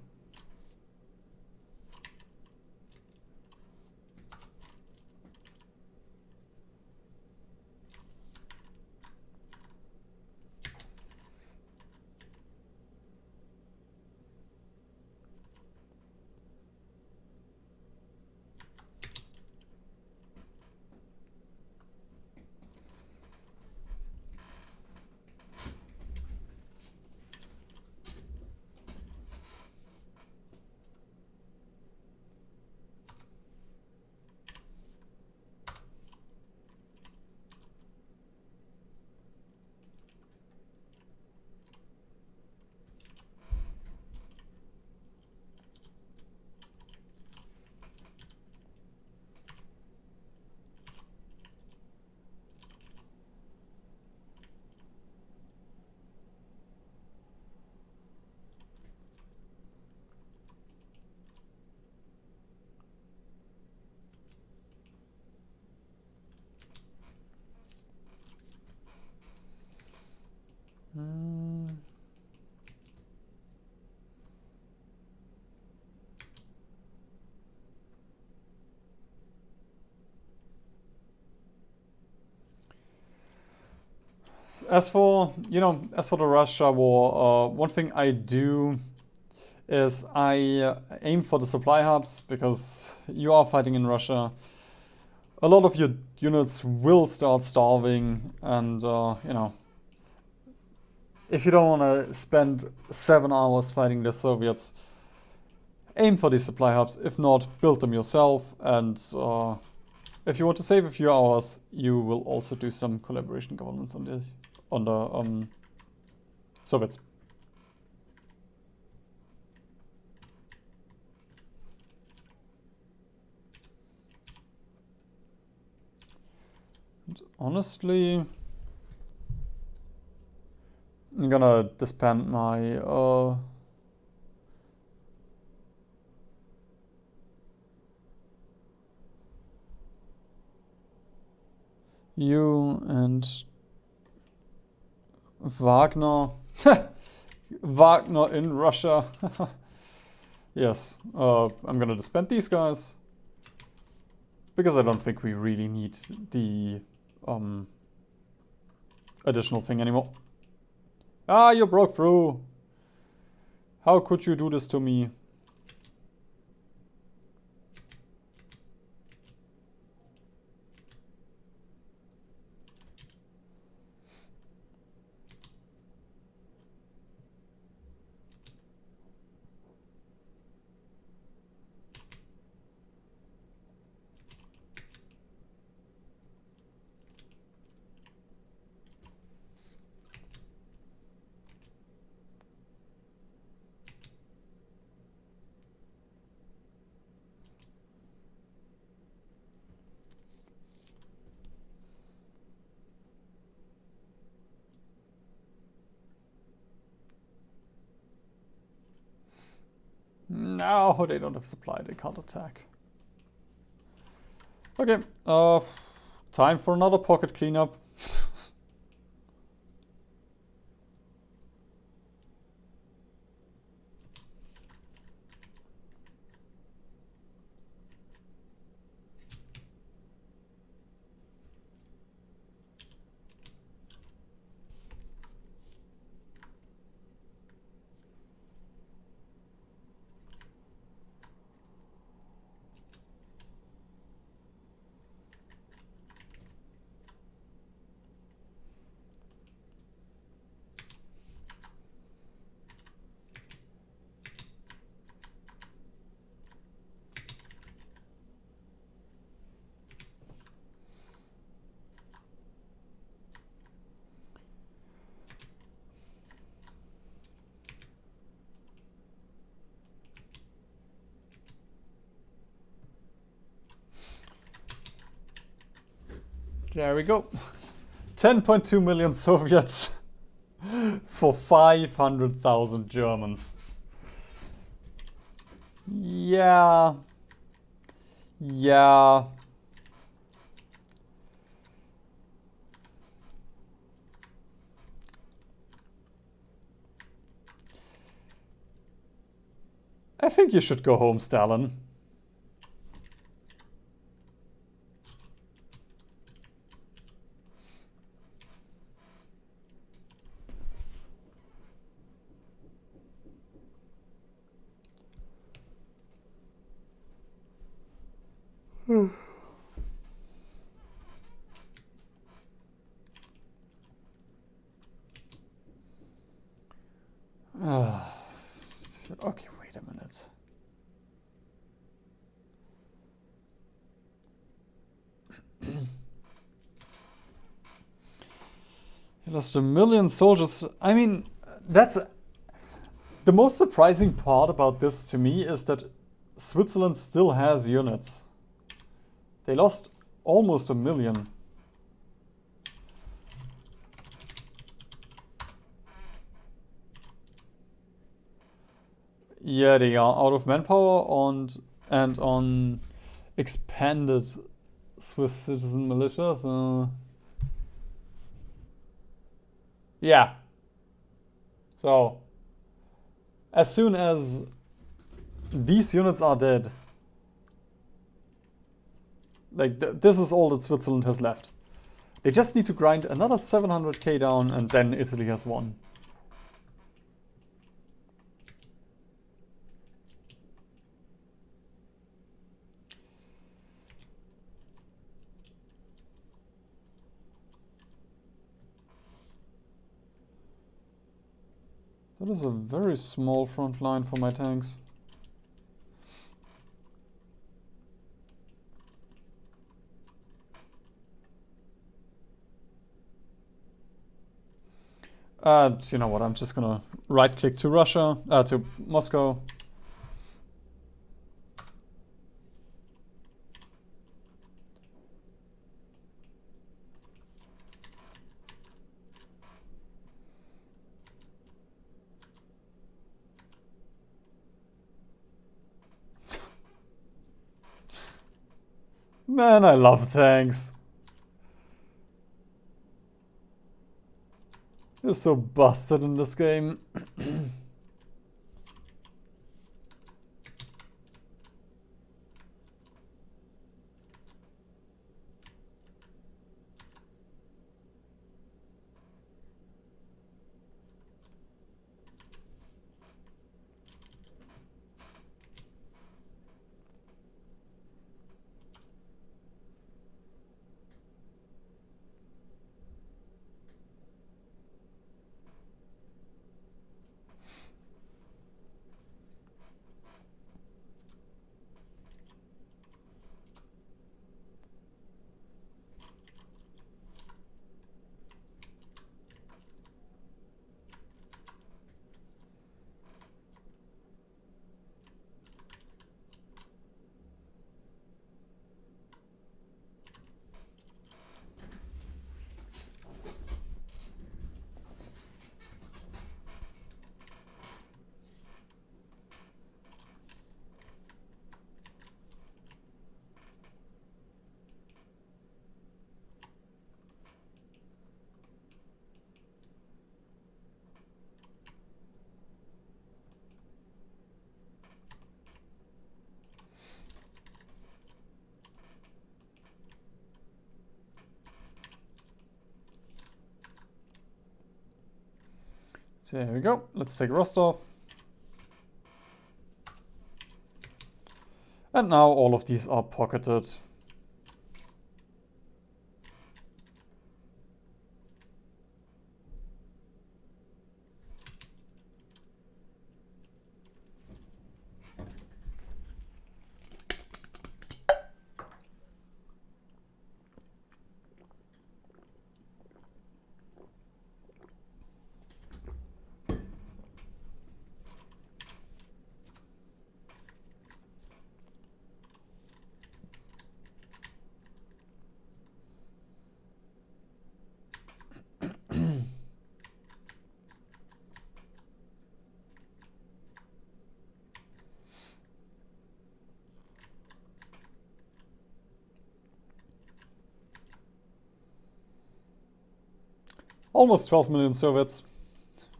As for, as for the Russia war, one thing I do is I aim for the supply hubs, because you are fighting in Russia. A lot of your units will start starving, and if you don't want to spend 7 hours fighting the Soviets, aim for these supply hubs. If not, build them yourself, and if you want to save a few hours, you will also do some collaboration governments on the Soviets. And honestly, I'm gonna disband my you and Wagner. Wagner in Russia. Yes, I'm gonna disband these guys, because I don't think we really need the additional thing anymore. Ah, you broke through. How could you do this to me? No, they don't have supply, they can't attack. Okay, time for another pocket cleanup. There we go. 10.2 million Soviets for 500,000 Germans. Yeah. Yeah. I think you should go home, Stalin. Okay, wait a minute. He lost 1 million soldiers. I mean, that's the most surprising part about this to me, is that Switzerland still has units. They lost almost 1 million. Yeah, they are out of manpower and on expanded Swiss citizen militia, so yeah. So as soon as these units are dead, like this is all that Switzerland has left. They just need to grind another 700k down and then Italy has won. That is a very small front line for my tanks. You know what, I'm just gonna right click to Russia, to Moscow. Man, I love tanks. They're so busted in this game. So there we go. Let's take Rostov. And now all of these are pocketed. Almost 12 million Soviets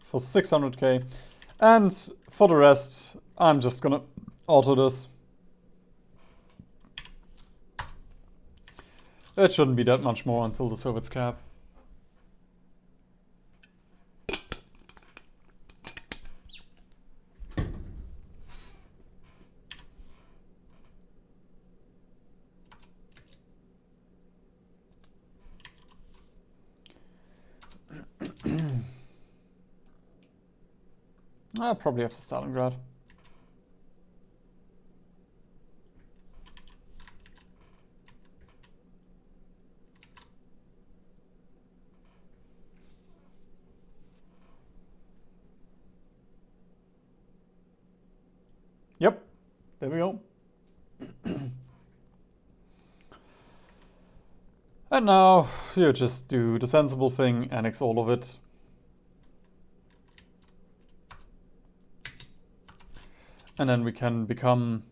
for 600k. And for the rest, I'm just gonna auto this. It shouldn't be that much more until the Soviets cap. I probably have to Stalingrad. Yep, there we go. And now you just do the sensible thing, annex all of it. And then we can become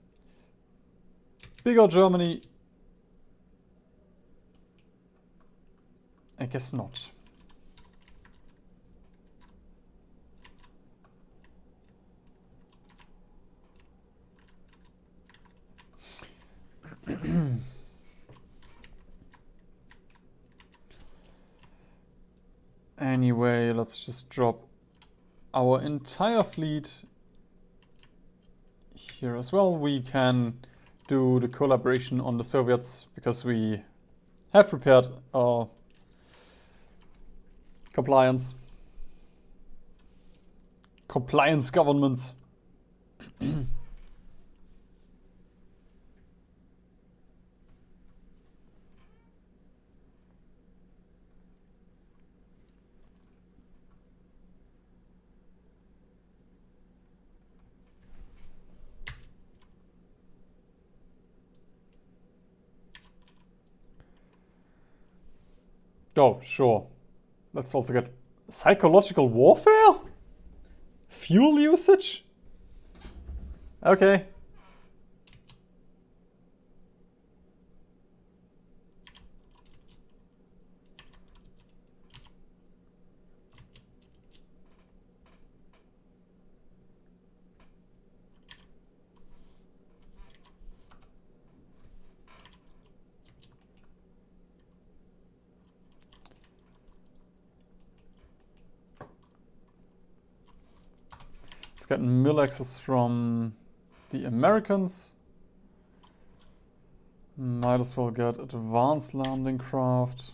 bigger Germany. I guess not. let's just drop our entire fleet here as well. We can do the collaboration on the Soviets because we have prepared our compliance governments. Oh, sure. Let's also get psychological warfare? Fuel usage? Okay. Let's get mill access from the Americans. Might as well get advanced landing craft.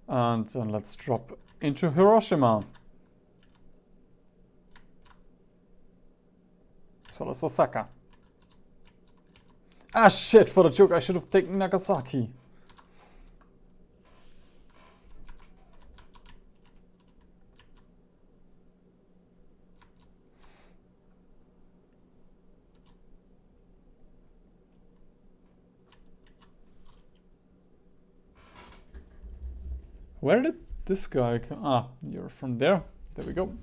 And then let's drop into Hiroshima. As well as Osaka. Ah shit, for the joke I should have taken Nagasaki. Where did this guy come? Ah, you're from there. There we go.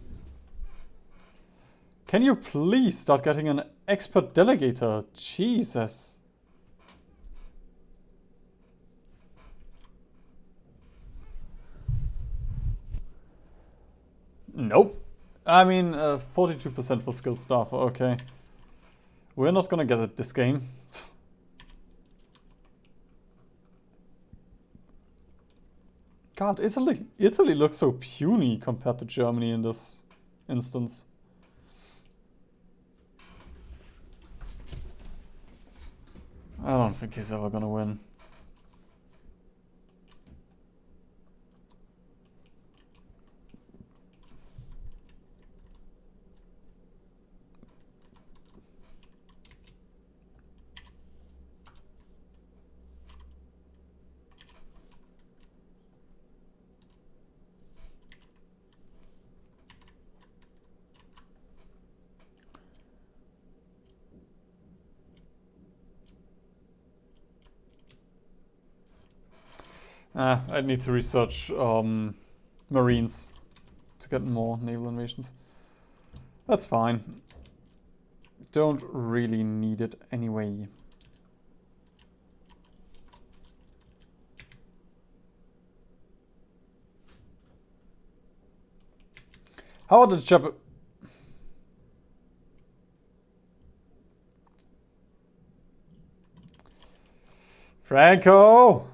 Can you please start getting an expert delegator? Jesus. Nope. I mean, 42% for skilled staff. Okay. We're not gonna get it this game. God, Italy looks so puny compared to Germany in this instance. I don't think he's ever gonna win. I need to research Marines to get more naval invasions. That's fine. Don't really need it anyway. How are the Jap... Franco!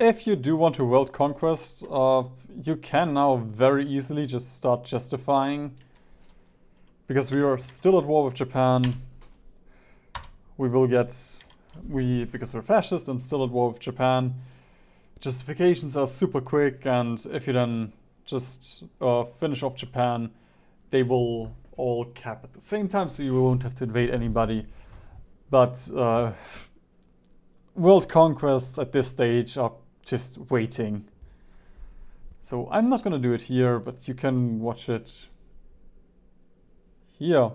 If you do want to world conquest, you can now very easily just start justifying. Because we are still at war with Japan, we will get... because we're fascist and still at war with Japan, justifications are super quick, and if you then just finish off Japan, they will all cap at the same time, so you won't have to invade anybody. But world conquests at this stage are just waiting. So I'm not gonna do it here, but you can watch it here.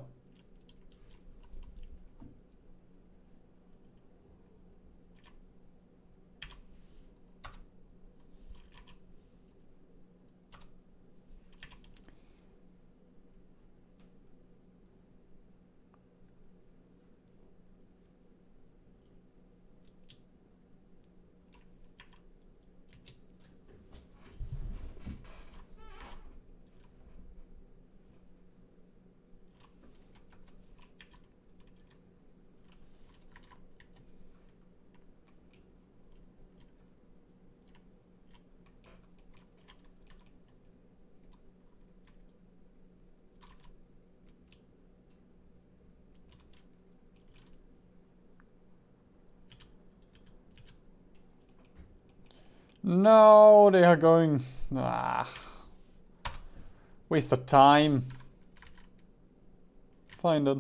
No, they are going... Ah. Waste of time. Find it.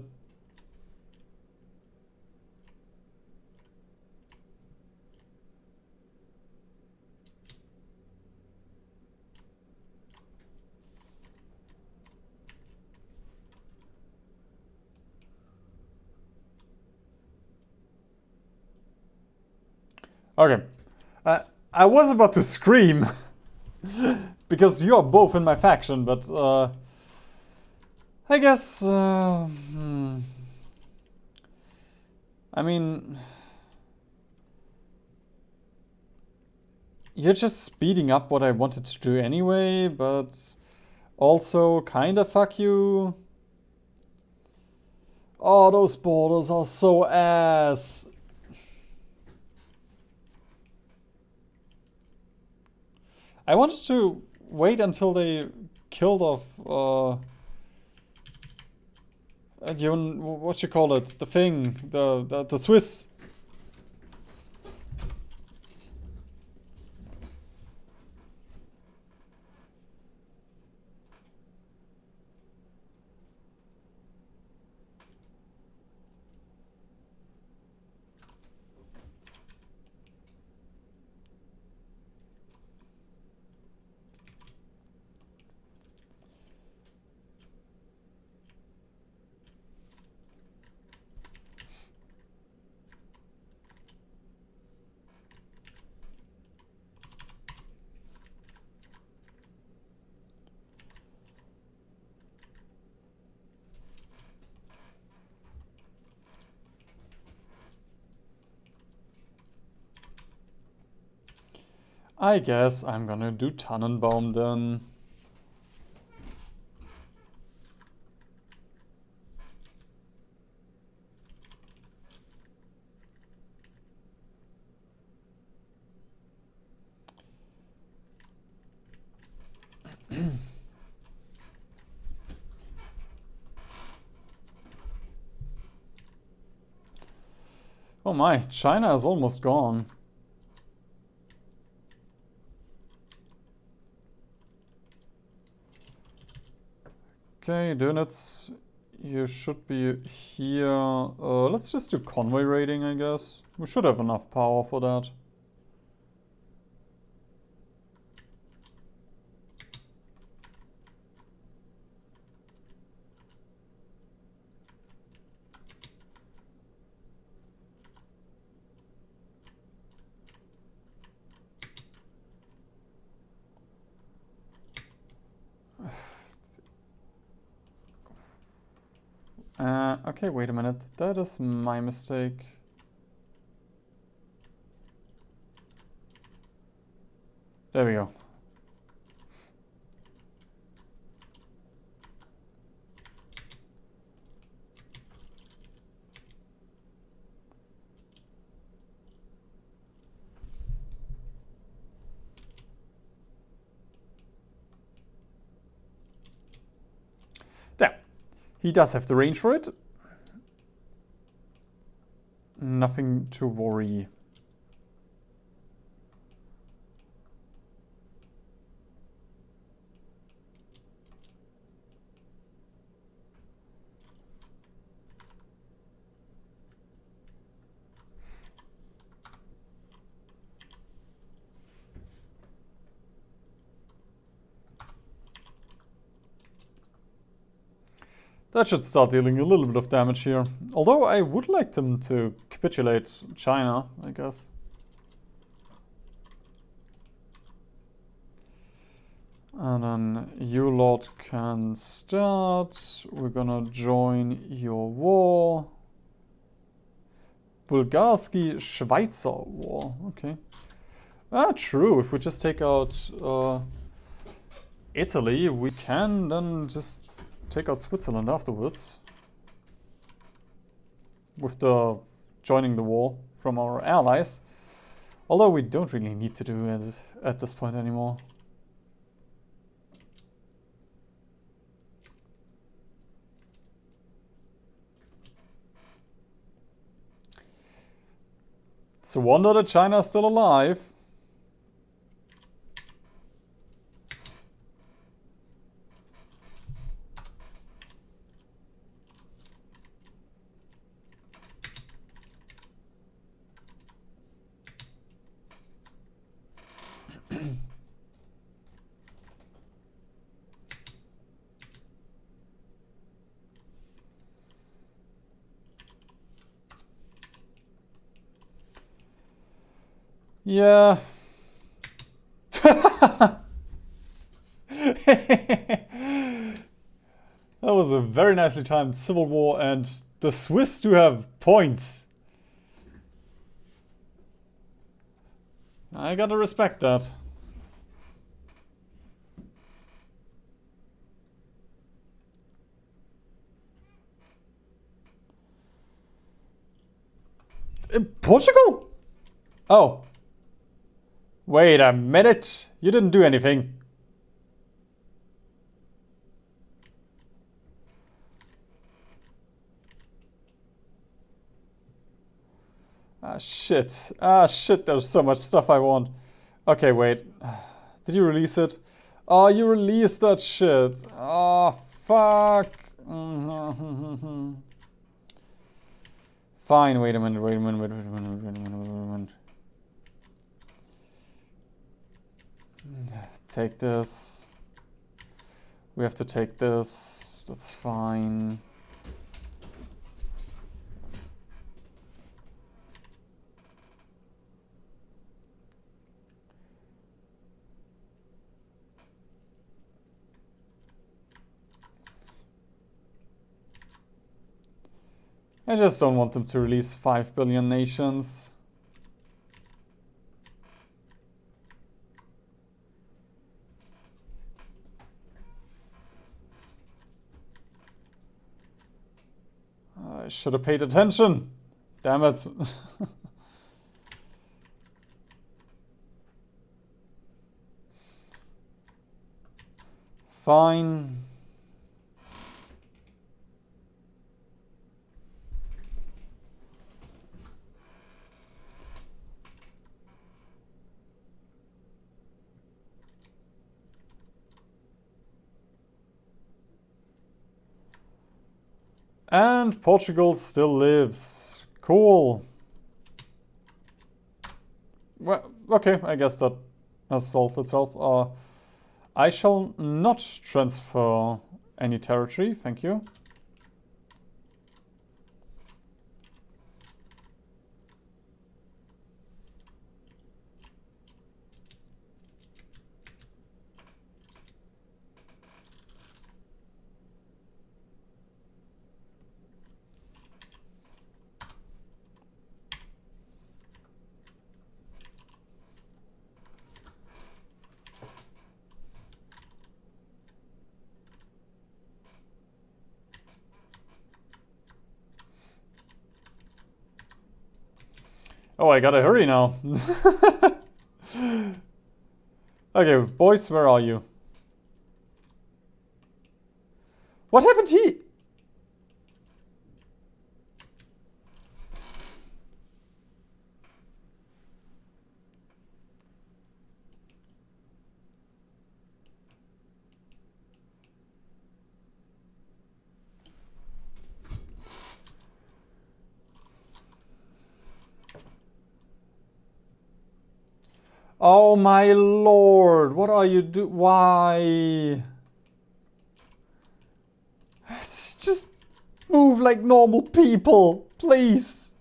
Okay. I was about to scream. Because you are both in my faction, but I guess... I mean... You're just speeding up what I wanted to do anyway, but also kinda fuck you. Oh, those borders are so ass. I wanted to wait until they killed off, what you call it, the thing, the Swiss. I guess I'm gonna do Tannenbaum then. Oh my, China is almost gone. Okay, units, you should be here. Let's just do convoy raiding, I guess. We should have enough power for that. Okay, wait a minute. That is my mistake. There we go. There. He does have the range for it. Nothing to worry. That should start dealing a little bit of damage here. Although I would like them to capitulate China, I guess. And then you lot can start. We're gonna join your war. Bulgarski-Schweizer war. Okay. Ah, true. If we just take out Italy, we can then just take out Switzerland afterwards. With the joining the war from our allies. Although we don't really need to do it at this point anymore. It's a wonder that China is still alive. Yeah. That was a very nicely timed civil war, and the Swiss do have points. I gotta respect that. In Portugal? Oh. Wait a minute. You didn't do anything. Ah, shit. Ah, shit, there's so much stuff I want. Okay, wait. Did you release it? Oh, you released that shit. Oh, fuck. Fine, wait a minute, wait a minute, wait a minute, wait a minute, wait a minute, wait a minute. Take this. We have to take this. That's fine. I just don't want them to release 5 billion nations. I should have paid attention. Damn it. Fine. And Portugal still lives. Cool. Well, okay, I guess that has solved itself. I shall not transfer any territory, thank you. Oh, I gotta hurry now. Okay, boys, where are you? What happened here? Oh my lord, what are you do? Why? Just move like normal people, please.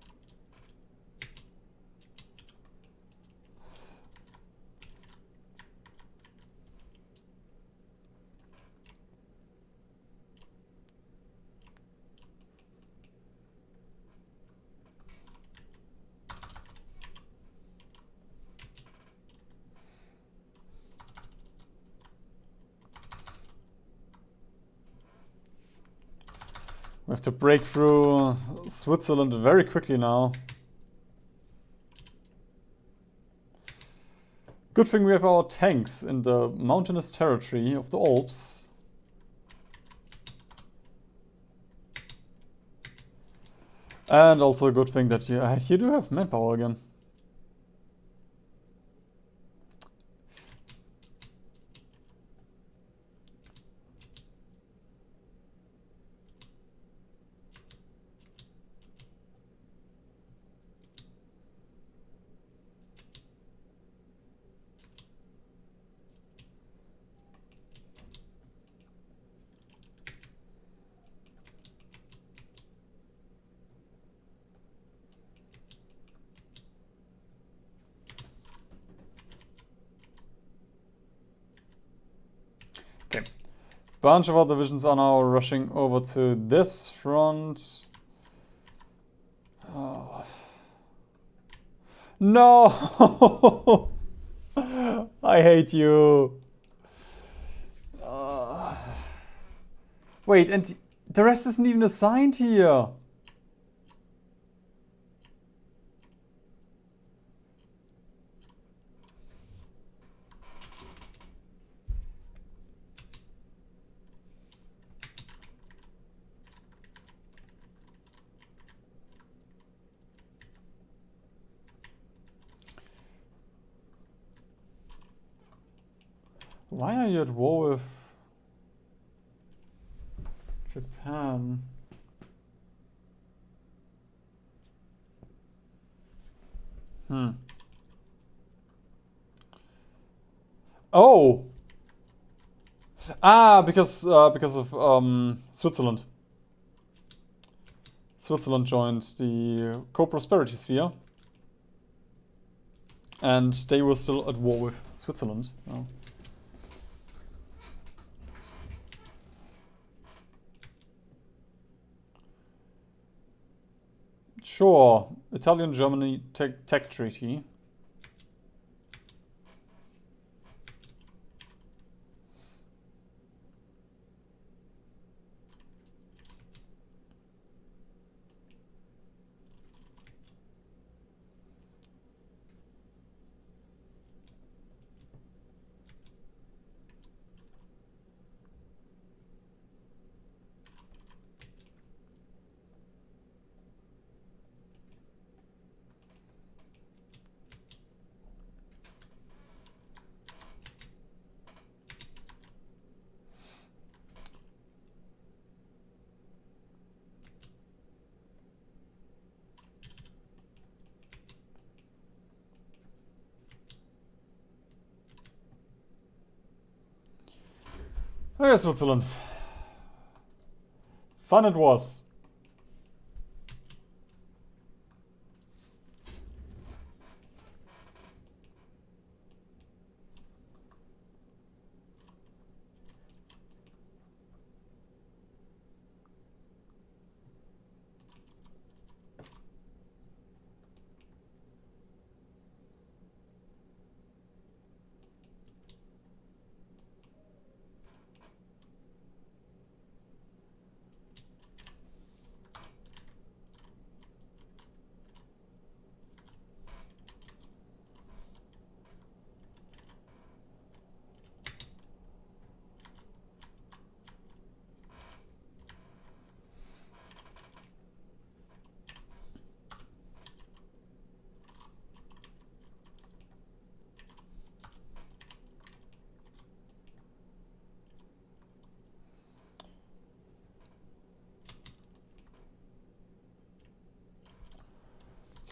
We have to break through Switzerland very quickly now. Good thing we have our tanks in the mountainous territory of the Alps. And also a good thing that you do have manpower again. bunch of other divisions are now rushing over to this front. Oh. No! I hate you. Wait, and the rest isn't even assigned here. Why are you at war with Japan? Oh! Ah, because of Switzerland. Switzerland joined the co-prosperity sphere. And they were still at war with Switzerland. Oh. Sure, Italian-Germany tech treaty. Okay, Switzerland. Fun it was.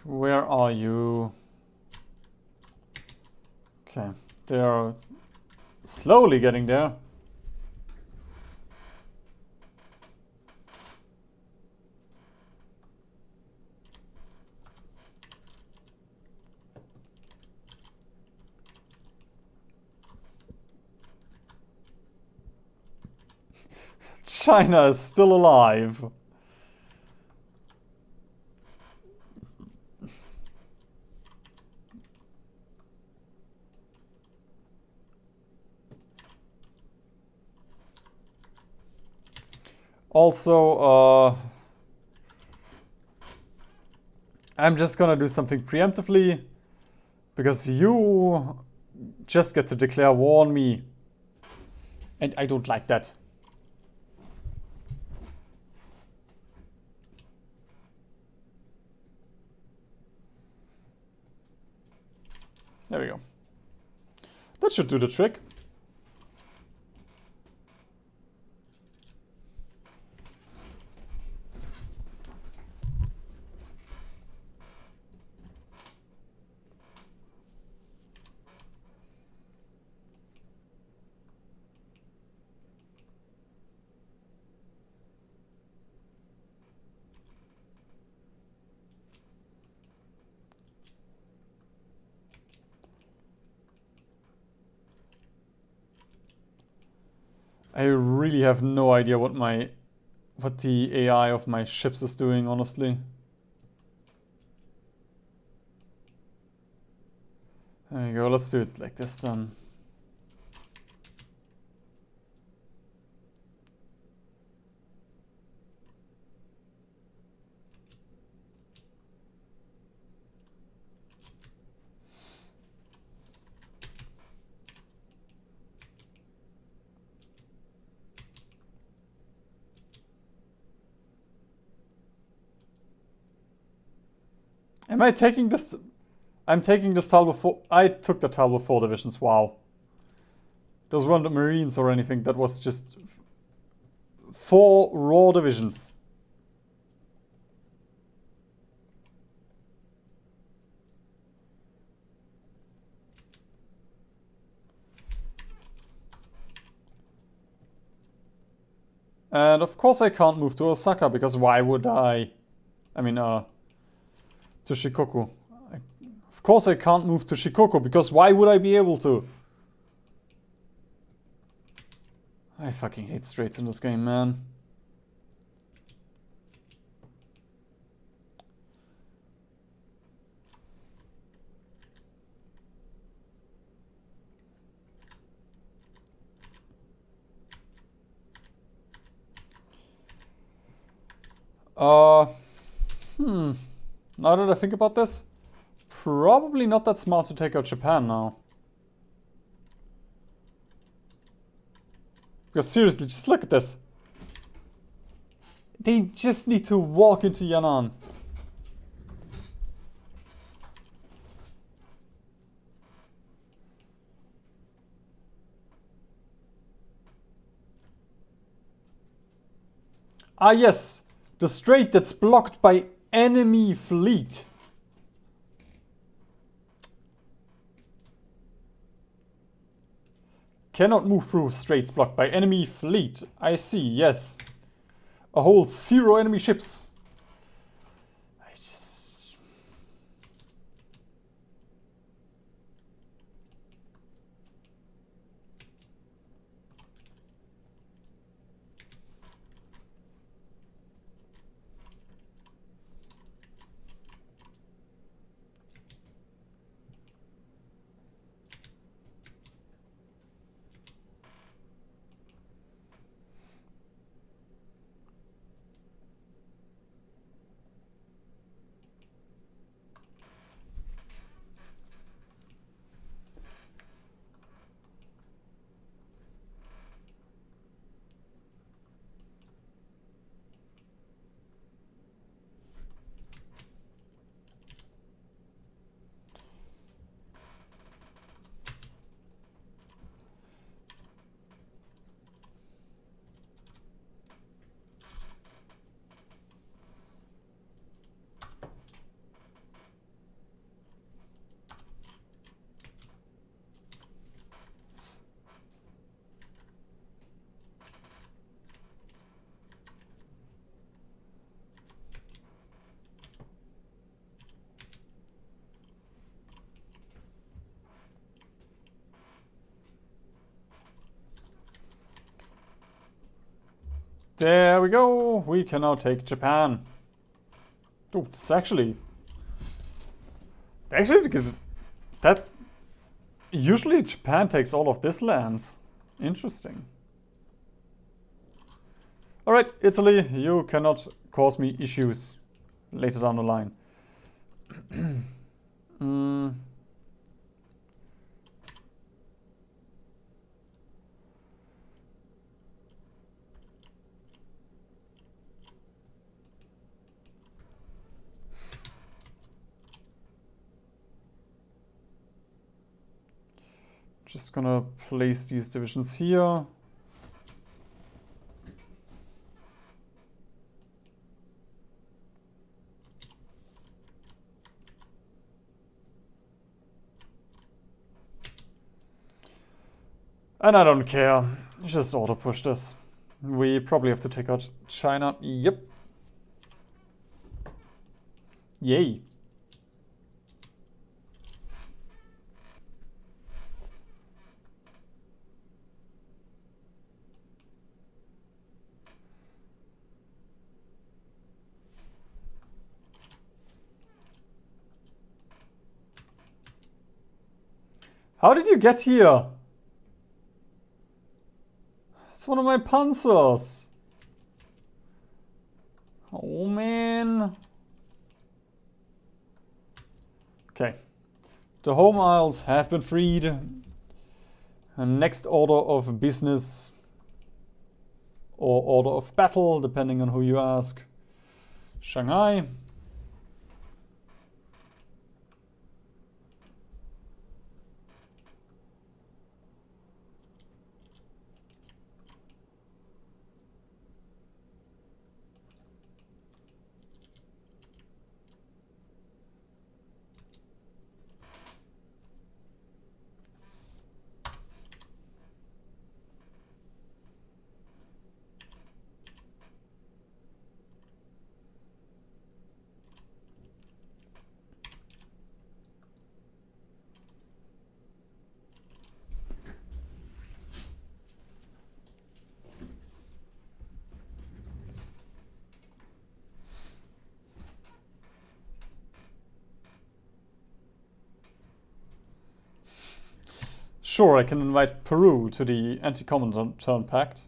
Where are you? Okay, they are slowly getting there. China is still alive. Also, I'm just gonna do something preemptively, because you just get to declare war on me. And I don't like that. There we go. That should do the trick. I really have no idea what the AI of my ships is doing, honestly. There you go, let's do it like this then. Am I taking this? I'm taking this tile before. I took the tile before divisions. Wow. Those weren't Marines or anything. That was just 4 raw divisions. And of course I can't move to Osaka, because why would I? I mean, to Shikoku. Of course I can't move to Shikoku, because why would I be able to? I fucking hate straits in this game, man. Now that I think about this, probably not that smart to take out Japan now. Because seriously, just look at this. They just need to walk into Yan'an. Ah yes, the strait that's blocked by enemy fleet. Cannot move through straits blocked by enemy fleet. I see, yes. A whole 0 enemy ships. I just... There we go. We can now take Japan. Oh, it's actually that. Usually Japan takes all of this land. Interesting. Alright, Italy, you cannot cause me issues later down the line. Just gonna place these divisions here. And I don't care. Just auto push this. We probably have to take out China. Yep. Yay. How did you get here? It's one of my panzers. Oh man. Okay. The home isles have been freed. And next order of business or order of battle, depending on who you ask. Shanghai. Sure, I can invite Peru to the Anti-Comintern Pact.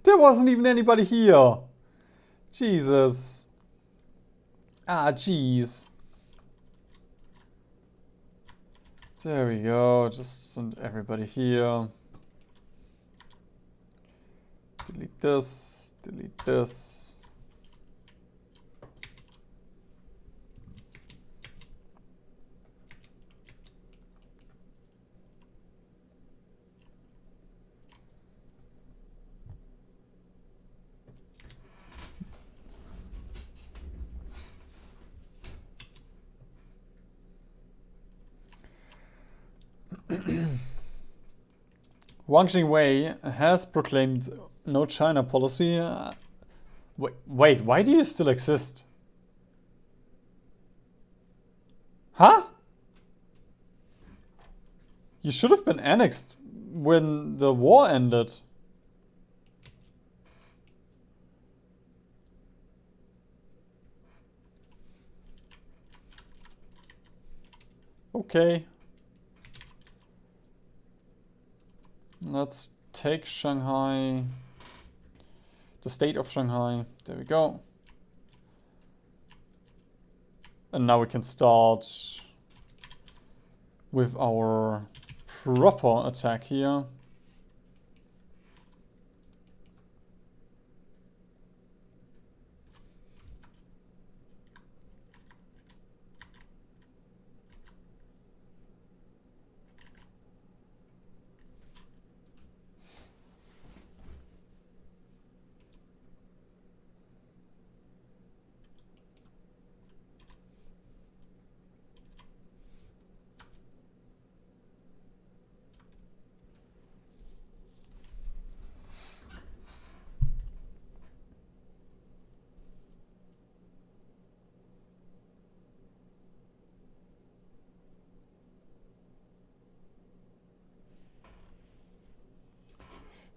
There wasn't even anybody here. Jesus. Ah, jeez. There we go. Just send everybody here. Delete this. Delete this. Wang Jingwei has proclaimed no China policy. Wait, why do you still exist? Huh? You should have been annexed when the war ended. Okay. Let's take Shanghai. The state of Shanghai. There we go. And now we can start with our proper attack here.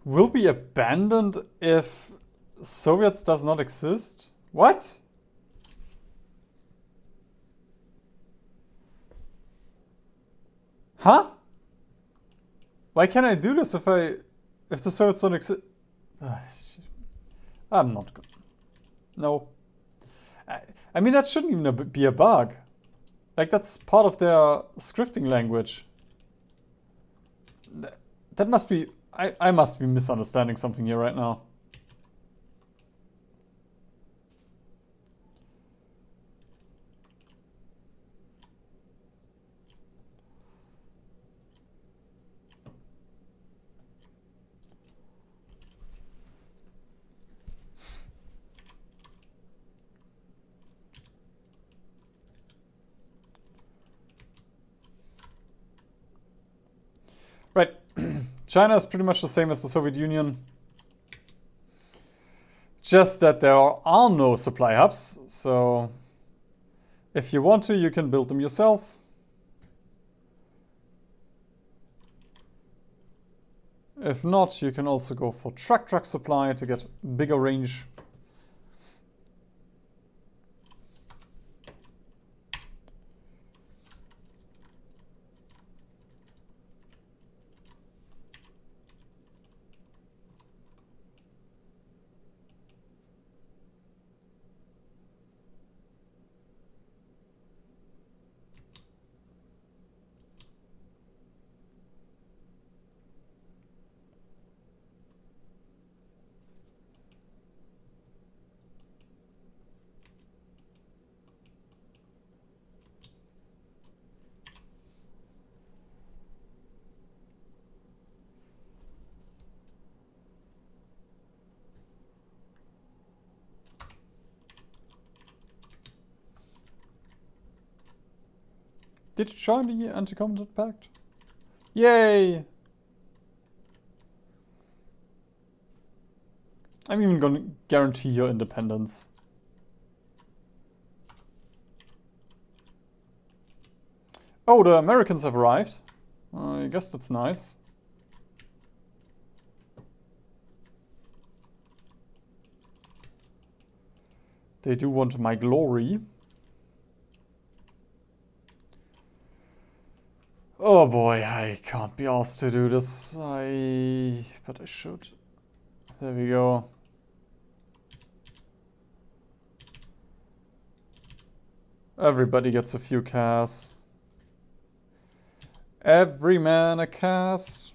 Will be abandoned if Soviets does not exist? What? Huh? Why can't I do this if the Soviets don't exist? I'm not good. No. I mean, that shouldn't even be a bug. Like, that's part of their scripting language. That must be... I must be misunderstanding something here right now. Right. China is pretty much the same as the Soviet Union. just that there are no supply hubs, so if you want to, you can build them yourself. If not, you can also go for truck supply to get bigger range. Did you join the Anti-Combat Pact? Yay! I'm even gonna guarantee your independence. Oh, the Americans have arrived. I guess that's nice. They do want my glory. Oh boy, I can't be asked to do this. But I should. There we go. Everybody gets a few casts. Every man a cast.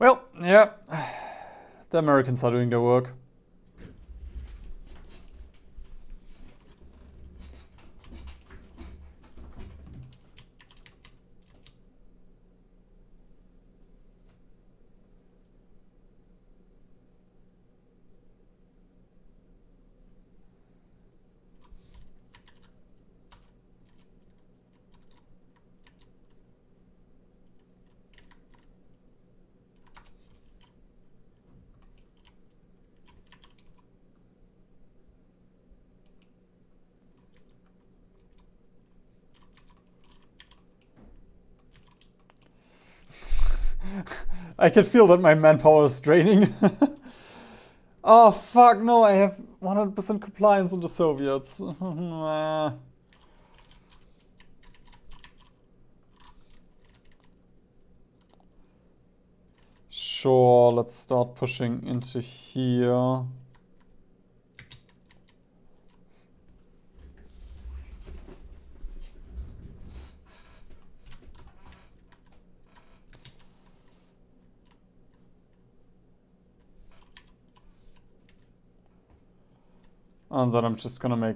Well, yeah, the Americans are doing their work. I can feel that my manpower is draining. Oh fuck no, I have 100% compliance on the Soviets. Sure, let's start pushing into here. And then I'm just gonna make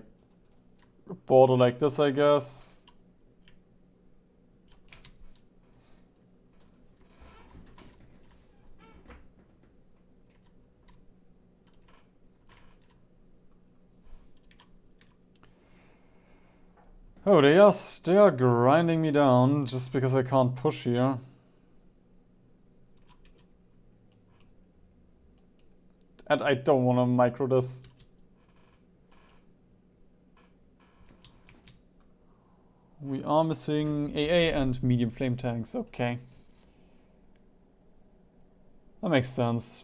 a border like this, I guess. Oh, they are grinding me down just because I can't push here. And I don't want to micro this. We are missing AA and medium flame tanks. Okay. That makes sense.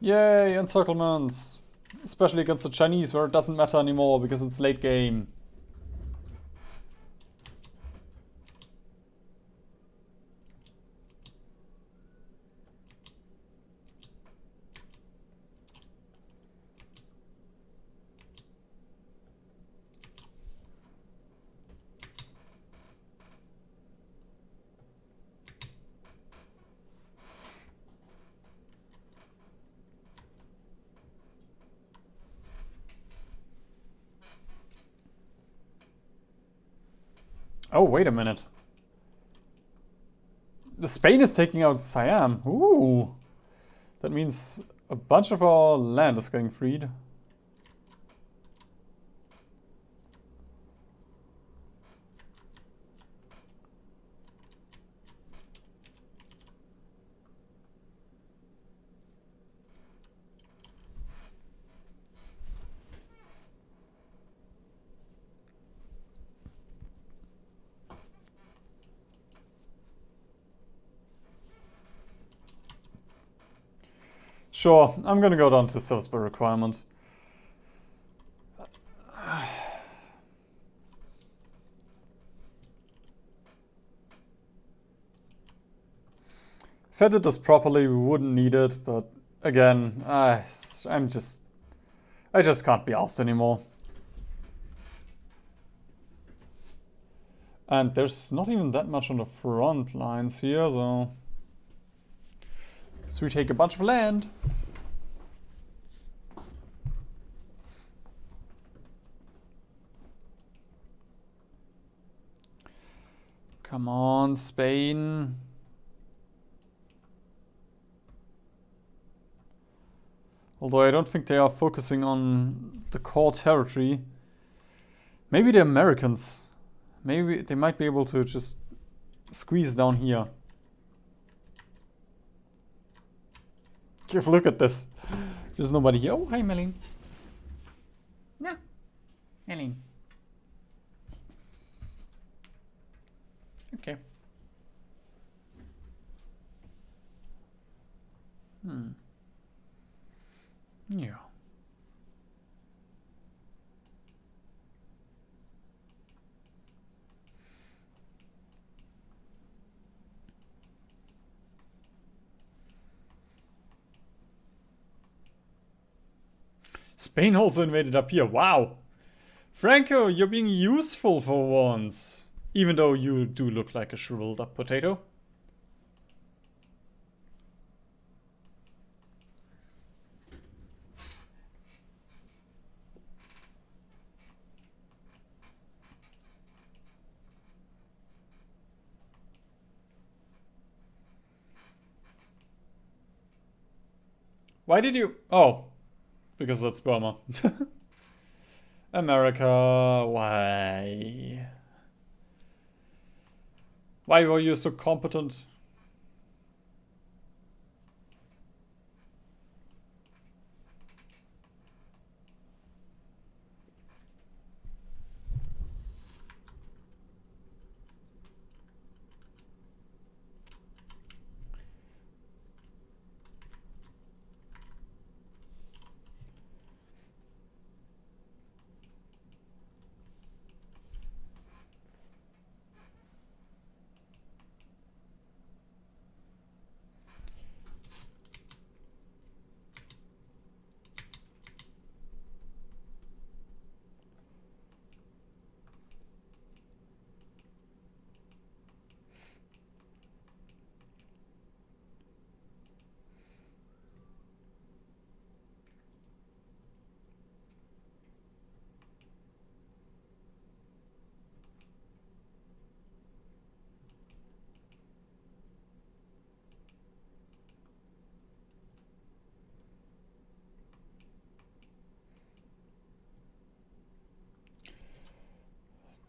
Yay, encirclements! Especially against the Chinese, where it doesn't matter anymore because it's late game. Oh, wait a minute. Spain is taking out Siam. Ooh. That means a bunch of our land is getting freed. Sure, I'm gonna go down to service by requirement. If I did this properly, we wouldn't need it, but again, I just can't be asked anymore. And there's not even that much on the front lines here, so... So we take a bunch of land. Come on, Spain. Although I don't think they are focusing on the core territory. Maybe the Americans. Maybe they might be able to just squeeze down here. Just look at this. There's nobody here. Oh, hi, Melin. No, Melin. Okay. Yeah. Spain also invaded up here. Wow. Franco, you're being useful for once. Even though you do look like a shriveled up potato. Why did you... Oh, because that's Burma. America, why? Why were you so competent?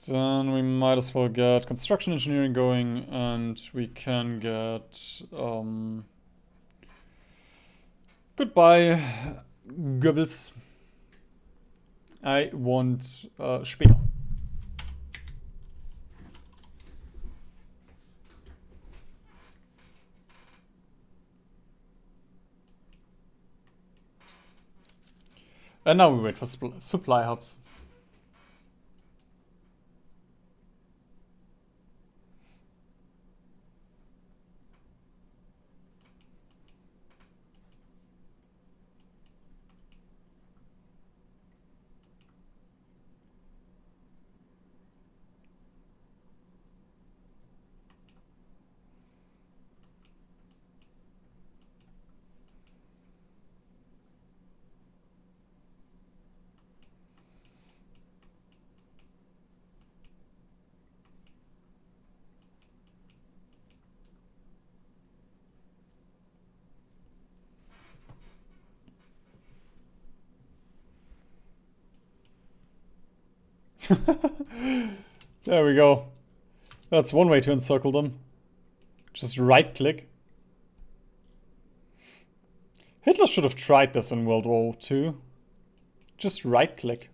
Then we might as well get construction engineering going, and we can get goodbye Goebbels. I want Speer. And now we wait for supply hubs. There we go. That's one way to encircle them. Just right click. Hitler should have tried this in World War II. Just right click.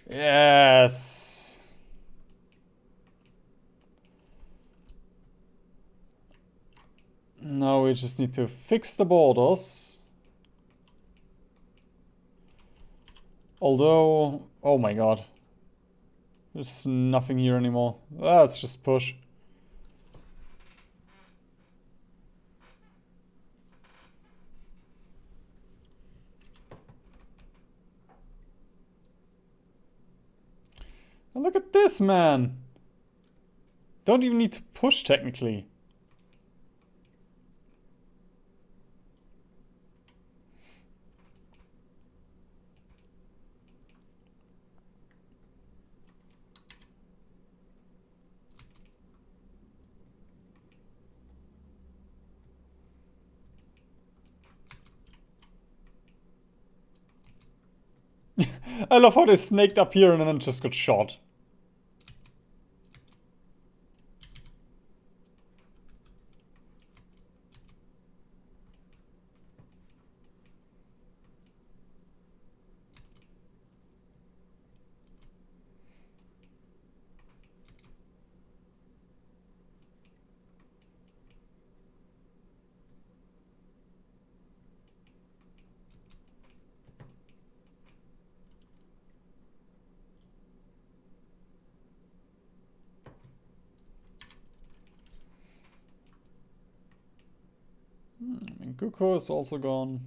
Yes. Now we just need to fix the borders. Although, oh my god. There's nothing here anymore. Let's just push. And look at this, man. Don't even need to push technically. I love how they snaked up here and then just got shot. And Guko is also gone.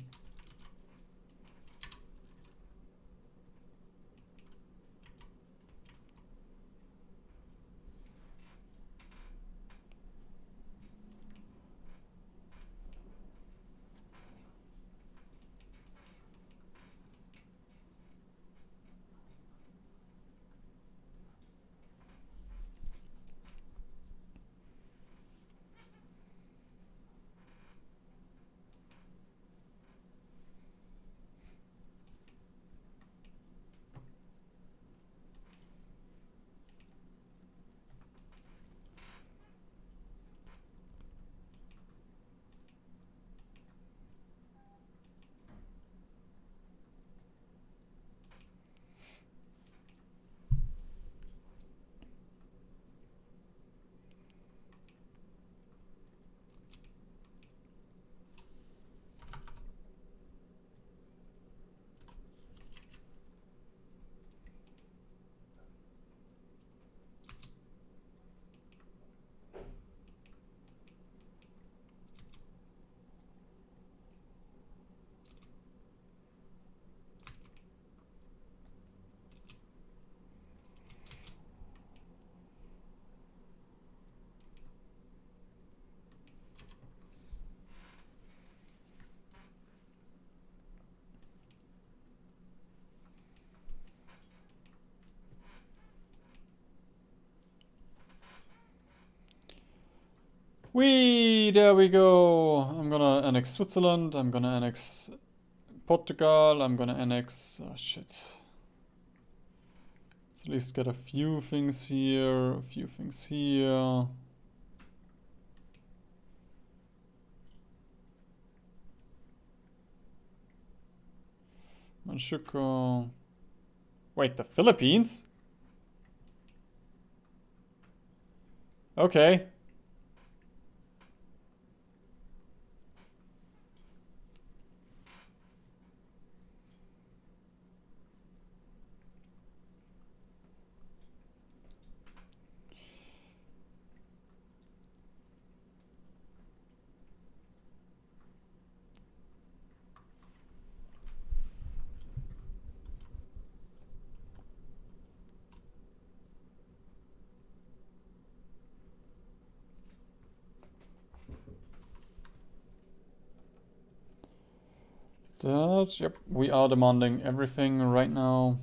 There we go. I'm gonna annex Switzerland. I'm gonna annex Portugal. I'm gonna annex... Oh, shit. Let's at least get a few things here. A few things here. Manchukuo. Wait, the Philippines? Okay. Yep, we are demanding everything right now.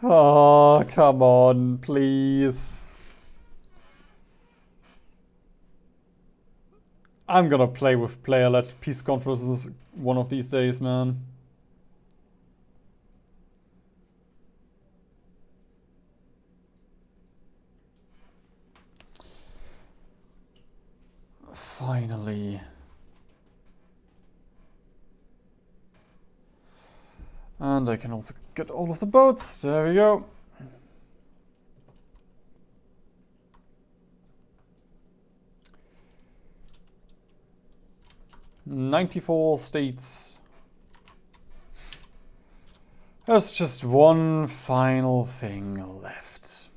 Oh, come on, please. I'm gonna play with player-led peace conferences one of these days, man. Finally. And I can also get all of the boats. There we go. "94 states. There's just one final thing left.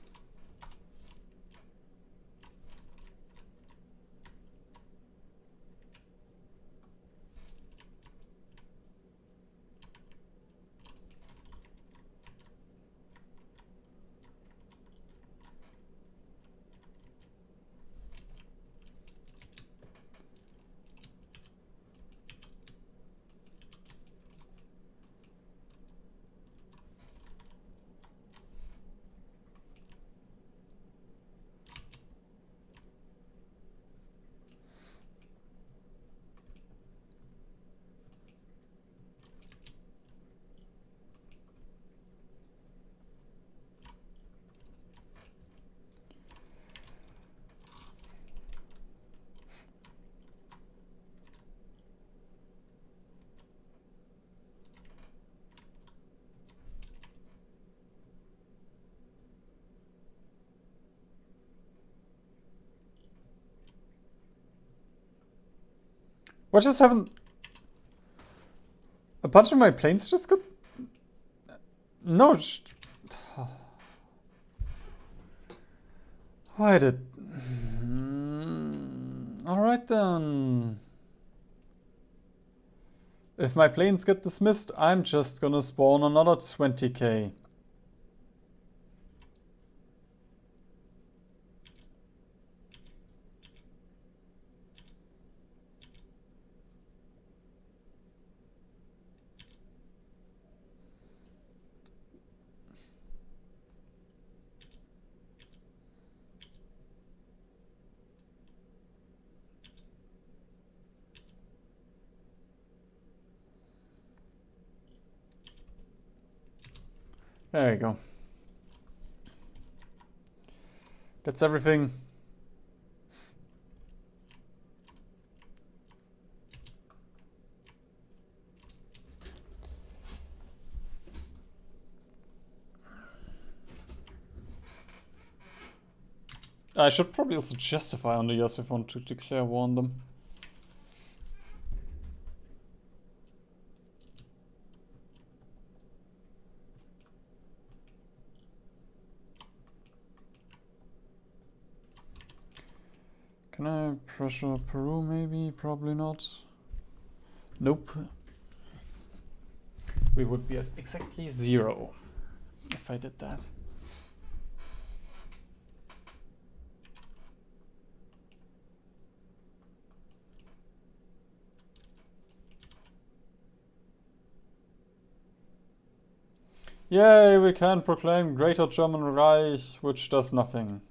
What just happened? A bunch of my planes just got... No, why did... Alright then. If my planes get dismissed, I'm just gonna spawn another 20k. There you go. That's everything. I should probably also justify on the yes if I want to declare war on them. Can I pressure Peru maybe? Probably not. Nope. We would be at exactly 0 if I did that. Yay, we can proclaim Greater German Reich, which does nothing.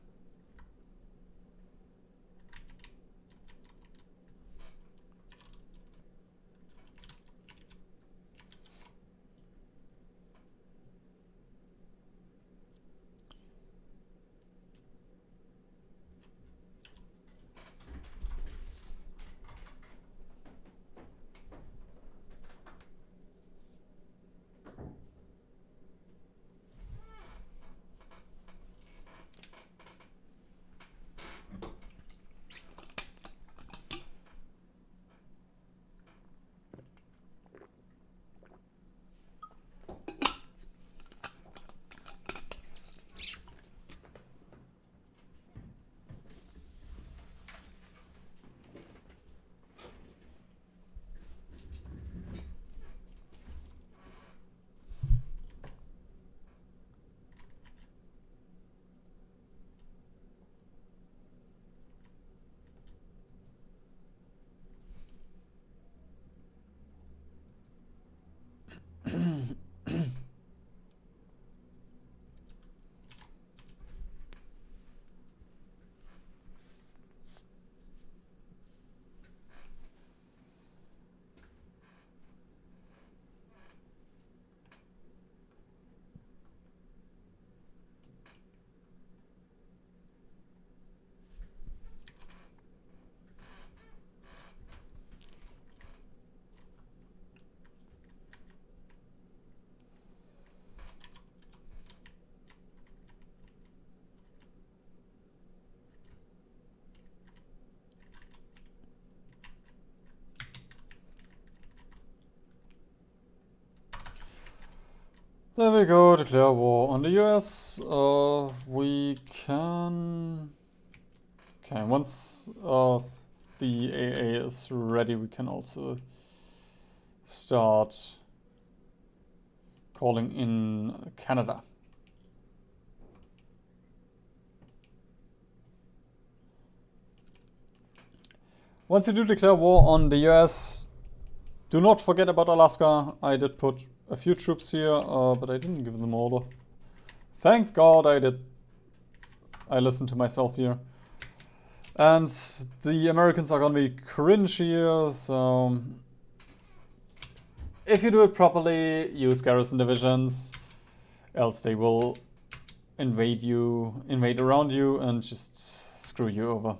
There we go, declare war on the US. We can... Okay, once the AA is ready, we can also start calling in Canada. Once you do declare war on the US, do not forget about Alaska. I did put a few troops here, but I didn't give them order. Thank God I did. I listened to myself here. And the Americans are gonna be cringe here, so... If you do it properly, use garrison divisions, else they will invade around you and just screw you over.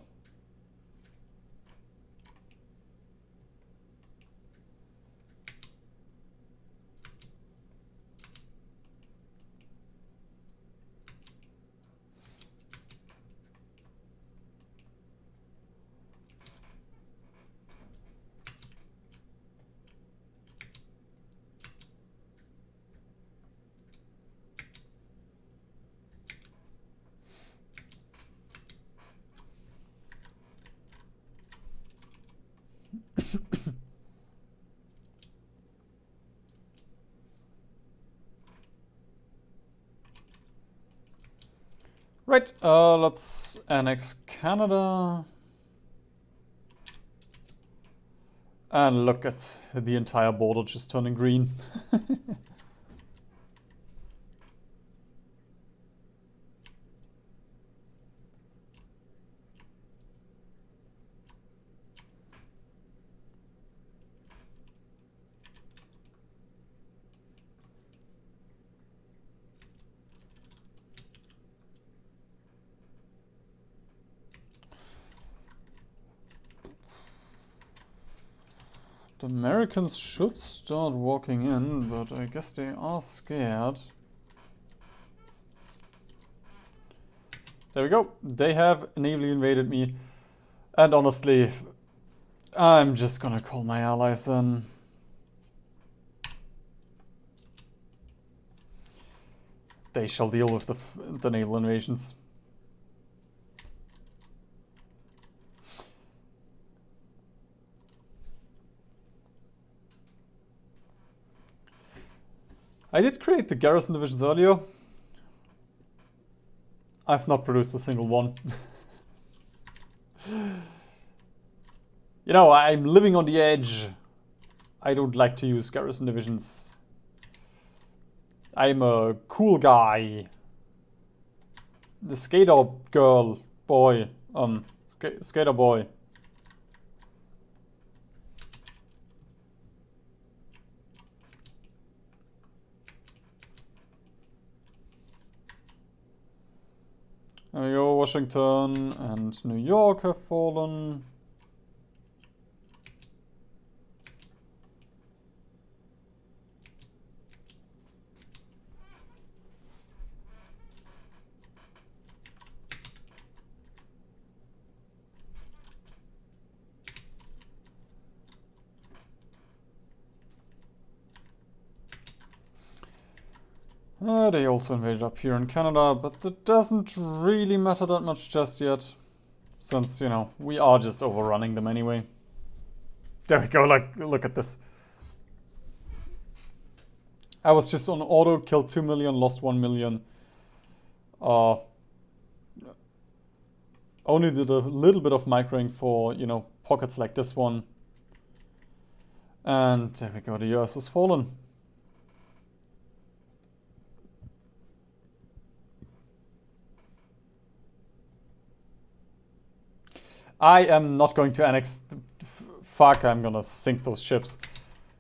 Right, let's annex Canada. And look at the entire border just turning green. The Americans should start walking in, but I guess they are scared. There we go. They have naively invaded me. And honestly, I'm just gonna call my allies in. They shall deal with the naval invasions. I did create the garrison divisions earlier. I've not produced a single one. You know, I'm living on the edge. I don't like to use garrison divisions. I'm a cool guy. The skater girl, boy, skater boy. There we go, Washington and New York have fallen. They also invaded up here in Canada, but it doesn't really matter that much just yet. Since, you know, we are just overrunning them anyway. There we go, like, look at this. I was just on auto, killed 2 million, lost 1 million. Only did a little bit of microing for, you know, pockets like this one. And there we go, the US has fallen. I am not going to annex. Fuck, I'm gonna sink those ships.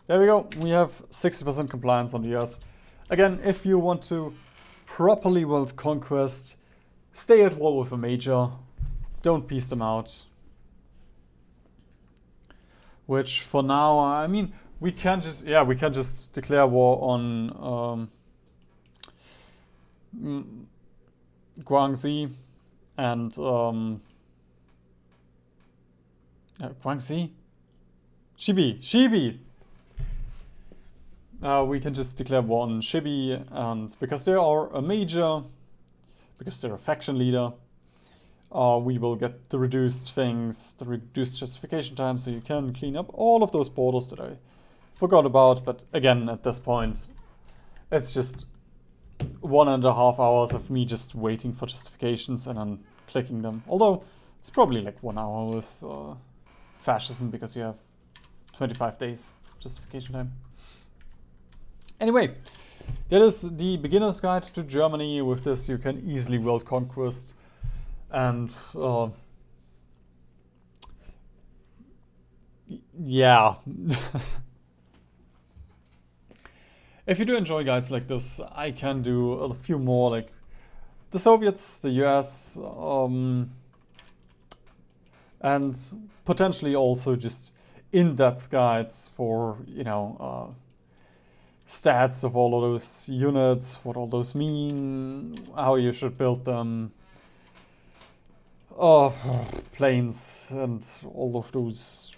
There we go. We have 60% compliance on the US. Again, if you want to properly world conquest, stay at war with a major. Don't piece them out. Which for now, I mean, we can just declare war on Guangxi and Guangxi? Shibi. we can just declare war on Chibi, and because they are a major, because they're a faction leader, we will get the reduced things, the reduced justification time, so you can clean up all of those borders that I forgot about. But again, at this point, it's just 1.5 hours of me just waiting for justifications and then clicking them. Although it's probably like 1 hour with fascism, because you have 25 days justification time. Anyway, that is the beginner's guide to Germany. With this, you can easily world conquest. And yeah. If you do enjoy guides like this, I can do a few more, like the Soviets, the US, and potentially also just in-depth guides for, you know, stats of all of those units, what all those mean, how you should build them, planes, and all of those